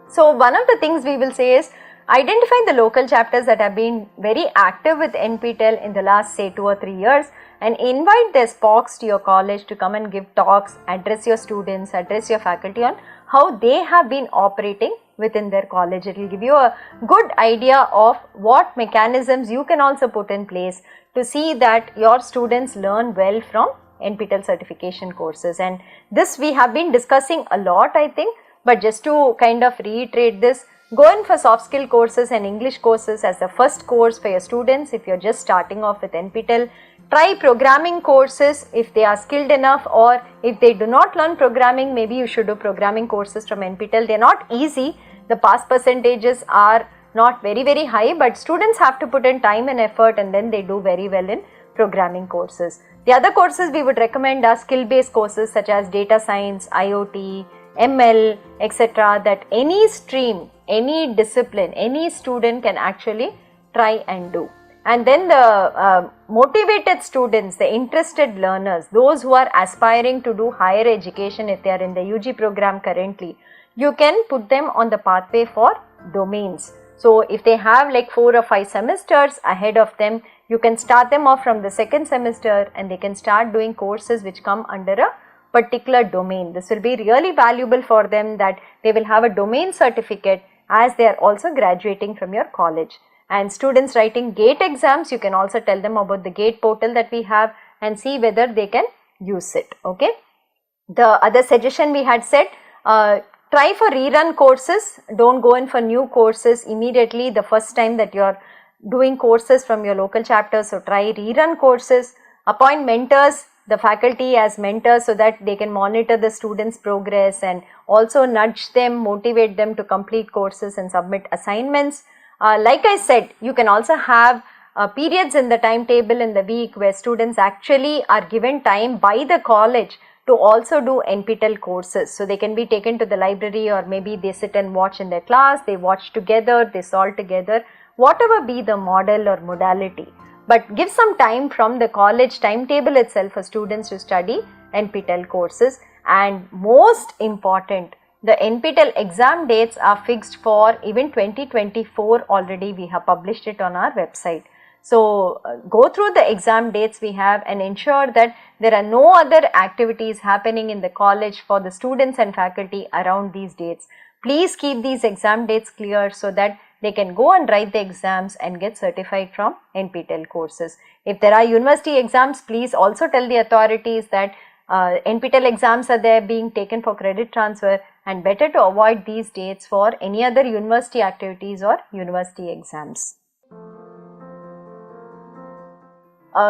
S6: So one of the things we will say is identify the local chapters that have been very active with NPTEL in the last say 2 or 3 years and invite their SPOCs to your college to come and give talks, address your students, address your faculty on how they have been operating within their college. It will give you a good idea of what mechanisms you can also put in place to see that your students learn well from NPTEL certification courses. And this we have been discussing a lot, I think, but just to kind of reiterate this, go in for soft skill courses and English courses as the first course for your students if you're just starting off with NPTEL. Try programming courses if they are skilled enough, or if they do not learn programming, maybe you should do programming courses from NPTEL. They're not easy. The pass percentages are not very, very high, but students have to put in time and effort and then they do very well in programming courses. The other courses we would recommend are skill-based courses such as data science, IoT, ML, etc. that any stream, any discipline, any student can actually try and do. And then the motivated students, the interested learners, those who are aspiring to do higher education if they are in the UG program currently, you can put them on the pathway for domains. So if they have like 4 or 5 semesters ahead of them, you can start them off from the second semester and they can start doing courses which come under a particular domain. This will be really valuable for them, that they will have a domain certificate as they are also graduating from your college. And students writing GATE exams, you can also tell them about the GATE portal that we have and see whether they can use it. Okay. The other suggestion we had said, try for rerun courses, don't go in for new courses immediately the first time that you are doing courses from your local chapter. So try rerun courses, appoint mentors, the faculty as mentors, so that they can monitor the students' progress and also nudge them, motivate them to complete courses and submit assignments. Like I said, you can also have periods in the timetable in the week where students actually are given time by the college to also do NPTEL courses. So they can be taken to the library, or maybe they sit and watch in their class, they watch together, they solve together, whatever be the model or modality. But give some time from the college timetable itself for students to study NPTEL courses. And most important, the NPTEL exam dates are fixed for even 2024 already. We have published it on our website. So go through the exam dates we have and ensure that there are no other activities happening in the college for the students and faculty around these dates. Please keep these exam dates clear so that they can go and write the exams and get certified from NPTEL courses. If there are university exams, please also tell the authorities that NPTEL exams are there being taken for credit transfer, and better to avoid these dates for any other university activities or university exams.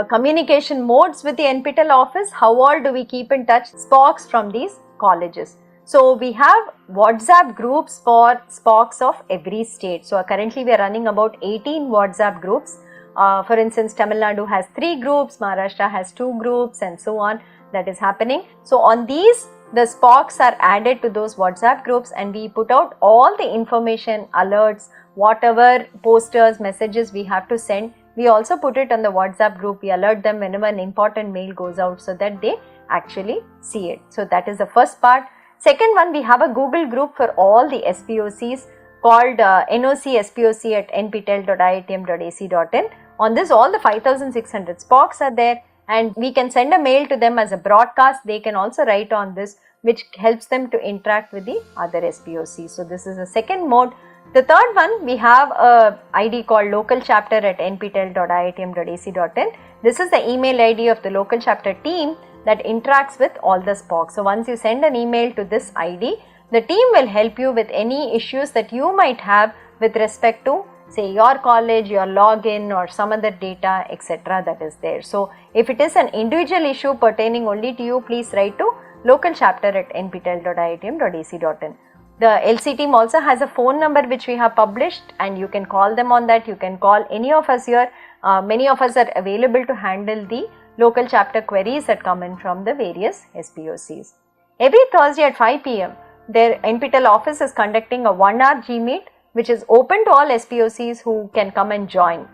S6: Communication modes with the NPTEL office, how all do we keep in touch? SPOCs from these colleges. So we have WhatsApp groups for SPOCs of every state. So currently we are running about 18 WhatsApp groups. For instance, Tamil Nadu has 3 groups, Maharashtra has 2 groups, and so on. That is happening. So on these, the SPOCs are added to those WhatsApp groups, and we put out all the information, alerts, whatever posters, messages we have to send. We also put it on the WhatsApp group. We alert them whenever an important mail goes out so that they actually see it. So that is the first part. Second one, we have a Google group for all the SPOCs called NOC SPOC at nptel.iitm.ac.in. On this, all the 5600 SPOCs are there, and we can send a mail to them as a broadcast. They can also write on this, which helps them to interact with the other SPOCs. So this is the second mode. The third one, we have a ID called local chapter at nptel.iitm.ac.in. This is the email ID of the local chapter team that interacts with all the SPOCs. So once you send an email to this ID, the team will help you with any issues that you might have with respect to, say, your college, your login, or some other data, etc. that is there. So if it is an individual issue pertaining only to you, please write to local chapter at nptel.iitm.ac.in. The LC team also has a phone number which we have published, and you can call them on that. You can call any of us here. Many of us are available to handle the local chapter queries that come in from the various SPOCs. Every Thursday at 5 p.m, their NPTEL office is conducting a 1-hour G-Meet, which is open to all SPOCs who can come and join.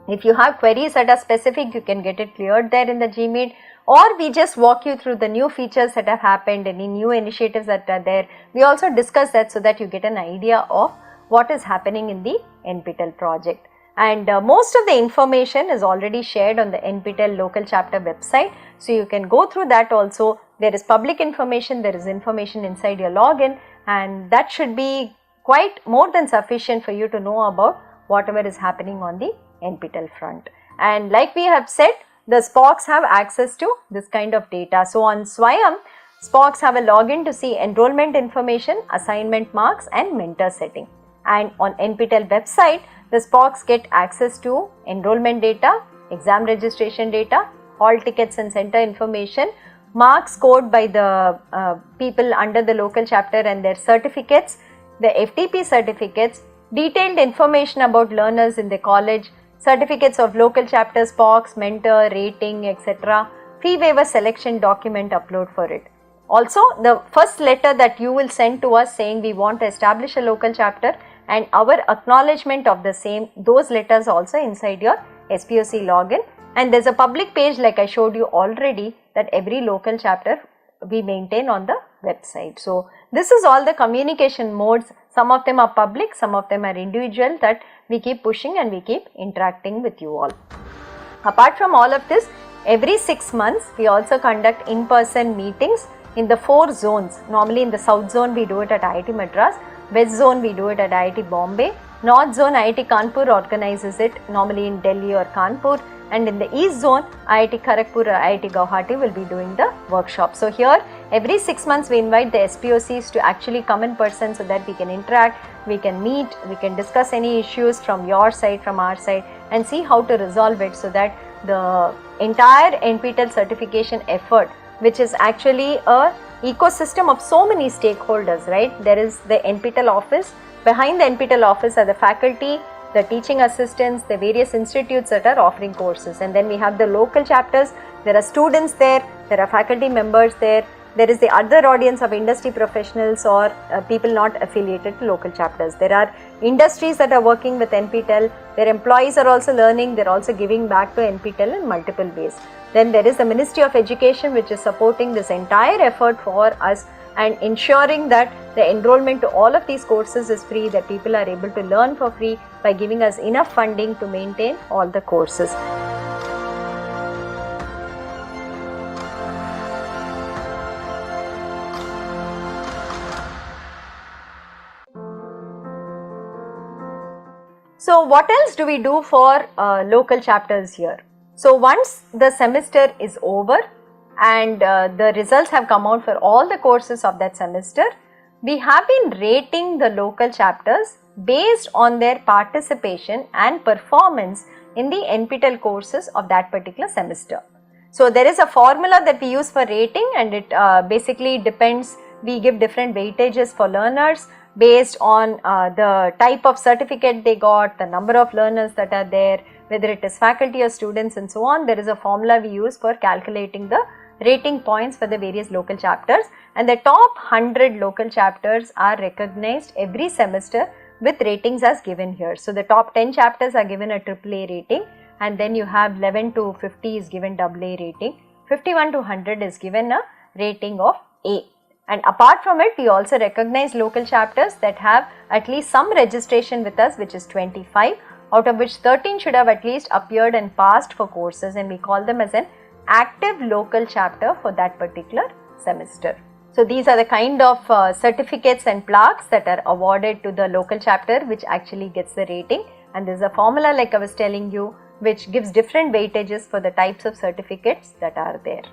S6: If you have queries that are specific, you can get it cleared there in the G-Meet, or we just walk you through the new features that have happened, any new initiatives that are there. We also discuss that so that you get an idea of what is happening in the NPTEL project. And most of the information is already shared on the NPTEL local chapter website. So you can go through that also. There is public information, there is information inside your login, and that should be quite more than sufficient for you to know about whatever is happening on the NPTEL front. And like we have said, the SPOCs have access to this kind of data. So on Swayam, SPOCs have a login to see enrollment information, assignment marks, and mentor setting. And on NPTEL website, the SPOCs get access to enrollment data, exam registration data, hall tickets and center information, marks scored by the people under the local chapter and their certificates, the FTP certificates, detailed information about learners in the college, certificates of local chapter, SPOCs, mentor, rating, etc., fee waiver selection document upload for it. Also, the first letter that you will send to us saying we want to establish a local chapter and our acknowledgement of the same, those letters also inside your SPOC login. And there is a public page like I showed you already that every local chapter we maintain on the website. So this is all the communication modes. Some of them are public, some of them are individual, that we keep pushing and we keep interacting with you all. Apart from all of this, every 6 months we also conduct in-person meetings in the 4 zones. Normally in the South Zone we do it at IIT Madras, West Zone we do it at IIT Bombay, North Zone IIT Kanpur organizes it normally in Delhi or Kanpur, and in the East Zone IIT Kharagpur or IIT Guwahati will be doing the workshop. So here every 6 months we invite the SPOCs to actually come in person so that we can interact, we can meet, we can discuss any issues from your side, from our side, and see how to resolve it, so that the entire NPTEL certification effort, which is actually a ecosystem of so many stakeholders, right? There is the NPTEL office. Behind the NPTEL office are the faculty, the teaching assistants, the various institutes that are offering courses, and then we have the local chapters. There are students there, there are faculty members there, there is the other audience of industry professionals or people not affiliated to local chapters. There are industries that are working with NPTEL, their employees are also learning, they are also giving back to NPTEL in multiple ways. Then there is the Ministry of Education, which is supporting this entire effort for us and ensuring that the enrollment to all of these courses is free, that people are able to learn for free by giving us enough funding to maintain all the courses. So what else do we do for local chapters here? So once the semester is over and the results have come out for all the courses of that semester, we have been rating the local chapters based on their participation and performance in the NPTEL courses of that particular semester. So there is a formula that we use for rating, and it basically depends, we give different weightages for learners based on the type of certificate they got, the number of learners that are there, whether it is faculty or students and so on. There is a formula we use for calculating the rating points for the various local chapters, and the top 100 local chapters are recognized every semester with ratings as given here. So the top 10 chapters are given a AAA rating, and then you have 11 to 50 is given AA rating, 51 to 100 is given a rating of A. And apart from it, we also recognize local chapters that have at least some registration with us, which is 25, out of which 13 should have at least appeared and passed for courses, and we call them as an active local chapter for that particular semester. So these are the kind of certificates and plaques that are awarded to the local chapter, which actually gets the rating, and there is a formula like I was telling you, which gives different weightages for the types of certificates that are there.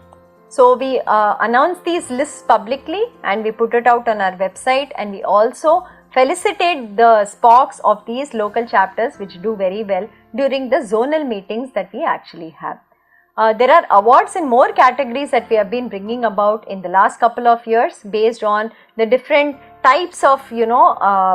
S6: So we announce these lists publicly and we put it out on our website, and we also felicitate the SPOCs of these local chapters which do very well during the zonal meetings that we actually have. There are awards in more categories that we have been bringing about in the last couple of years based on the different types of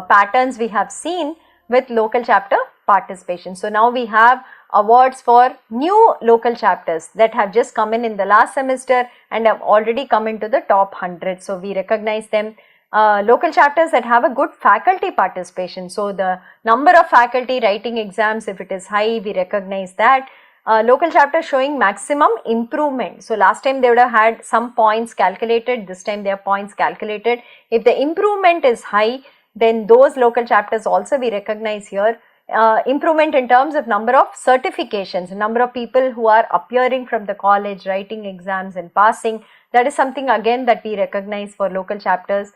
S6: patterns we have seen with local chapter participation. So now we have awards for new local chapters that have just come in the last semester and have already come into the top 100. So we recognize them. Local chapters that have a good faculty participation. So the number of faculty writing exams, if it is high, we recognize that. Local chapters showing maximum improvement. So last time they would have had some points calculated, this time their points calculated. If the improvement is high, then those local chapters also we recognize here. Improvement in terms of number of certifications, number of people who are appearing from the college, writing exams and passing. That is something again that we recognize for local chapters.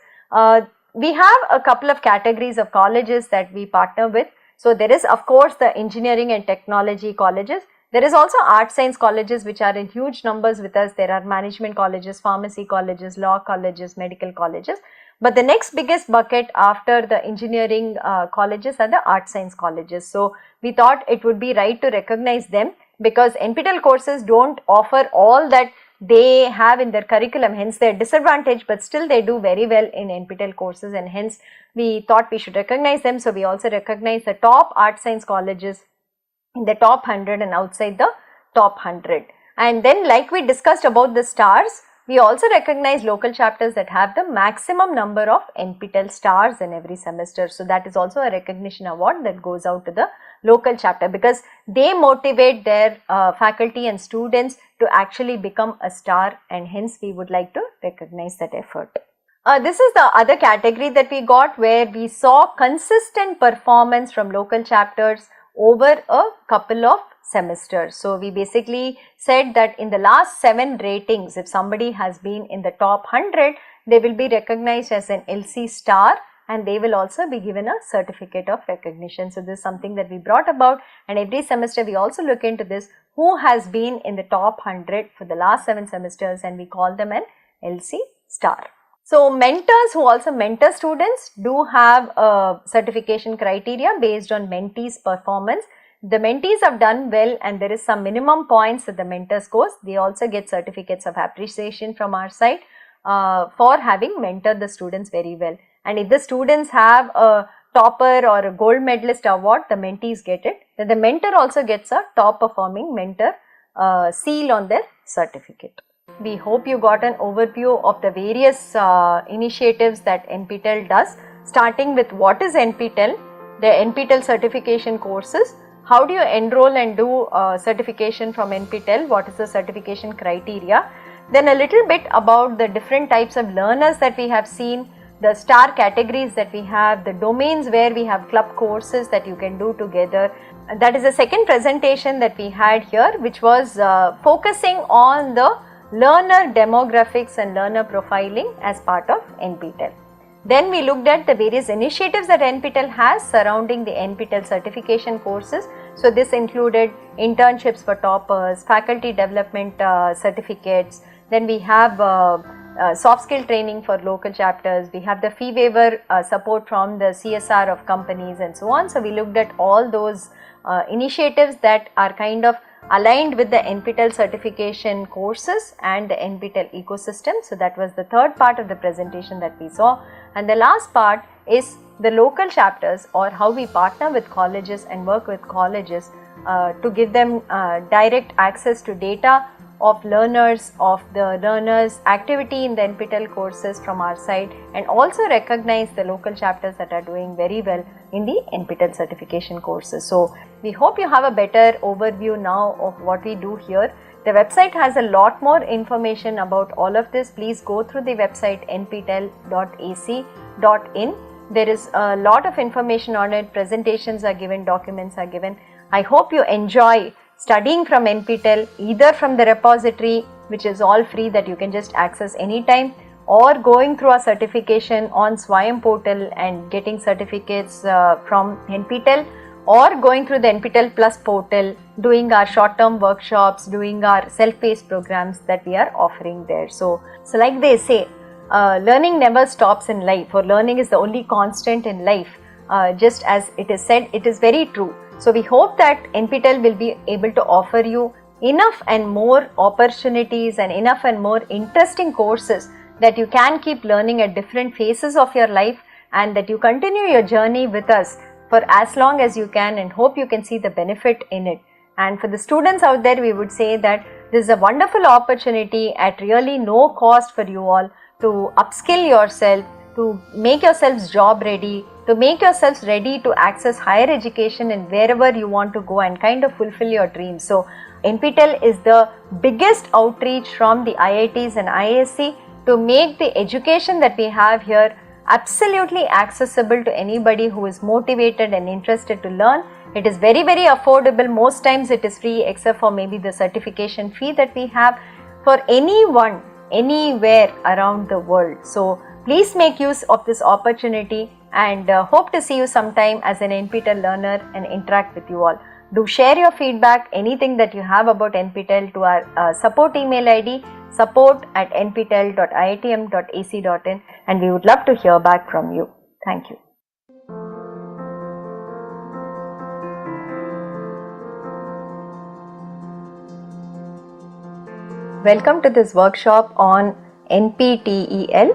S6: We have a couple of categories of colleges that we partner with. So there is of course the engineering and technology colleges. There is also art science colleges which are in huge numbers with us. There are management colleges, pharmacy colleges, law colleges, medical colleges. But the next biggest bucket after the engineering colleges are the art science colleges. So we thought it would be right to recognize them because NPTEL courses don't offer all that they have in their curriculum, hence they are disadvantaged, but still they do very well in NPTEL courses, and hence we thought we should recognize them. So we also recognize the top art science colleges in the top 100 and outside the top 100. And then like we discussed about the stars, we also recognize local chapters that have the maximum number of NPTEL stars in every semester. So that is also a recognition award that goes out to the local chapter because they motivate their faculty and students to actually become a star, and hence we would like to recognize that effort. This is the other category that we got where we saw consistent performance from local chapters over a couple of semesters. So we basically said that in the last 7 ratings, if somebody has been in the top 100, they will be recognized as an LC star and they will also be given a certificate of recognition. So this is something that we brought about, and every semester we also look into this, who has been in the top 100 for the last 7 semesters, and we call them an LC star. So mentors who also mentor students do have a certification criteria based on mentees' performance. The mentees have done well and there is some minimum points that the mentor scores. They also get certificates of appreciation from our side for having mentored the students very well. And if the students have a topper or a gold medalist award, the mentees get it. Then the mentor also gets a top performing mentor seal on their certificate. We hope you got an overview of the various initiatives that NPTEL does, starting with what is NPTEL, the NPTEL certification courses, how do you enroll and do certification from NPTEL, what is the certification criteria, then a little bit about the different types of learners that we have seen, the star categories that we have, the domains where we have club courses that you can do together. That is the second presentation that we had here, which was focusing on the learner demographics and learner profiling as part of NPTEL. Then we looked at the various initiatives that NPTEL has surrounding the NPTEL certification courses. So this included internships for toppers, faculty development certificates, then we have soft skill training for local chapters, we have the fee waiver support from the CSR of companies and so on. So we looked at all those initiatives that are kind of aligned with the NPTEL certification courses and the NPTEL ecosystem. So that was the third part of the presentation that we saw. And the last part is the local chapters, or how we partner with colleges and work with colleges to give them direct access to data of learners, of the learners' activity in the NPTEL courses from our side, and also recognize the local chapters that are doing very well in the NPTEL certification courses. So we hope you have a better overview now of what we do here. The website has a lot more information about all of this. Please go through the website nptel.ac.in. There is a lot of information on it, presentations are given, documents are given. I hope you enjoy studying from NPTEL, either from the repository, which is all free that you can just access anytime, or going through a certification on Swayam portal and getting certificates from NPTEL, or going through the NPTEL Plus portal, doing our short-term workshops, doing our self-paced programs that we are offering there. So like they say, learning never stops in life, or learning is the only constant in life. Just as it is said, it is very true. So we hope that NPTEL will be able to offer you enough and more opportunities and enough and more interesting courses that you can keep learning at different phases of your life, and that you continue your journey with us for as long as you can, and hope you can see the benefit in it. And for the students out there, we would say that this is a wonderful opportunity at really no cost for you all to upskill yourself, to make yourselves job ready, to make yourselves ready to access higher education and wherever you want to go and kind of fulfill your dreams. So NPTEL is the biggest outreach from the IITs and IISc to make the education that we have here absolutely accessible to anybody who is motivated and interested to learn. It is very, very affordable. Most times it is free, except for maybe the certification fee that we have for anyone, anywhere around the world. So please make use of this opportunity, and hope to see you sometime as an NPTEL learner and interact with you all. Do share your feedback, anything that you have about NPTEL, to our support email ID, support@nptel.iitm.ac.in, and we would love to hear back from you. Thank you. Welcome to this workshop on NPTEL.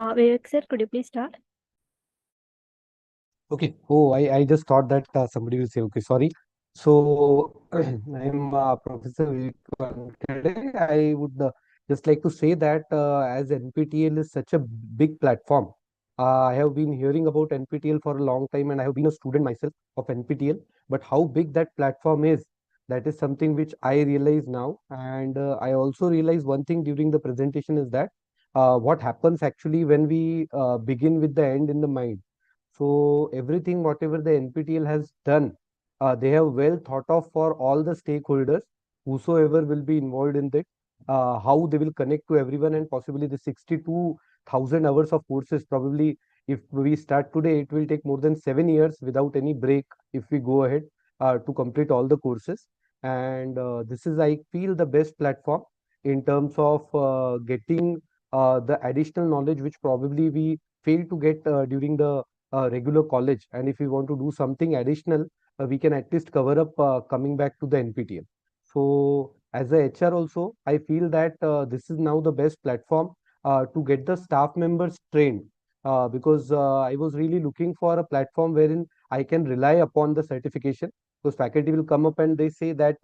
S1: Vivek sir, could you please start?
S11: Okay. Oh, I just thought that somebody will say, okay, sorry. So I'm Professor Vivek Wankhede. I would just like to say that as NPTEL is such a big platform, I have been hearing about NPTEL for a long time and I have been a student myself of NPTEL. But how big that platform is, that is something which I realize now. And I also realize one thing during the presentation is that what happens actually when we begin with the end in the mind. So everything, whatever the NPTEL has done, they have well thought of for all the stakeholders, whosoever will be involved in that, how they will connect to everyone, and possibly the 62,000 hours of courses. Probably, if we start today, it will take more than 7 years without any break if we go ahead to complete all the courses. And this is, I feel, the best platform in terms of getting the additional knowledge which probably we fail to get during the regular college. And if we want to do something additional, we can at least cover up coming back to the NPTEL. So as a HR also, I feel that this is now the best platform to get the staff members trained, because I was really looking for a platform wherein I can rely upon the certification, because faculty will come up and they say that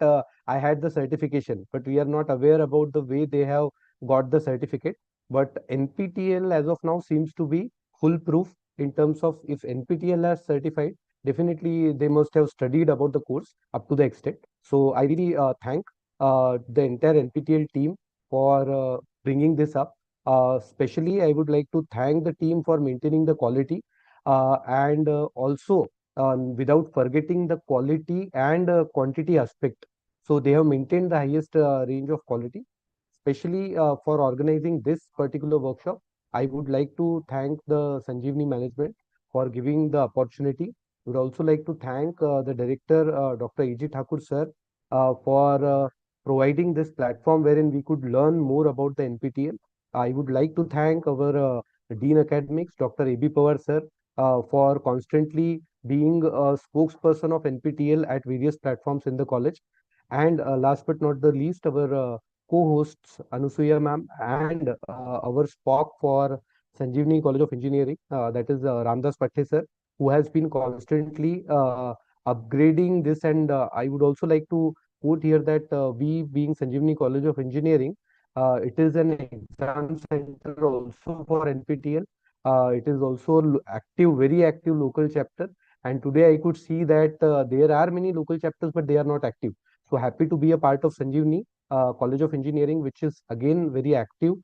S11: I had the certification, but we are not aware about the way they have got the certificate. But NPTEL as of now seems to be foolproof in terms of, if NPTEL has certified, definitely they must have studied about the course up to the extent. So I really thank the entire NPTEL team for bringing this up. Especially, I would like to thank the team for maintaining the quality, and also without forgetting the quality and quantity aspect. So they have maintained the highest range of quality, especially for organizing this particular workshop. I would like to thank the Sanjeevani management for giving the opportunity. Would also like to thank the director, Dr. E.G. Thakur sir, for providing this platform wherein we could learn more about the NPTEL. I would like to thank our Dean Academics, Dr. A.B. Pawar sir, for constantly being a spokesperson of NPTEL at various platforms in the college. And last but not the least, our co-hosts Anusuya ma'am and our SPOC for Sanjeevani College of Engineering, that is Ramdas Pathe sir, who has been constantly upgrading this. And I would also like to quote here that we, being Sanjeevani College of Engineering, it is an exam center also for NPTEL. It is also active, very active local chapter. And today I could see that there are many local chapters, but they are not active. So happy to be a part of Sanjeevani College of Engineering, which is again very active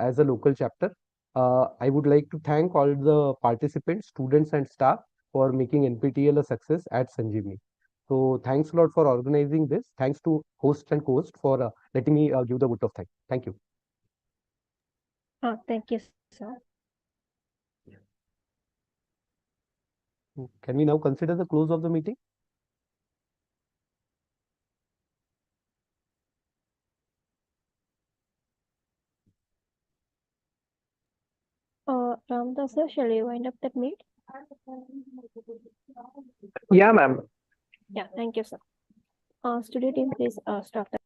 S11: as a local chapter. I would like to thank all the participants, students and staff for making NPTEL a success at Sanjeevani. So thanks a lot for organizing this. Thanks to host and co-host for letting me give the vote of thanks. Thank you.
S1: Thank you, sir.
S11: Can we now consider the close of the meeting?
S1: Ramdas sir, shall we wind up that meet?
S3: Yeah, ma'am.
S1: Yeah, thank you, sir. Studio team, please start the